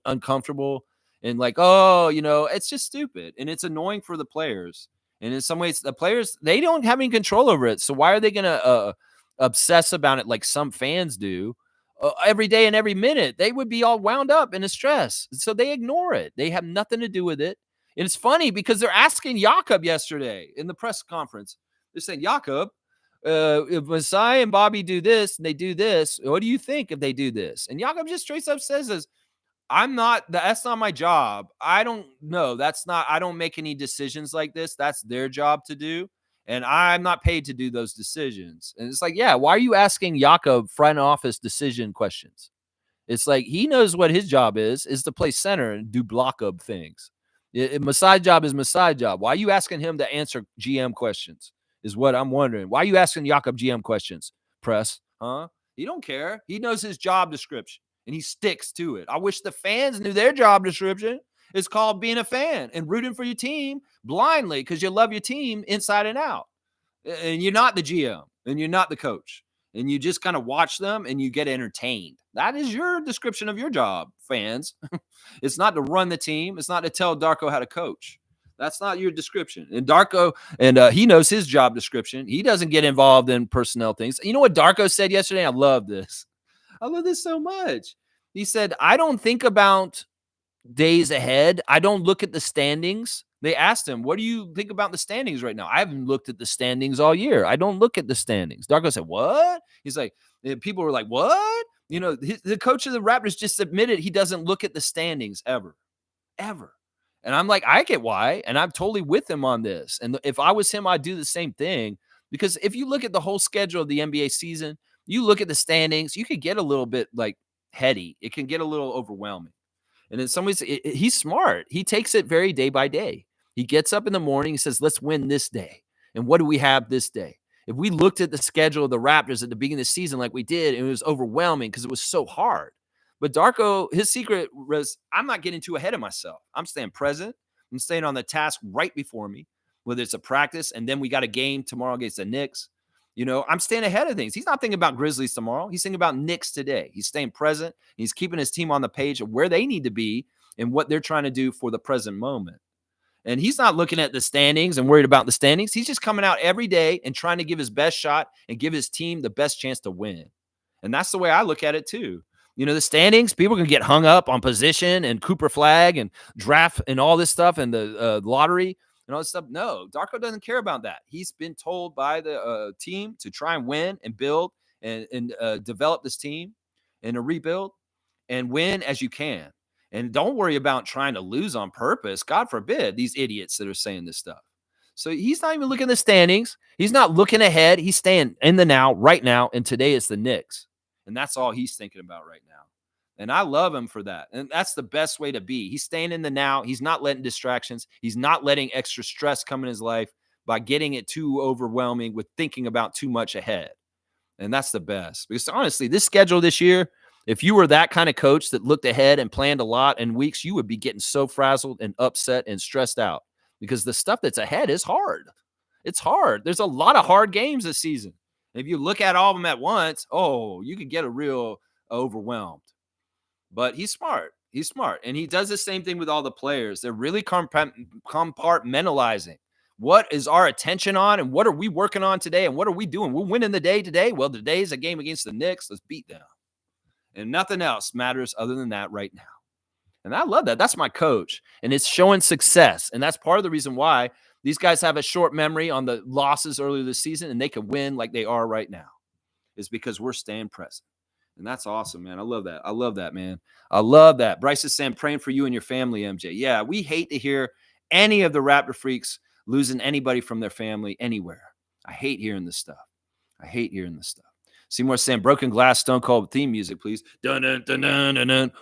uncomfortable and like, oh, it's just stupid. And it's annoying for the players. And in some ways, the players, they don't have any control over it. So why are they going to obsess about it like some fans do? Every day and every minute, they would be all wound up in a stress. So they ignore it. They have nothing to do with it. And it's funny because they're asking Jakob yesterday in the press conference. They're saying, Jakob, if Masai and Bobby do this and they do this, what do you think if they do this? And Jakob just straight up says this, that's not my job. I don't know. I don't make any decisions like this. That's their job to do. And I'm not paid to do those decisions. And it's like, yeah, why are you asking Jakob front office decision questions? It's like he knows what his job is to play center and do block-up things. Masai's job is Masai's job. Why are you asking him to answer GM questions is what I'm wondering. Why are you asking Jakob GM questions, press? Huh? He don't care. He knows his job description, and he sticks to it. I wish the fans knew their job description. It's called being a fan and rooting for your team blindly because you love your team inside and out. And you're not the GM, and you're not the coach. And you just kind of watch them and you get entertained. That is your description of your job, fans. It's not to run the team. It's not to tell Darko how to coach. That's not your description. And Darko, he knows his job description. He doesn't get involved in personnel things. You know what Darko said yesterday? I love this. I love this so much. He said, I don't think about days ahead. I don't look at the standings. They asked him, what do you think about the standings right now? I haven't looked at the standings all year. I don't look at the standings. Darko said, what? He's like, people were like, what? The coach of the Raptors just admitted he doesn't look at the standings ever. And I'm like, I get why. And I'm totally with him on this. And if I was him, I'd do the same thing. Because if you look at the whole schedule of the NBA season, you look at the standings, you could get a little bit like heady. It can get a little overwhelming. And in some ways, he's smart. He takes it very day by day. He gets up in the morning and says, let's win this day. And what do we have this day? If we looked at the schedule of the Raptors at the beginning of the season like we did, it was overwhelming because it was so hard. But Darko, his secret was, I'm not getting too ahead of myself. I'm staying present. I'm staying on the task right before me, whether it's a practice and then we got a game tomorrow against the Knicks. I'm staying ahead of things. He's not thinking about Grizzlies tomorrow. He's thinking about Knicks today. He's staying present. He's keeping his team on the page of where they need to be and what they're trying to do for the present moment. And he's not looking at the standings and worried about the standings. He's just coming out every day and trying to give his best shot and give his team the best chance to win. And that's the way I look at it too. The standings, people can get hung up on position and Cooper flag and draft and all this stuff and the lottery and all this stuff. No, Darko doesn't care about that. He's been told by the team to try and win and build and develop this team and a rebuild and win as you can. And don't worry about trying to lose on purpose. God forbid, these idiots that are saying this stuff. So he's not even looking at the standings. He's not looking ahead. He's staying in the now, right now. And today it's the Knicks. And that's all he's thinking about right now. And I love him for that. And that's the best way to be. He's staying in the now. He's not letting distractions. He's not letting extra stress come in his life by getting it too overwhelming with thinking about too much ahead. And that's the best. Because honestly, this schedule this year, if you were that kind of coach that looked ahead and planned a lot in weeks, you would be getting so frazzled and upset and stressed out because the stuff that's ahead is hard. It's hard. There's a lot of hard games this season. If you look at all of them at once, you could get a real overwhelmed. But he's smart. He's smart. And he does the same thing with all the players. They're really compartmentalizing. What is our attention on and what are we working on today and what are we doing? We're winning the day today. Well, today's a game against the Knicks. Let's beat them. And nothing else matters other than that right now. And I love that. That's my coach. And it's showing success. And that's part of the reason why these guys have a short memory on the losses earlier this season and they can win like they are right now. Is because we're staying present. And that's awesome, man. I love that. I love that, man. I love that. Bryce is saying, praying for you and your family, MJ. Yeah, we hate to hear any of the Raptor freaks losing anybody from their family anywhere. I hate hearing this stuff. I hate hearing this stuff. Seymour saying, broken glass, Stone Cold theme music, please. Dun dun dun dun dun dun.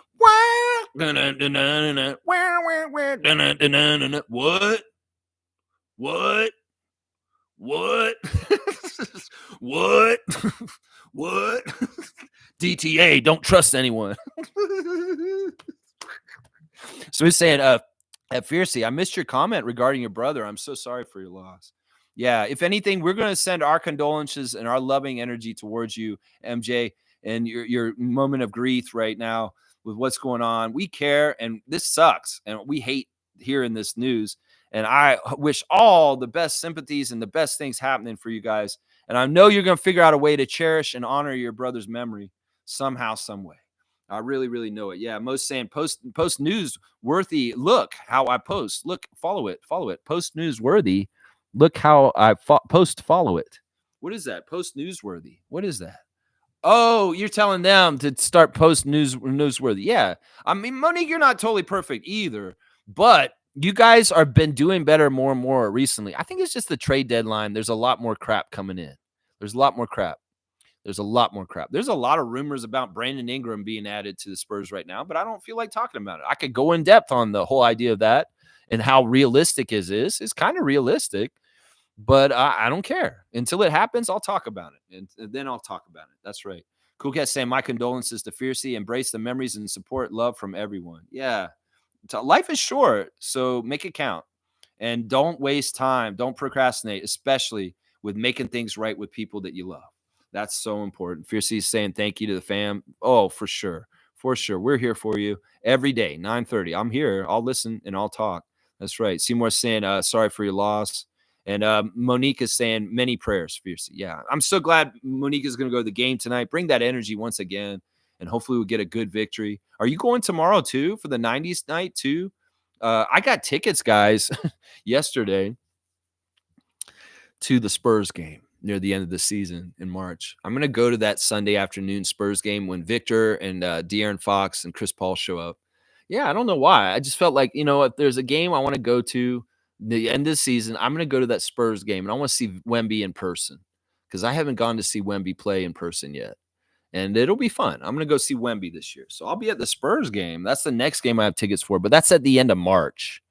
Dun dun dun dun dun. Dun dun dun dun. What? What? What? What? What? DTA, don't trust anyone. So he's saying, at Fiercey, I missed your comment regarding your brother. I'm so sorry for your loss. Yeah, if anything, we're going to send our condolences and our loving energy towards you, MJ, and your moment of grief right now with what's going on. We care, and this sucks, and we hate hearing this news. And I wish all the best sympathies and the best things happening for you guys. And I know you're going to figure out a way to cherish and honor your brother's memory somehow, some way. I really, really know it. Yeah, most saying post news worthy. Look how I post. Look, follow it. Post news worthy. Look how I post. Follow it. What is that? Post newsworthy. What is that? Oh, you're telling them to start post newsworthy. Yeah, I mean, Monique, you're not totally perfect either, but you guys are been doing better more and more recently. I think it's just the trade deadline. There's a lot more crap coming in. There's a lot more crap. There's a lot of rumors about Brandon Ingram being added to the Spurs right now, but I don't feel like talking about it. I could go in depth on the whole idea of that and how realistic is this. It's kind of realistic, but I don't care. Until it happens, I'll talk about it, and then I'll talk about it. That's right. Cool Cat saying, my condolences to Fiercey. Embrace the memories and support love from everyone. Yeah. Life is short, so make it count. And don't waste time. Don't procrastinate, especially with making things right with people that you love. That's so important. Fiercey is saying thank you to the fam. Oh, for sure. For sure. We're here for you every day, 9:30. I'm here. I'll listen and I'll talk. That's right. Seymour's saying sorry for your loss. And Monique is saying many prayers, Fiercey. Yeah, I'm so glad Monique is going to go to the game tonight. Bring that energy once again. And hopefully we'll get a good victory. Are you going tomorrow too for the 90s night too? I got tickets, guys, yesterday to the Spurs game near the end of the season in March. I'm going to go to that Sunday afternoon Spurs game when Victor and De'Aaron Fox and Chris Paul show up. Yeah, I don't know why. I just felt like, if there's a game I want to go to the end of the season, I'm going to go to that Spurs game, and I want to see Wemby in person because I haven't gone to see Wemby play in person yet. And it'll be fun. I'm going to go see Wemby this year. So I'll be at the Spurs game. That's the next game I have tickets for, but that's at the end of March.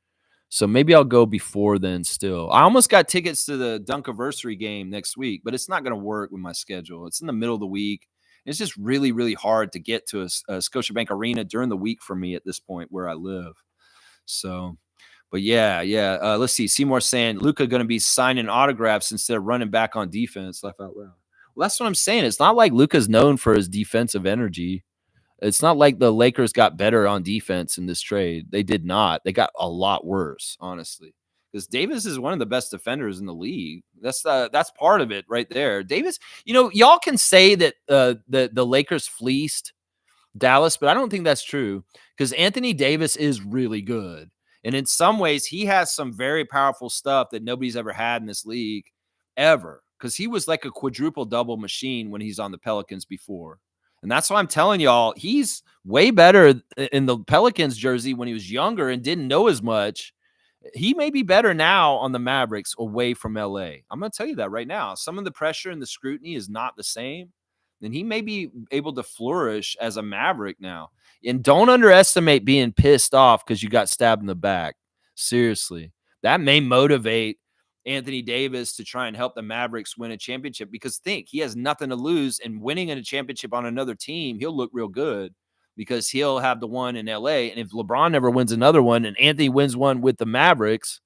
So maybe I'll go before then still. I almost got tickets to the Dunkiversary game next week, but it's not going to work with my schedule. It's in the middle of the week. It's just really, really hard to get to a Scotiabank Arena during the week for me at this point where I live. So, but yeah. Let's see. Seymour saying Luka going to be signing autographs instead of running back on defense. Laugh out loud. Well, that's what I'm saying. It's not like Luka's known for his defensive energy. It's not like the Lakers got better on defense in this trade. They did not. They got a lot worse, honestly. Because Davis is one of the best defenders in the league. That's part of it right there. Davis, y'all can say that the Lakers fleeced Dallas, but I don't think that's true because Anthony Davis is really good. And in some ways, he has some very powerful stuff that nobody's ever had in this league ever. Because he was like a quadruple double machine when he's on the Pelicans before. And that's why I'm telling y'all, he's way better in the Pelicans jersey when he was younger and didn't know as much. He may be better now on the Mavericks away from LA. I'm going to tell you that right now. Some of the pressure and the scrutiny is not the same. And he may be able to flourish as a Maverick now. And don't underestimate being pissed off because you got stabbed in the back. Seriously. That may motivate Anthony Davis to try and help the Mavericks win a championship, because think, he has nothing to lose, and winning in a championship on another team, he'll look real good because he'll have the one in LA. And if LeBron never wins another one and Anthony wins one with the Mavericks,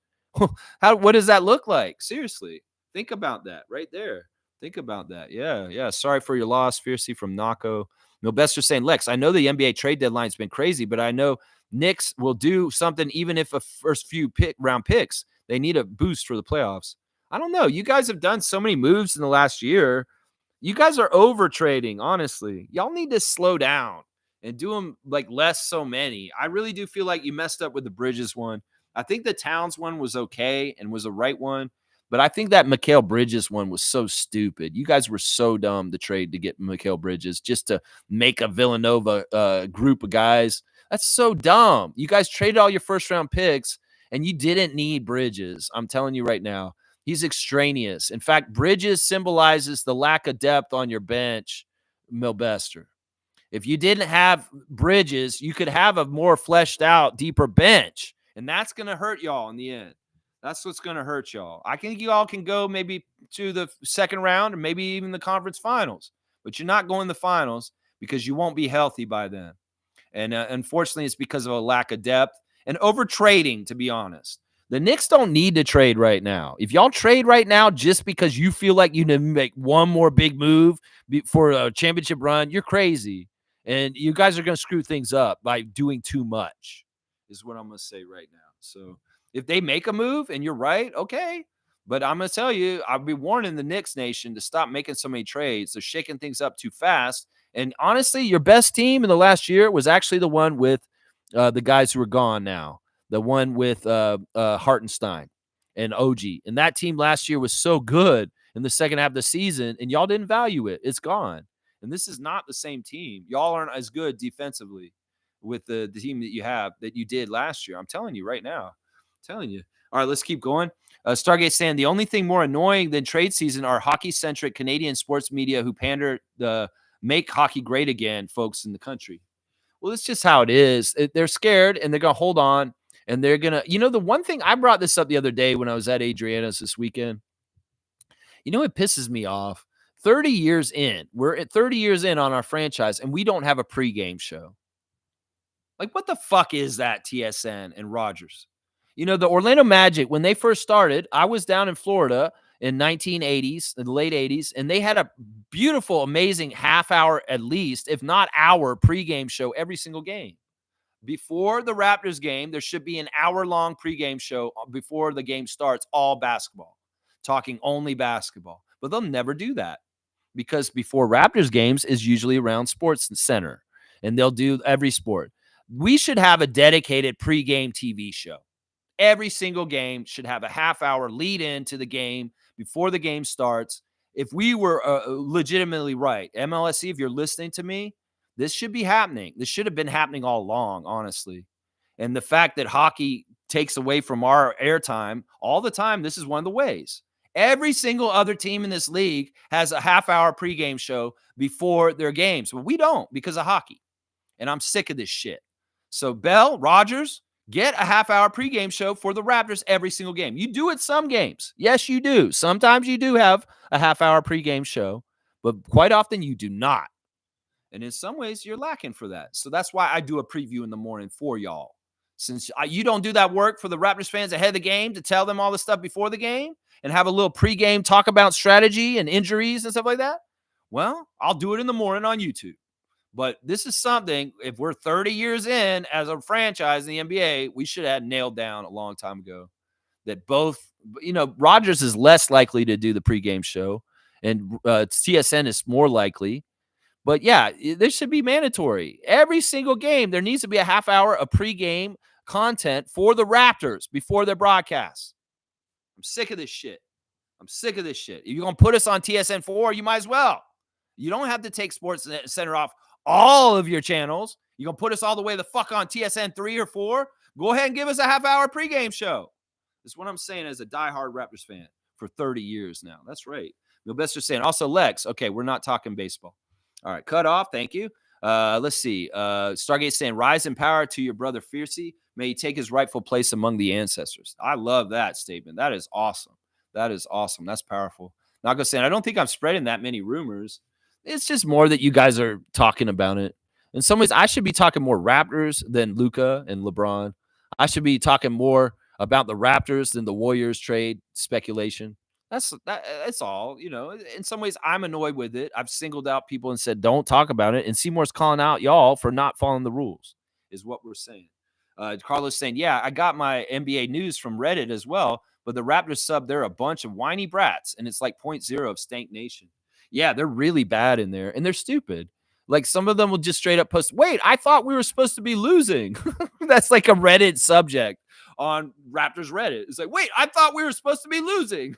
what does that look like? Seriously, think about that right there. Think about that. Yeah. Sorry for your loss, Fiercey from Naco. Milbester saying, Lex, I know the NBA trade deadline's been crazy, but I know Knicks will do something even if a first few round picks. They need a boost for the playoffs. I don't know. You guys have done so many moves in the last year. You guys are over trading, honestly. Y'all need to slow down and do them like less so many. I really do feel like you messed up with the Bridges one. I think the Towns one was okay and was the right one. But I think that Mikal Bridges one was so stupid. You guys were so dumb to trade to get Mikal Bridges just to make a Villanova group of guys. That's so dumb. You guys traded all your first round picks and you didn't need Bridges. I'm telling you right now. He's extraneous. In fact, Bridges symbolizes the lack of depth on your bench, Milbester. If you didn't have Bridges, you could have a more fleshed out, deeper bench. And that's going to hurt y'all in the end. That's what's going to hurt y'all. I think you all can go maybe to the second round or maybe even the conference finals. But you're not going to the finals because you won't be healthy by then. And unfortunately, it's because of a lack of depth and over trading, to be honest. The Knicks don't need to trade right now. If y'all trade right now just because you feel like you need to make one more big move for a championship run, you're crazy. And you guys are going to screw things up by doing too much, is what I'm going to say right now. So if they make a move and you're right, okay. But I'm going to tell you, I'll be warning the Knicks nation to stop making so many trades. They're shaking things up too fast. And honestly, your best team in the last year was actually the one with the guys who are gone now. The one with Hartenstein and OG. And that team last year was so good in the second half of the season, and y'all didn't value it. It's gone. And this is not the same team. Y'all aren't as good defensively with the team that you have that you did last year. I'm telling you right now. I'm telling you. All right, let's keep going. Stargate saying, the only thing more annoying than trade season are hockey-centric Canadian sports media who pander the make hockey great again folks in the country. Well, it's just how it is. They're scared, and they're going to hold on. And they're going to, the one thing I brought this up the other day when I was at Adriana's this weekend, it pisses me off. 30 years in, we're at 30 years in on our franchise and we don't have a pregame show. Like, what the fuck is that, TSN and Rogers? The Orlando Magic, when they first started, I was down in Florida in 1980s, in the late 80s, and they had a beautiful, amazing half hour at least, if not hour pregame show every single game. Before the Raptors game, there should be an hour-long pregame show before the game starts, all basketball, talking only basketball. But they'll never do that because before Raptors games is usually around Sports Center, and they'll do every sport. We should have a dedicated pregame TV show. Every single game should have a half-hour lead into the game before the game starts. If we were legitimately right, MLSE, if you're listening to me, this should be happening. This should have been happening all along, honestly. And the fact that hockey takes away from our airtime all the time, this is one of the ways. Every single other team in this league has a half-hour pregame show before their games, but we don't because of hockey. And I'm sick of this shit. So Bell, Rogers, get a half-hour pregame show for the Raptors every single game. You do it some games. Yes, you do. Sometimes you do have a half-hour pregame show, but quite often you do not. And in some ways, you're lacking for that. So that's why I do a preview in the morning for y'all. Since you don't do that work for the Raptors fans ahead of the game to tell them all the stuff before the game and have a little pregame talk about strategy and injuries and stuff like that, well, I'll do it in the morning on YouTube. But this is something, if we're 30 years in as a franchise in the NBA, we should have nailed down a long time ago. That both, Rogers is less likely to do the pregame show, and TSN is more likely. But yeah, this should be mandatory. Every single game, there needs to be a half hour of pregame content for the Raptors before their broadcasts. I'm sick of this shit. If you're going to put us on TSN4, you might as well. You don't have to take Sports Center off all of your channels. You gonna put us all the way the fuck on TSN 3 or 4? Go ahead and give us a half-hour pregame show. That's what I'm saying as a diehard Raptors fan for 30 years now. That's right. Milbester saying, also Lex. Okay, we're not talking baseball. All right, cut off. Thank you. Let's see. Stargate saying, rise in power to your brother Fiercey. May he take his rightful place among the ancestors. I love that statement. That is awesome. That is awesome. That's powerful. Nago saying, I don't think I'm spreading that many rumors. It's just more that you guys are talking about it. In some ways, I should be talking more Raptors than Luka and LeBron. I should be talking more about the Raptors than the Warriors trade speculation. That's all. You know, in some ways, I'm annoyed with it. I've singled out people and said, don't talk about it. And Seymour's calling out y'all for not following the rules, is what we're saying. Carlos saying, yeah, I got my NBA news from Reddit as well, but the Raptors sub, they're a bunch of whiny brats, and it's like 0.0 of Stank Nation. Yeah, they're really bad in there, and they're stupid. Like some of them will just straight up post, wait, I thought we were supposed to be losing. That's like a Reddit subject on Raptors Reddit. It's like, wait, I thought we were supposed to be losing.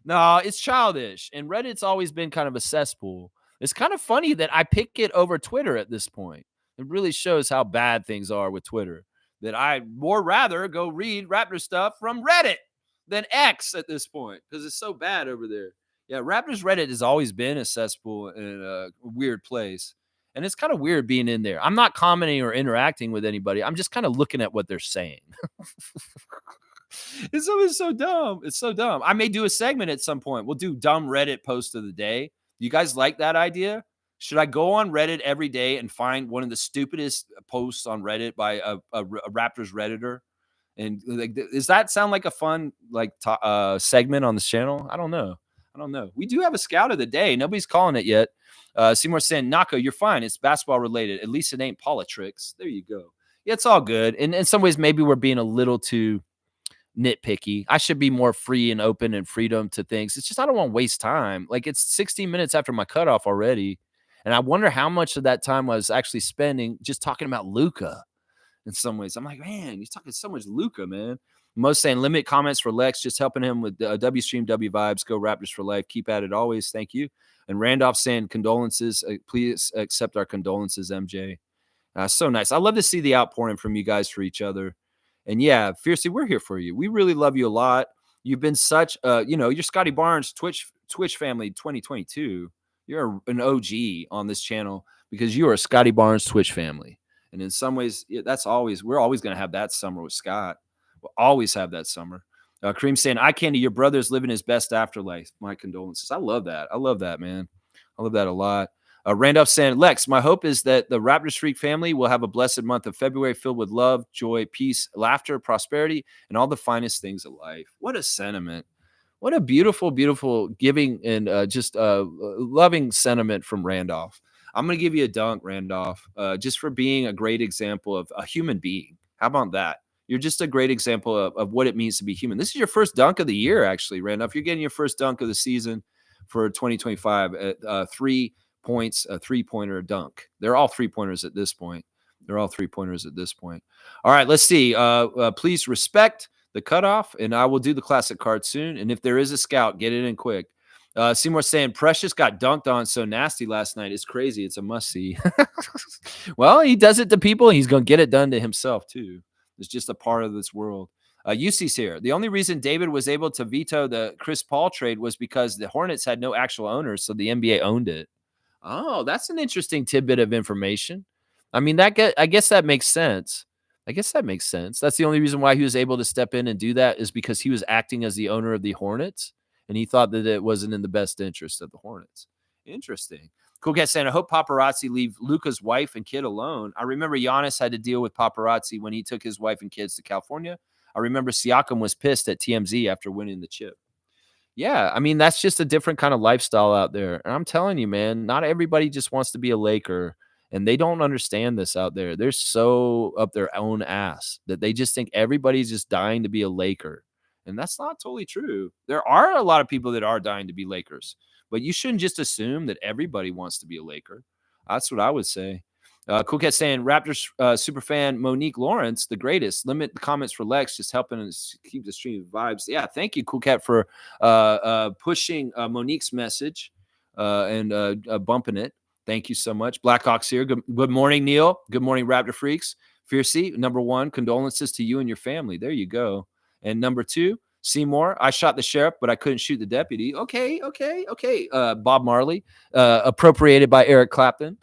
No, it's childish. And Reddit's always been kind of a cesspool. It's kind of funny that I pick it over Twitter at this point. It really shows how bad things are with Twitter. That I'd more rather go read Raptor stuff from Reddit than X at this point because it's so bad over there. Yeah, Raptors Reddit has always been a cesspool and a weird place. And it's kind of weird being in there. I'm not commenting or interacting with anybody. I'm just kind of looking at what they're saying. It's so dumb. It's so dumb. I may do a segment at some point. We'll do dumb Reddit post of the day. You guys like that idea? Should I go on Reddit every day and find one of the stupidest posts on Reddit by a Raptors Redditor? And like, does that sound like a fun segment on this channel? I don't know. We do have a scout of the day. Nobody's calling it yet. Seymour saying, Nako, you're fine. It's basketball related. At least it ain't politics. There you go. Yeah, it's all good. And in some ways, maybe we're being a little too nitpicky. I should be more free and open and freedom to things. It's just I don't want to waste time. Like it's 16 minutes after my cutoff already. And I wonder how much of that time I was actually spending just talking about Luka in some ways. I'm like, man, you're talking so much Luka, man. Most saying limit comments for Lex, just helping him with W stream, W vibes, go Raptors for life. Keep at it always. Thank you. And Randolph saying condolences. Please accept our condolences, MJ. So nice. I love to see the outpouring from you guys for each other. And yeah, Fiercely, we're here for you. We really love you a lot. You've been such, you're Scotty Barnes, Twitch family 2022. You're an OG on this channel because you are a Scotty Barnes Twitch family. And in some ways, we're always going to have that summer with Scott. We'll always have that summer. Kareem saying, I candy, your brother's living his best afterlife. My condolences. I love that. I love that, man. I love that a lot. Randolph saying, Lex, my hope is that the Raptors Freak family will have a blessed month of February filled with love, joy, peace, laughter, prosperity, and all the finest things of life. What a sentiment. What a beautiful, beautiful giving and just loving sentiment from Randolph. I'm going to give you a dunk, Randolph, just for being a great example of a human being. How about that? You're just a great example of what it means to be human. This is your first dunk of the year, actually, Randolph. You're getting your first dunk of the season for 2025 at 3 points, a three-pointer, a dunk. They're all three-pointers at this point. All right, let's see. Please respect the cutoff, and I will do the classic card soon. And if there is a scout, get it in quick. Seymour saying, Precious got dunked on so nasty last night. It's crazy. It's a must-see. Well, he does it to people, and he's going to get it done to himself, too. It's just a part of this world. UC's here. The only reason David was able to veto the Chris Paul trade was because the Hornets had no actual owners, so the NBA owned it. Oh, that's an interesting tidbit of information. I mean, I guess that makes sense. That's the only reason why he was able to step in and do that is because he was acting as the owner of the Hornets, and he thought that it wasn't in the best interest of the Hornets. Interesting. Cool Cat saying, I hope paparazzi leave Luka's wife and kid alone. I remember Giannis had to deal with paparazzi when he took his wife and kids to California. I remember Siakam was pissed at TMZ after winning the chip. Yeah, I mean, that's just a different kind of lifestyle out there. And I'm telling you, man, not everybody just wants to be a Laker. And they don't understand this out there. They're so up their own ass that they just think everybody's just dying to be a Laker. And that's not totally true. There are a lot of people that are dying to be Lakers. But you shouldn't just assume that everybody wants to be a Laker. That's what I would say. Cool Cat saying Raptors super fan Monique Lawrence, the greatest. Limit the comments for Lex, just helping us keep the stream vibes. Yeah, thank you, Cool Cat, for pushing Monique's message and bumping it. Thank you so much. Blackhawks here. Good morning, Neil. Good morning, Raptor Freaks. Fiercey, number one, condolences to you and your family. There you go. And number two, Seymour, I shot the sheriff, but I couldn't shoot the deputy. Okay. Bob Marley, appropriated by Eric Clapton.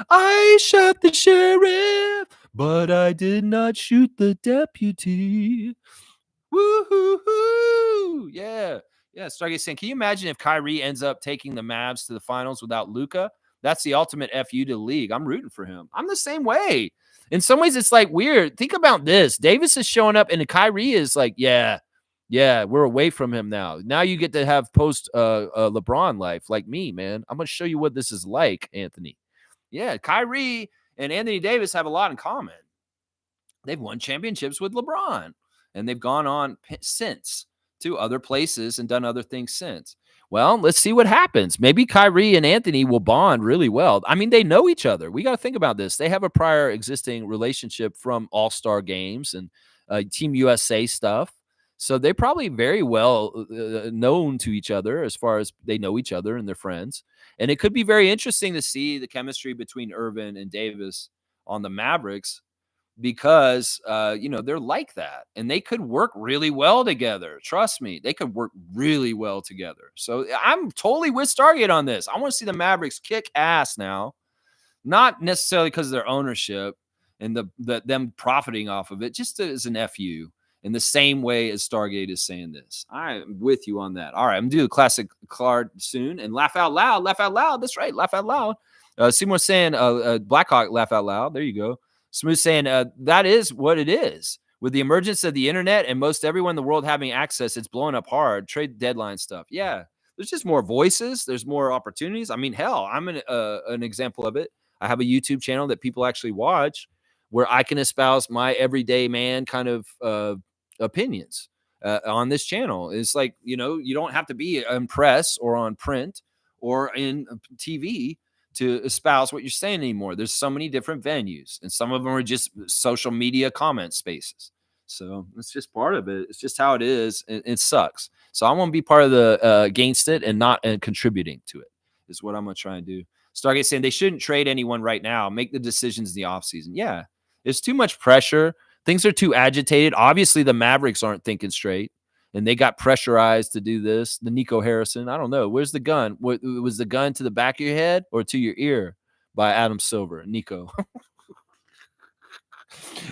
I shot the sheriff, but I did not shoot the deputy. Woo-hoo-hoo! Yeah. Stargate saying, can you imagine if Kyrie ends up taking the Mavs to the finals without Luka? That's the ultimate FU to the league. I'm rooting for him. I'm the same way. In some ways, it's like weird. Think about this. Davis is showing up, and Kyrie is like, yeah, we're away from him now. Now you get to have post LeBron life like me, man. I'm going to show you what this is like, Anthony. Yeah, Kyrie and Anthony Davis have a lot in common. They've won championships with LeBron, and they've gone on since to other places and done other things since. Well, let's see what happens. Maybe Kyrie and Anthony will bond really well. I mean, they know each other. We got to think about this. They have a prior existing relationship from All-Star games and Team USA stuff. So they're probably very well known to each other as far as they know each other and they're friends. And it could be very interesting to see the chemistry between Irvin and Davis on the Mavericks because, they're like that. And they could work really well together. Trust me, they could work really well together. So I'm totally with Stargate on this. I want to see the Mavericks kick ass now, not necessarily because of their ownership and them profiting off of it, just as an FU. In the same way as Stargate is saying this. I'm with you on that. All right, I'm going to do a classic card soon and laugh out loud. Laugh out loud. That's right. Laugh out loud. Seymour saying Blackhawk, laugh out loud. There you go. Smooth saying that is what it is. With the emergence of the internet and most everyone in the world having access, it's blowing up hard. Trade deadline stuff. Yeah, there's just more voices. There's more opportunities. I mean, hell, I'm an example of it. I have a YouTube channel that people actually watch where I can espouse my everyday man kind of opinions on this channel. It's like, you don't have to be in press or on print or in TV to espouse what you're saying anymore. There's so many different venues, and some of them are just social media comment spaces. So it's just part of it. It's just how it is. It sucks. So I want to be part of the against it and not contributing to it is what I'm going to try and do. Stargate saying they shouldn't trade anyone right now. Make the decisions in the offseason. Yeah, it's too much pressure. Things are too agitated. Obviously, the Mavericks aren't thinking straight, and they got pressurized to do this. The Nico Harrison, I don't know. Where's the gun? Was the gun to the back of your head or to your ear by Adam Silver? Nico.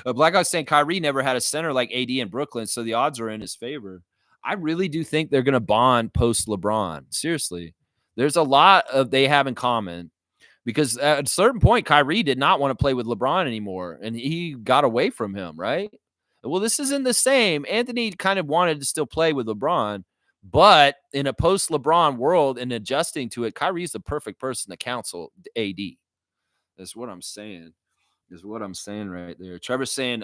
Blackhawks saying Kyrie never had a center like AD in Brooklyn, so the odds are in his favor. I really do think they're going to bond post LeBron. Seriously. There's a lot they have in common. Because at a certain point, Kyrie did not want to play with LeBron anymore, and he got away from him, right? Well, this isn't the same. Anthony kind of wanted to still play with LeBron, but in a post-LeBron world and adjusting to it, Kyrie's the perfect person to counsel AD. That's what I'm saying. Is what I'm saying right there. Trevor's saying,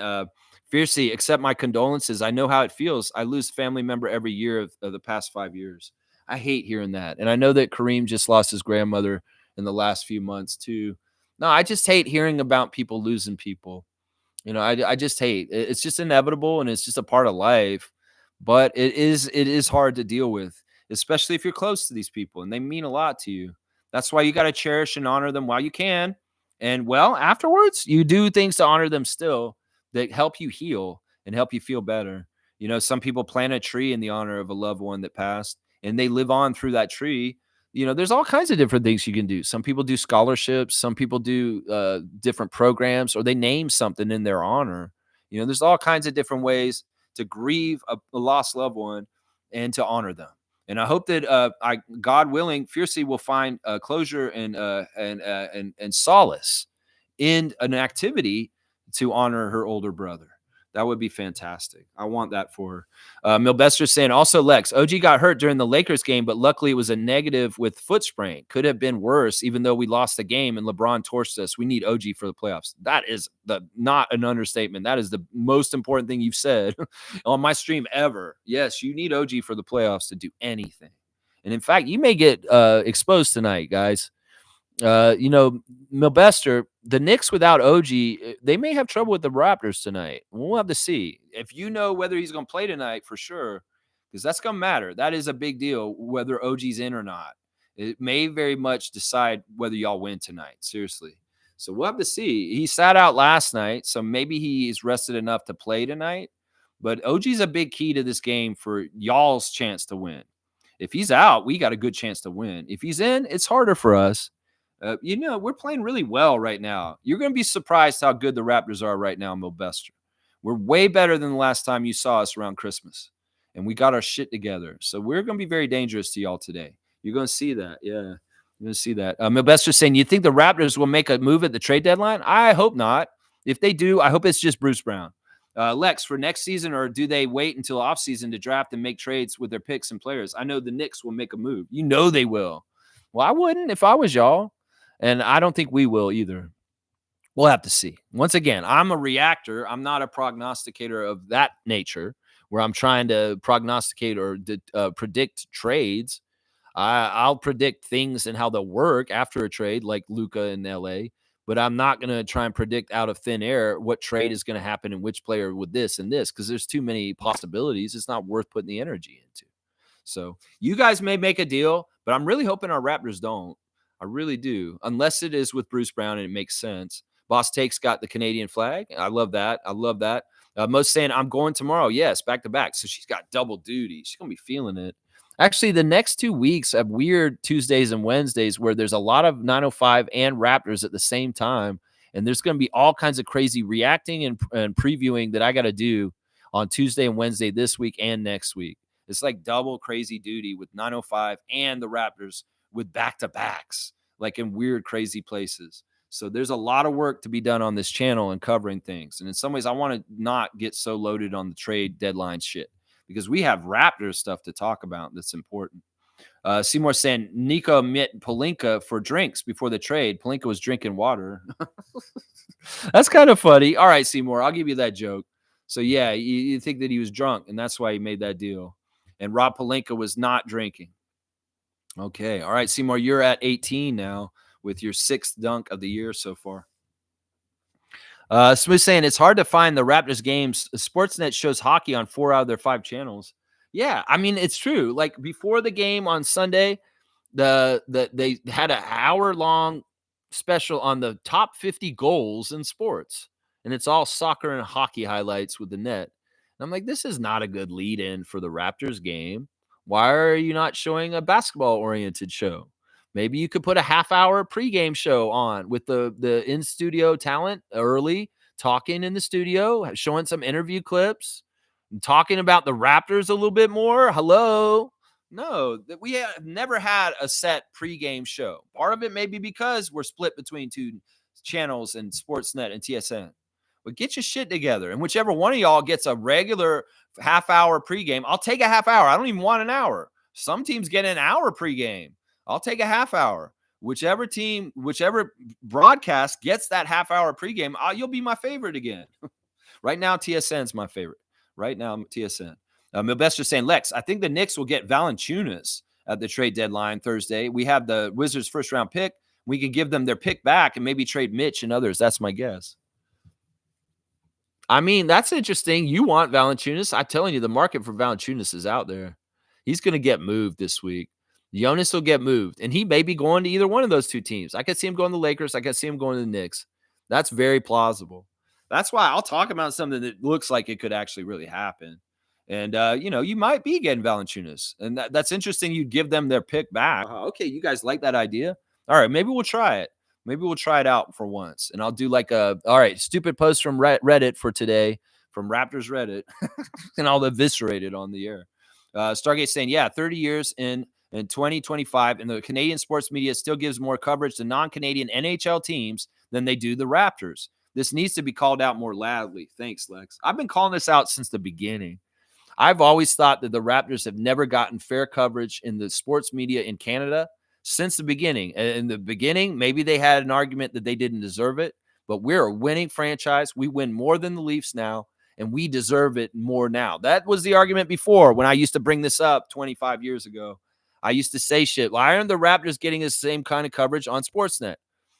Fiercey, accept my condolences. I know how it feels. I lose a family member every year of the past 5 years. I hate hearing that. And I know that Kareem just lost his grandmother in the last few months too. No, I just hate hearing about people losing people. I just hate. It's just inevitable and it's just a part of life. But it is hard to deal with, especially if you're close to these people and they mean a lot to you. That's why you got to cherish and honor them while you can. And well, afterwards, you do things to honor them still that help you heal and help you feel better. Some people plant a tree in the honor of a loved one that passed and they live on through that tree. There's all kinds of different things you can do. Some people do scholarships. Some people do different programs, or they name something in their honor. There's all kinds of different ways to grieve a lost loved one and to honor them. And I hope that God willing, Fiercey will find closure and solace in an activity to honor her older brother. That would be fantastic. I want that for her. Milbester saying, also, Lex, OG got hurt during the Lakers game, but luckily it was a negative with foot sprain. Could have been worse, even though we lost the game and LeBron torched us. We need OG for the playoffs. That is not an understatement. That is the most important thing you've said on my stream ever. Yes, you need OG for the playoffs to do anything. And in fact, you may get exposed tonight, guys. Milbester, the Knicks without OG, they may have trouble with the Raptors tonight. We'll have to see. If you know whether he's going to play tonight for sure, because that's going to matter. That is a big deal, whether OG's in or not. It may very much decide whether y'all win tonight. Seriously. So we'll have to see. He sat out last night, so maybe he's rested enough to play tonight. But OG's a big key to this game for y'all's chance to win. If he's out, we got a good chance to win. If he's in, it's harder for us. We're playing really well right now. You're going to be surprised how good the Raptors are right now, Milbester. We're way better than the last time you saw us around Christmas. And we got our shit together. So we're going to be very dangerous to y'all today. You're going to see that. Yeah. You're going to see that. Milbester saying, you think the Raptors will make a move at the trade deadline? I hope not. If they do, I hope it's just Bruce Brown. Lex, for next season, or do they wait until offseason to draft and make trades with their picks and players? I know the Knicks will make a move. You know they will. Well, I wouldn't if I was y'all. And I don't think we will either. We'll have to see. Once again, I'm a reactor. I'm not a prognosticator of that nature where I'm trying to prognosticate or predict trades. I'll predict things and how they'll work after a trade, like Luka in LA. But I'm not going to try and predict out of thin air what trade is going to happen and which player with this and this, because there's too many possibilities. It's not worth putting the energy into. So you guys may make a deal, but I'm really hoping our Raptors don't. I really do, unless it is with Bruce Brown and it makes sense. Boss Take's got the Canadian flag. I love that. Most saying I'm going tomorrow. Yes, back to back. So she's got double duty. She's going to be feeling it. Actually, the next 2 weeks have weird Tuesdays and Wednesdays where there's a lot of 905 and Raptors at the same time. And there's going to be all kinds of crazy reacting and previewing that I got to do on Tuesday and Wednesday this week and next week. It's like double crazy duty with 905 and the Raptors with back-to-backs, like in weird, crazy places. So there's a lot of work to be done on this channel and covering things. And in some ways, I want to not get so loaded on the trade deadline shit because we have Raptors stuff to talk about that's important. Seymour saying, Nico met Pelinka for drinks before the trade. Pelinka was drinking water. That's kind of funny. All right, Seymour, I'll give you that joke. So, yeah, you think that he was drunk, and that's why he made that deal. And Rob Pelinka was not drinking. Okay. All right, Seymour, you're at 18 now with your 6th dunk of the year so far. Smooth saying it's hard to find the Raptors games. Sportsnet shows hockey on 4 out of their 5 channels. Yeah, I mean, it's true. Like before the game on Sunday, they had an hour-long special on the top 50 goals in sports. And it's all soccer and hockey highlights with the net. And I'm like, this is not a good lead-in for the Raptors game. Why are you not showing a basketball-oriented show? Maybe you could put a half-hour pregame show on with the in-studio talent early, talking in the studio, showing some interview clips, and talking about the Raptors a little bit more. Hello? No, we have never had a set pregame show. Part of it may be because we're split between 2 channels and Sportsnet and TSN. But get your shit together. And whichever one of y'all gets a regular half-hour pregame, I'll take a half hour. I don't even want an hour. Some teams get an hour pregame. I'll take a half hour. Whichever broadcast gets that half-hour pregame, you'll be my favorite again. Right now, TSN's my favorite. Right now, TSN. Milbester saying, Lex, I think the Knicks will get Valanciunas at the trade deadline Thursday. We have the Wizards' first-round pick. We can give them their pick back and maybe trade Mitch and others. That's my guess. I mean, that's interesting. You want Valanciunas. I'm telling you, the market for Valanciunas is out there. He's going to get moved this week. Jonas will get moved, and he may be going to either one of those 2 teams. I could see him going to the Lakers. I could see him going to the Knicks. That's very plausible. That's why I'll talk about something that looks like it could actually really happen. And, you might be getting Valanciunas. And that's interesting. You'd give them their pick back. Okay, you guys like that idea? All right, maybe we'll try it. Maybe we'll try it out for once. And I'll do like all right, stupid post from Reddit for today, from Raptors Reddit, and I'll eviscerate it on the air. Stargate saying, yeah, 30 years in 2025, and the Canadian sports media still gives more coverage to non-Canadian NHL teams than they do the Raptors. This needs to be called out more loudly. Thanks, Lex. I've been calling this out since the beginning. I've always thought that the Raptors have never gotten fair coverage in the sports media in Canada since the beginning. In the beginning, maybe they had an argument that they didn't deserve it, but we're a winning franchise. We win more than the Leafs now, and we deserve it more now. That was the argument before when I used to bring this up 25 years ago. I used to say shit. Why aren't the Raptors getting the same kind of coverage on Sportsnet?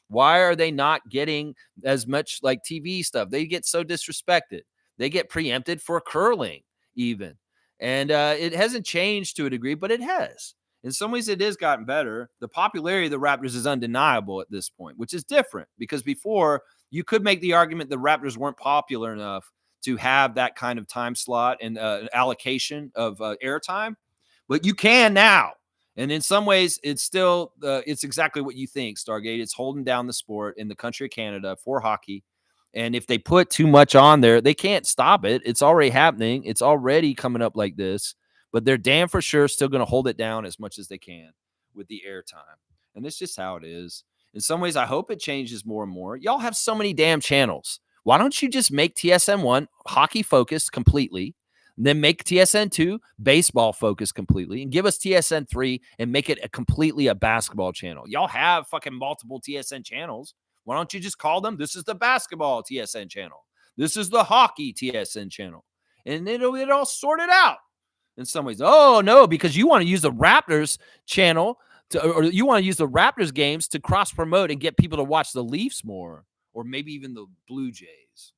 Why are they not getting as much like TV stuff? They get so disrespected. They get preempted for curling even. And it hasn't changed to a degree, but it has. In some ways, it has gotten better. The popularity of the Raptors is undeniable at this point, which is different because before you could make the argument the Raptors weren't popular enough to have that kind of time slot and allocation of airtime, but you can now. And in some ways, it's still it's exactly what you think, Stargate. It's holding down the sport in the country of Canada for hockey. And if they put too much on there, they can't stop it. It's already happening. It's already coming up like this. But they're damn for sure still going to hold it down as much as they can with the airtime. And it's just how it is. In some ways, I hope it changes more and more. Y'all have so many damn channels. Why don't you just make TSN1 hockey focused completely? Then make TSN2 baseball focused completely and give us TSN3 and make it completely a basketball channel. Y'all have fucking multiple TSN channels. Why don't you just call them, this is the basketball TSN channel. This is the hockey TSN channel. And it'll all sort it out in some ways. Oh, no, because you want to use the Raptors channel or you want to use the Raptors games to cross promote and get people to watch the Leafs more or maybe even the Blue Jays.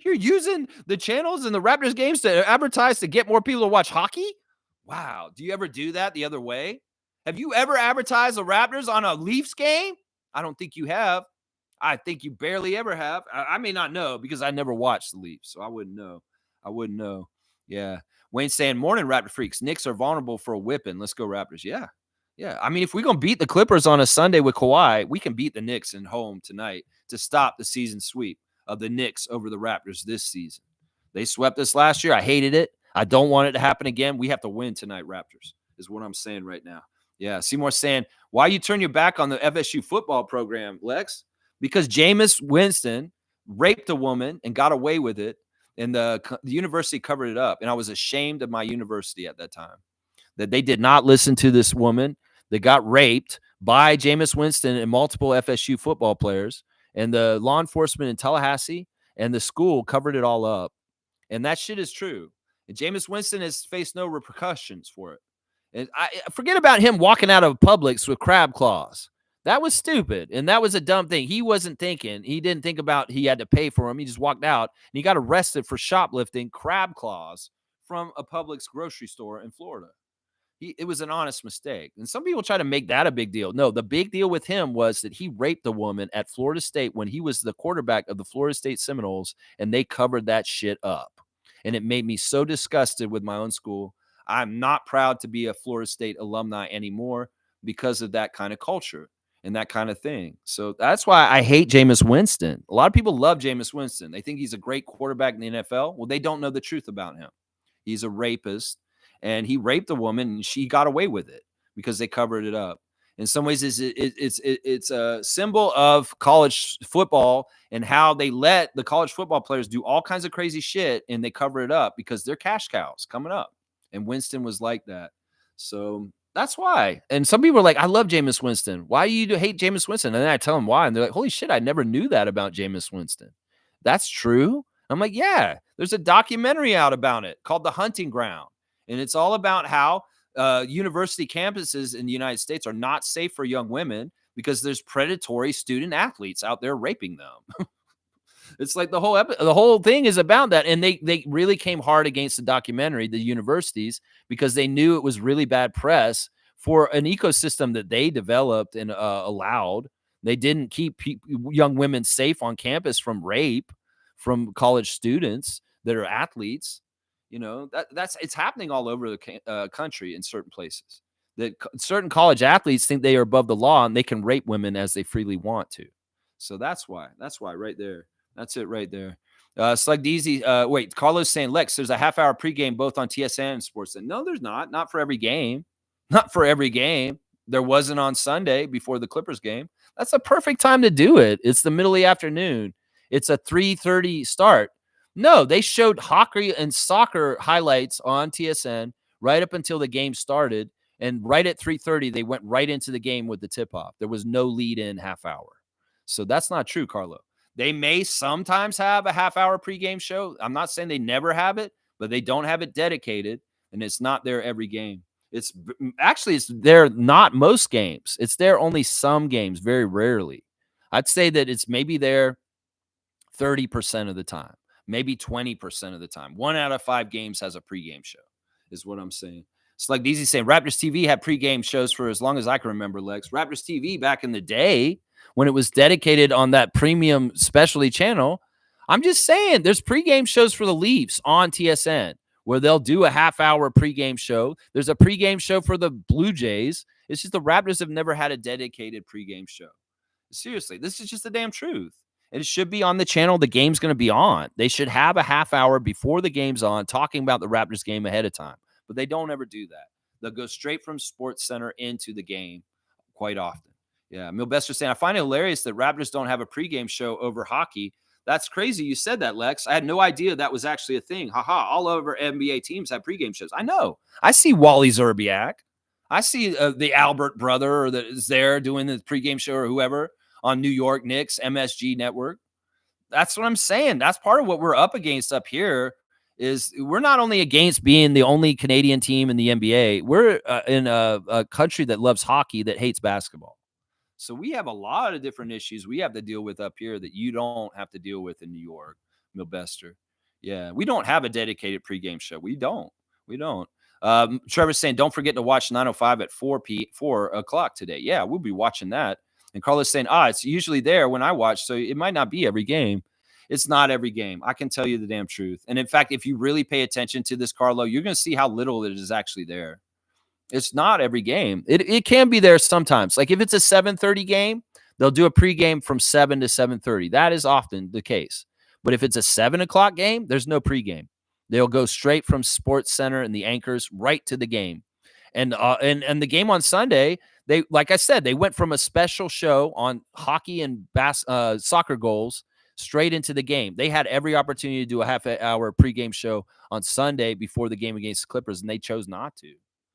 You're using the channels and the Raptors games to advertise to get more people to watch hockey? Wow. Do you ever do that the other way? Have you ever advertised the Raptors on a Leafs game? I don't think you have. I think you barely ever have. I may not know because I never watched the Leafs, so I wouldn't know. Yeah. Wayne saying, morning, Raptor freaks. Knicks are vulnerable for a whipping. Let's go, Raptors. Yeah. Yeah. I mean, if we're going to beat the Clippers on a Sunday with Kawhi, we can beat the Knicks at home tonight to stop the season sweep of the Knicks over the Raptors this season. They swept us last year. I hated it. I don't want it to happen again. We have to win tonight, Raptors, is what I'm saying right now. Yeah, Seymour saying, why you turn your back on the FSU football program, Lex? Because Jameis Winston raped a woman and got away with it, and the university covered it up. And I was ashamed of my university at that time, that they did not listen to this woman that got raped by Jameis Winston and multiple FSU football players. And the law enforcement in Tallahassee and the school covered it all up. And that shit is true. And Jameis Winston has faced no repercussions for it. And I forget about him walking out of Publix with crab claws. That was stupid. And that was a dumb thing. He wasn't thinking. He didn't think about he had to pay for them. He just walked out and he got arrested for shoplifting crab claws from a Publix grocery store in Florida. It was an honest mistake. And some people try to make that a big deal. No, the big deal with him was that he raped a woman at Florida State when he was the quarterback of the Florida State Seminoles, and they covered that shit up. And it made me so disgusted with my own school. I'm not proud to be a Florida State alumni anymore because of that kind of culture and that kind of thing. So that's why I hate Jameis Winston. A lot of people love Jameis Winston. They think he's a great quarterback in the NFL. Well, they don't know the truth about him. He's a rapist. And he raped a woman, and she got away with it because they covered it up. In some ways, it's a symbol of college football and how they let the college football players do all kinds of crazy shit, and they cover it up because they're cash cows coming up. And Winston was like that. So that's why. And some people are like, I love Jameis Winston. Why do you hate Jameis Winston? And then I tell them why. And they're like, holy shit, I never knew that about Jameis Winston. That's true. I'm like, yeah, there's a documentary out about it called The Hunting Ground. And it's all about how university campuses in the United States are not safe for young women because there's predatory student athletes out there raping them. It's like the whole thing is about that. And they really came hard against the documentary, the universities, because they knew it was really bad press for an ecosystem that they developed and allowed. They didn't keep young women safe on campus from rape from college students that are athletes. You know, it's happening all over the country in certain places that certain college athletes think they are above the law and they can rape women as they freely want to. So that's why right there. That's it right there. Slug Deezy. Wait, Carlos saying, Lex, there's a half-hour pregame both on TSN and Sportsnet. No, there's not. Not for every game. Not for every game. There wasn't on Sunday before the Clippers game. That's a perfect time to do it. It's the middle of the afternoon. It's a 3:30 start. No, they showed hockey and soccer highlights on TSN right up until the game started. And right at 3:30, they went right into the game with the tip-off. There was no lead-in half hour. So that's not true, Carlo. They may sometimes have a half-hour pregame show. I'm not saying they never have it, but they don't have it dedicated, and it's not there every game. Actually, it's there not most games. It's there only some games, very rarely. I'd say that it's maybe there 30% of the time, maybe 20% of the time. 1 out of 5 games has a pregame show, is what I'm saying. It's like DZ saying Raptors TV had pregame shows for as long as I can remember, Lex. Raptors TV back in the day when it was dedicated on that premium specialty channel. I'm just saying there's pregame shows for the Leafs on TSN where they'll do a half-hour pregame show. There's a pregame show for the Blue Jays. It's just the Raptors have never had a dedicated pregame show. Seriously, this is just the damn truth. And it should be on the channel the game's going to be on. They should have a half hour before the game's on talking about the Raptors game ahead of time. But they don't ever do that. They'll go straight from Sports Center into the game quite often. Yeah, Milbester saying, I find it hilarious that Raptors don't have a pregame show over hockey. That's crazy you said that, Lex. I had no idea that was actually a thing. Haha, all over NBA teams have pregame shows. I know. I see Wally Zerbiak. I see the Albert brother that is there doing the pregame show or whoever on New York Knicks MSG network. That's what I'm saying. That's part of what we're up against up here is we're not only against being the only Canadian team in the NBA, we're in a country that loves hockey that hates basketball. So we have a lot of different issues we have to deal with up here that you don't have to deal with in New York, Milbester. Yeah, we don't have a dedicated pregame show. We don't. Trevor's saying, don't forget to watch 905 at 4 o'clock today. Yeah, we'll be watching that. And Carlos saying, it's usually there when I watch, so it might not be every game. It's not every game. I can tell you the damn truth. And in fact, if you really pay attention to this, Carlo, you're going to see how little it is actually there. It's not every game. It can be there sometimes. Like if it's a 7:30 game, they'll do a pregame from 7 to 7:30. That is often the case. But if it's a 7 o'clock game, there's no pregame. They'll go straight from Sports Center and the anchors right to the game. And the game on Sunday, they, like I said, they went from a special show on hockey and soccer goals straight into the game. They had every opportunity to do a half-hour pregame show on Sunday before the game against the Clippers, and they chose not to.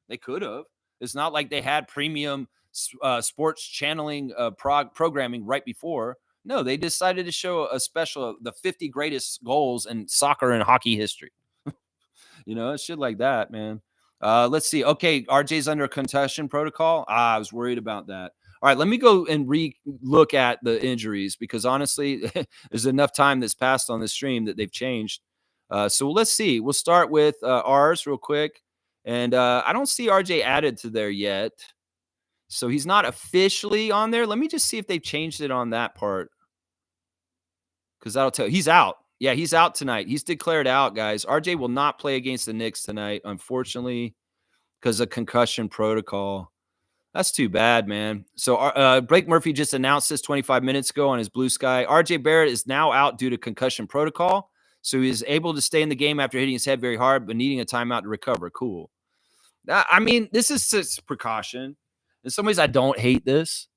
They could have. It's not like they had premium sports channeling programming right before. No, they decided to show a special, the 50 greatest goals in soccer and hockey history. Shit like that, man. Let's see. Okay, RJ's under concussion protocol. I was worried about that. All right, let me go and look at the injuries because honestly, there's enough time that's passed on the stream that they've changed. So let's see. We'll start with ours real quick. And I don't see RJ added to there yet. So he's not officially on there. Let me just see if they've changed it on that part. Because that'll tell you. He's out. Yeah, he's out tonight. He's declared out, guys. RJ will not play against the Knicks tonight, unfortunately, because of concussion protocol. That's too bad, man. So Blake Murphy just announced this 25 minutes ago on his Blue Sky. RJ Barrett is now out due to concussion protocol. So he is able to stay in the game after hitting his head very hard, but needing a timeout to recover. Cool. I mean, this is just precaution. In some ways, I don't hate this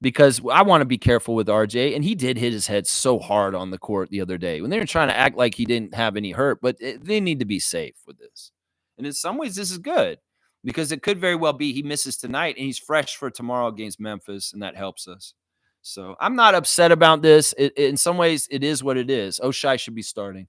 because I want to be careful with RJ. And he did hit his head so hard on the court the other day when they were trying to act like he didn't have any hurt, but they need to be safe with this. And in some ways, this is good because it could very well be he misses tonight and he's fresh for tomorrow against Memphis, and that helps us. So I'm not upset about this. In some ways, it is what it is. Oshai should be starting.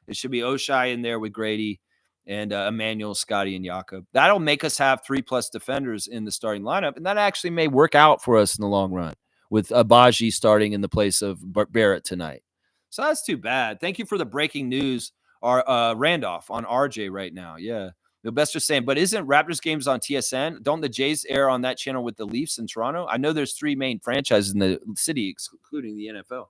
It should be Oshai in there with Grady and Emmanuel, Scotty, and Jakob. That'll make us have 3+ defenders in the starting lineup, and that actually may work out for us in the long run with Abaji starting in the place of Barrett tonight. So that's too bad. Thank you for the breaking news, Randolph, on RJ right now. Yeah. The best are saying, but isn't Raptors games on TSN? Don't the Jays air on that channel with the Leafs in Toronto? I know there's 3 main franchises in the city, including the NFL.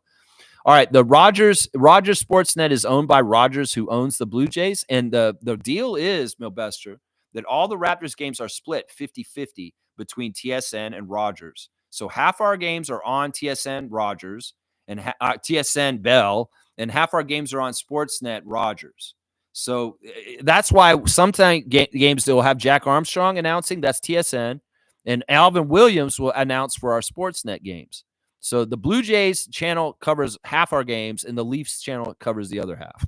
All right, the Rogers Sportsnet is owned by Rogers, who owns the Blue Jays. And the deal is, Milbester, that all the Raptors games are split 50-50 between TSN and Rogers. So half our games are on TSN Rogers and TSN Bell, and half our games are on Sportsnet Rogers. So that's why sometimes games that will have Jack Armstrong announcing, that's TSN, and Alvin Williams will announce for our Sportsnet games. So the Blue Jays channel covers half our games, and the Leafs channel covers the other half.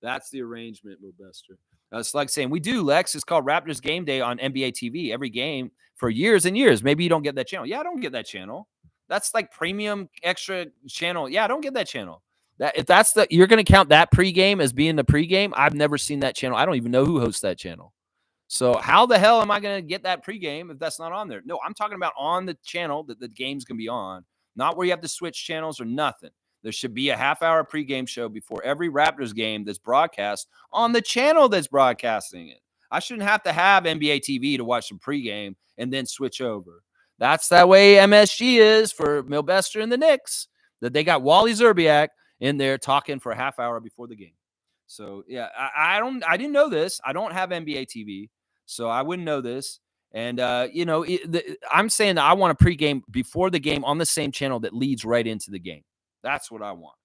That's the arrangement, Milbester. It's like saying, we do, Lex. It's called Raptors Game Day on NBA TV. Every game for years and years. Maybe you don't get that channel. Yeah, I don't get that channel. That's like premium extra channel. Yeah, I don't get that channel. If that's you're going to count that pregame as being the pregame, I've never seen that channel. I don't even know who hosts that channel. So how the hell am I going to get that pregame if that's not on there? No, I'm talking about on the channel that the game's going to be on, not where you have to switch channels or nothing. There should be a half-hour pregame show before every Raptors game that's broadcast on the channel that's broadcasting it. I shouldn't have to have NBA TV to watch the pregame and then switch over. That's that way MSG is for Milbester and the Knicks, that they got Wally Zerbiak in there talking for a half hour before the game. So, yeah, I didn't know this. I don't have NBA TV, so I wouldn't know this. And, I'm saying that I want a pregame before the game on the same channel that leads right into the game. That's what I want.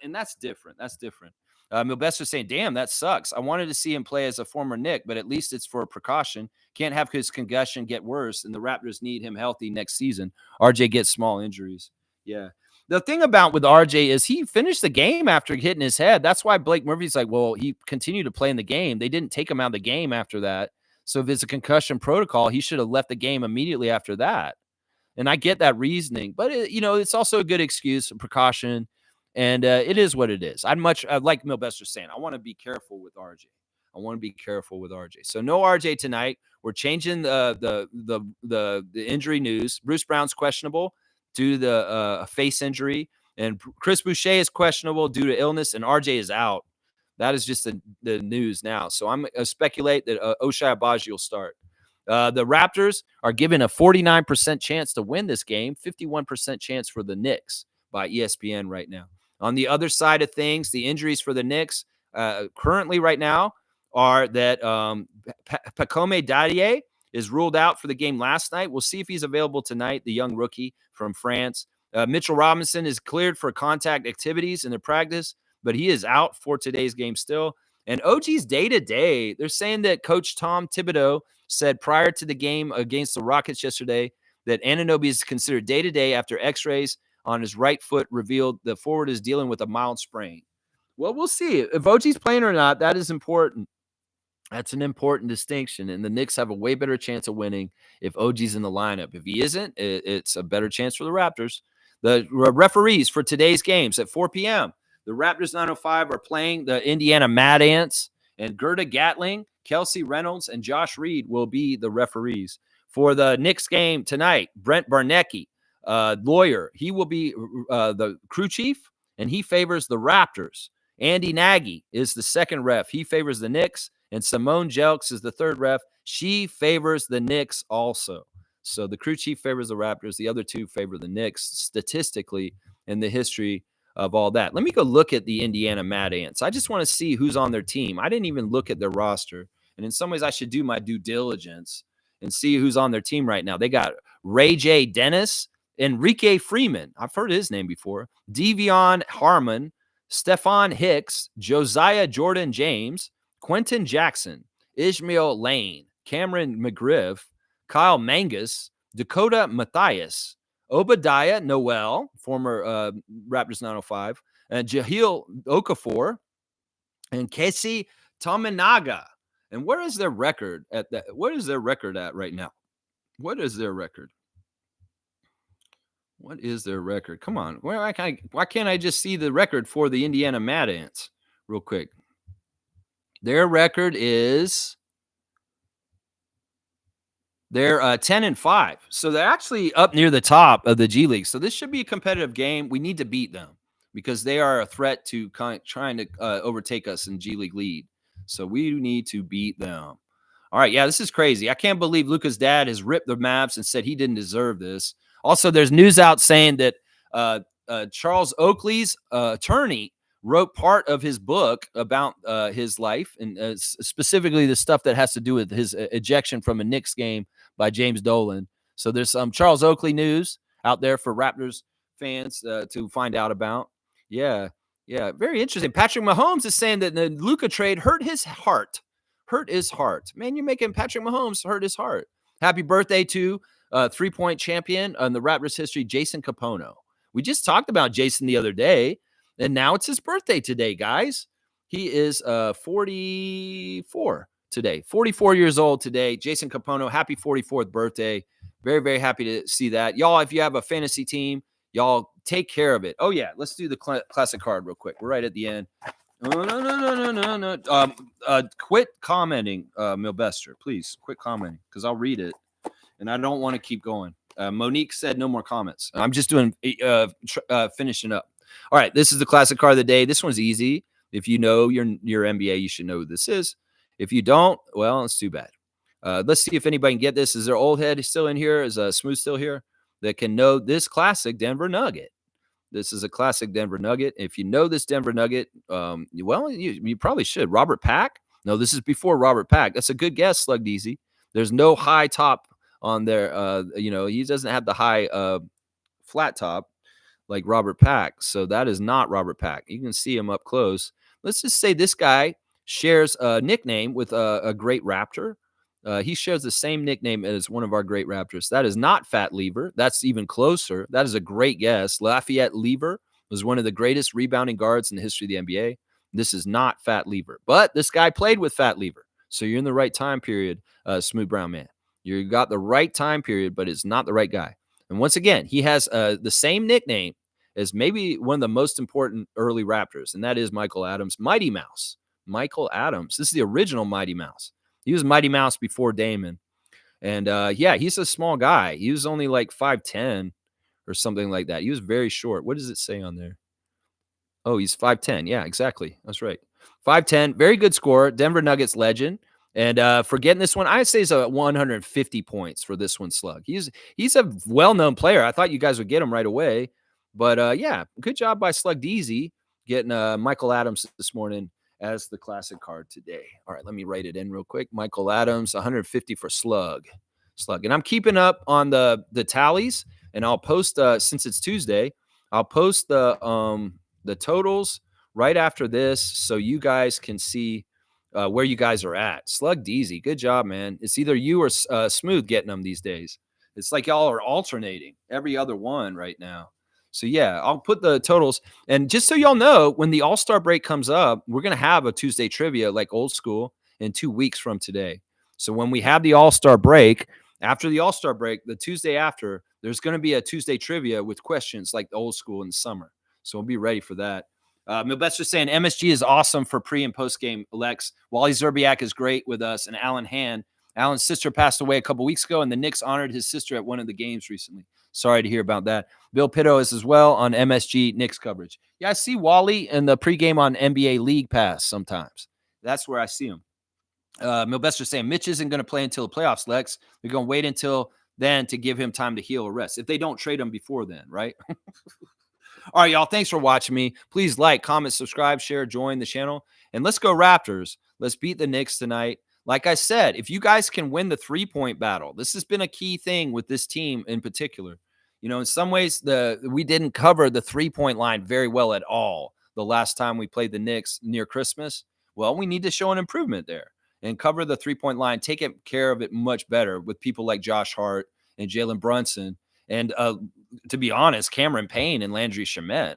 And that's different. That's different. Milbester's saying, damn, that sucks. I wanted to see him play as a former Knick, but at least it's for a precaution. Can't have his concussion get worse, and the Raptors need him healthy next season. RJ gets small injuries. Yeah. The thing about with RJ is he finished the game after hitting his head. That's why Blake Murphy's like, well, he continued to play in the game. They didn't take him out of the game after that. So if it's a concussion protocol, he should have left the game immediately after that. And I get that reasoning, but it's also a good excuse, a precaution, and it is what it is. I'd like Milbester saying, I want to be careful with RJ. I want to be careful with RJ. So no RJ tonight. We're changing the injury news. Bruce Brown's questionable due to the face injury, and Chris Boucher is questionable due to illness, and RJ is out. That is just the news now. So I'm speculate that Ochai Agbaji will start. The Raptors are given a 49% chance to win this game, 51% chance for the Knicks by ESPN right now. On the other side of things, the injuries for the Knicks currently right now are that Pacome Dadier is ruled out for the game last night. We'll see if he's available tonight, the young rookie from France. Mitchell Robinson is cleared for contact activities in the practice, but he is out for today's game still. And OG's day-to-day, they're saying that Coach Tom Thibodeau said prior to the game against the Rockets yesterday that Anunoby is considered day-to-day after x-rays on his right foot revealed the forward is dealing with a mild sprain. Well, we'll see. If OG's playing or not, that is important. That's an important distinction, and the Knicks have a way better chance of winning if OG's in the lineup. If he isn't, it's a better chance for the Raptors. The referees for today's games at 4 p.m., the Raptors 905 are playing the Indiana Mad Ants, and Gerda Gatling, Kelsey Reynolds, and Josh Reed will be the referees. For the Knicks game tonight, Brent Barnecki, lawyer, he will be the crew chief, and he favors the Raptors. Andy Nagy is the second ref. He favors the Knicks. And Simone Jelks is the third ref. She favors the Knicks also. So the crew chief favors the Raptors. The other two favor the Knicks statistically in the history of all that. Let me go look at the Indiana Mad Ants. I just want to see who's on their team. I didn't even look at their roster. And in some ways, I should do my due diligence and see who's on their team right now. They got Ray J. Dennis, Enrique Freeman. I've heard his name before. Devion Harmon, Stephon Hicks, Josiah Jordan James, Quentin Jackson, Ishmael Lane, Cameron McGriff, Kyle Mangus, Dakota Mathias, Obadiah Noel, former Raptors 905, and Jahil Okafor, and Casey Tominaga. And where is their record at that? What is their record at right now? What is their record? What is their record? Come on. Why can't I just see the record for the Indiana Mad Ants real quick? Their record is they're 10-5. So they're actually up near the top of the G League. So this should be a competitive game. We need to beat them because they are a threat to trying to overtake us in G League lead. So we need to beat them. All right. Yeah, this is crazy. I can't believe Luka's dad has ripped the Mavs and said he didn't deserve this. Also, there's news out saying that Charles Oakley's attorney wrote part of his book about his life and specifically the stuff that has to do with his ejection from a Knicks game by James Dolan. So there's some Charles Oakley news out there for Raptors fans to find out about. Yeah, very interesting. Patrick Mahomes is saying that the Luka trade hurt his heart. Man, you're making Patrick Mahomes hurt his heart. Happy birthday to three-point champion in the Raptors history, Jason Capono. We just talked about Jason the other day. And now it's his birthday today, guys. He is 44 today. 44 years old today. Jason Capono, happy 44th birthday. Very, very happy to see that. Y'all, if you have a fantasy team, y'all take care of it. Oh, yeah. Let's do the classic card real quick. We're right at the end. Oh, no. Quit commenting, Milbester. Please quit commenting because I'll read it and I don't want to keep going. Monique said no more comments. I'm just doing finishing up. All right, this is the classic card of the day. This one's easy. If you know your NBA, you should know who this is. If you don't, well, it's too bad. Let's see if anybody can get this. Is there old head still in here? Is Smooth still here that can know this classic Denver Nugget? This is a classic Denver Nugget. If you know this Denver Nugget, well, you probably should. Robert Pack? No, this is before Robert Pack. That's a good guess, Slug Deezy. There's no high top on there. He doesn't have the high flat top like Robert Pack. So that is not Robert Pack. You can see him up close. Let's just say this guy shares a nickname with a great Raptor. He shares the same nickname as one of our great Raptors. That is not Fat Lever. That's even closer. That is a great guess. Lafayette Lever was one of the greatest rebounding guards in the history of the NBA. This is not Fat Lever, but this guy played with Fat Lever. So you're in the right time period, Smooth Brown Man. You got the right time period, but it's not the right guy. And once again, he has the same nickname as maybe one of the most important early Raptors, and that is Michael Adams, Mighty Mouse. Michael Adams. This is the original Mighty Mouse. He was Mighty Mouse before Damon. And he's a small guy. He was only like 5'10" or something like that. He was very short. What does it say on there? Oh, he's 5'10". Yeah, exactly. That's right. 5'10", very good scorer, Denver Nuggets legend. And for getting this one, I'd say it's a 150 points for this one, Slug. He's a well-known player. I thought you guys would get him right away. But good job by Slug Deezy getting Michael Adams this morning as the classic card today. All right, let me write it in real quick. Michael Adams, 150 for Slug. And I'm keeping up on the tallies, and I'll post since it's Tuesday, I'll post the totals right after this so you guys can see where you guys are at. Slug Deezy, good job, man. It's either you or Smooth getting them these days. It's like y'all are alternating every other one right now. So, yeah, I'll put the totals. And just so y'all know, when the All-Star break comes up, we're going to have a Tuesday trivia like old school in 2 weeks from today. So when we have the All-Star break, after the All-Star break, the Tuesday after, there's going to be a Tuesday trivia with questions like the old school in the summer. So we'll be ready for that. Milbester's saying MSG is awesome for pre and post game. Lex, Wally Zerbiak is great with us, and Alan Hand. Alan's sister passed away a couple weeks ago, and the Knicks honored his sister at one of the games recently. Sorry to hear about that. Bill Pitto is as well on MSG Knicks coverage. Yeah, I see Wally in the pregame on NBA League Pass sometimes. That's where I see him. Milbester's saying Mitch isn't going to play until the playoffs, Lex. We're going to wait until then to give him time to heal or rest. If they don't trade him before then, right? All right, y'all. Thanks for watching me. Please like, comment, subscribe, share, join the channel. And let's go Raptors. Let's beat the Knicks tonight. Like I said, if you guys can win the three-point battle, this has been a key thing with this team in particular. You know, in some ways, we didn't cover the three-point line very well at all the last time we played the Knicks near Christmas. Well, we need to show an improvement there and cover the three-point line, take care of it much better with people like Josh Hart and Jalen Brunson. And to be honest, Cameron Payne and Landry Shamet.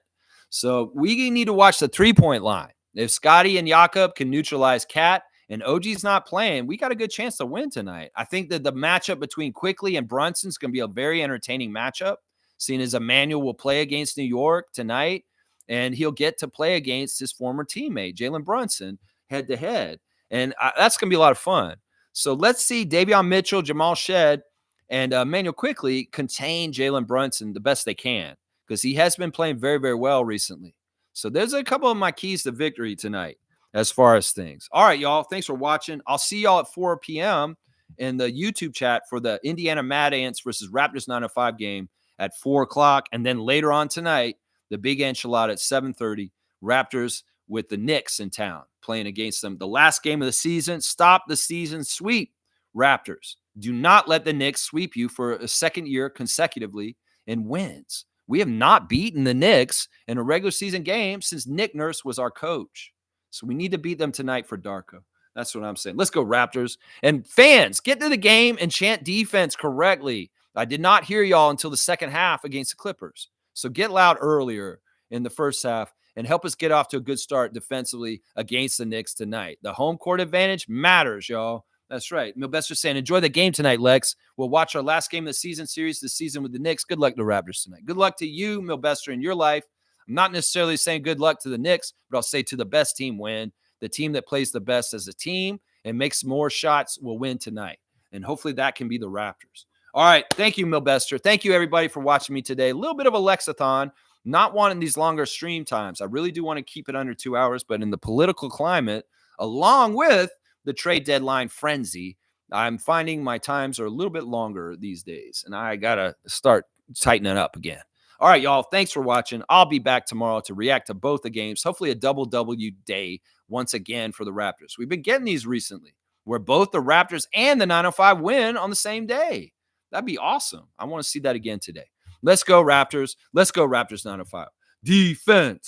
So we need to watch the three-point line. If Scotty and Jakob can neutralize Cat and OG's not playing, we got a good chance to win tonight. I think that the matchup between Quickly and Brunson is going to be a very entertaining matchup, seeing as Emmanuel will play against New York tonight, and he'll get to play against his former teammate, Jalen Brunson, head-to-head. And that's going to be a lot of fun. So let's see Davion Mitchell, Jamal Shed, and Emmanuel Quickly contain Jalen Brunson the best they can because he has been playing very, very well recently. So there's a couple of my keys to victory tonight as far as things. All right, y'all. Thanks for watching. I'll see y'all at 4 p.m. in the YouTube chat for the Indiana Mad Ants versus Raptors 905 game at 4 o'clock. And then later on tonight, the Big Enchilada at 7:30, Raptors with the Knicks in town playing against them. The last game of the season. Stop the season sweep, Raptors. Do not let the Knicks sweep you for a second year consecutively in wins. We have not beaten the Knicks in a regular season game since Nick Nurse was our coach. So we need to beat them tonight for Darko. That's what I'm saying. Let's go Raptors. And fans, get to the game and chant defense correctly. I did not hear y'all until the second half against the Clippers. So get loud earlier in the first half and help us get off to a good start defensively against the Knicks tonight. The home court advantage matters, y'all. That's right. Milbester's saying, enjoy the game tonight, Lex. We'll watch our last game of the season series this season with the Knicks. Good luck to the Raptors tonight. Good luck to you, Milbester, in your life. I'm not necessarily saying good luck to the Knicks, but I'll say to the best team win. The team that plays the best as a team and makes more shots will win tonight. And hopefully that can be the Raptors. All right. Thank you, Milbester. Thank you, everybody, for watching me today. A little bit of a Lexathon, not wanting these longer stream times. I really do want to keep it under 2 hours, but in the political climate, along with the trade deadline frenzy, I'm finding my times are a little bit longer these days, and I got to start tightening up again. All right, y'all. Thanks for watching. I'll be back tomorrow to react to both the games. Hopefully a double W day once again for the Raptors. We've been getting these recently where both the Raptors and the 905 win on the same day. That'd be awesome. I want to see that again today. Let's go, Raptors. Let's go, Raptors 905. Defense.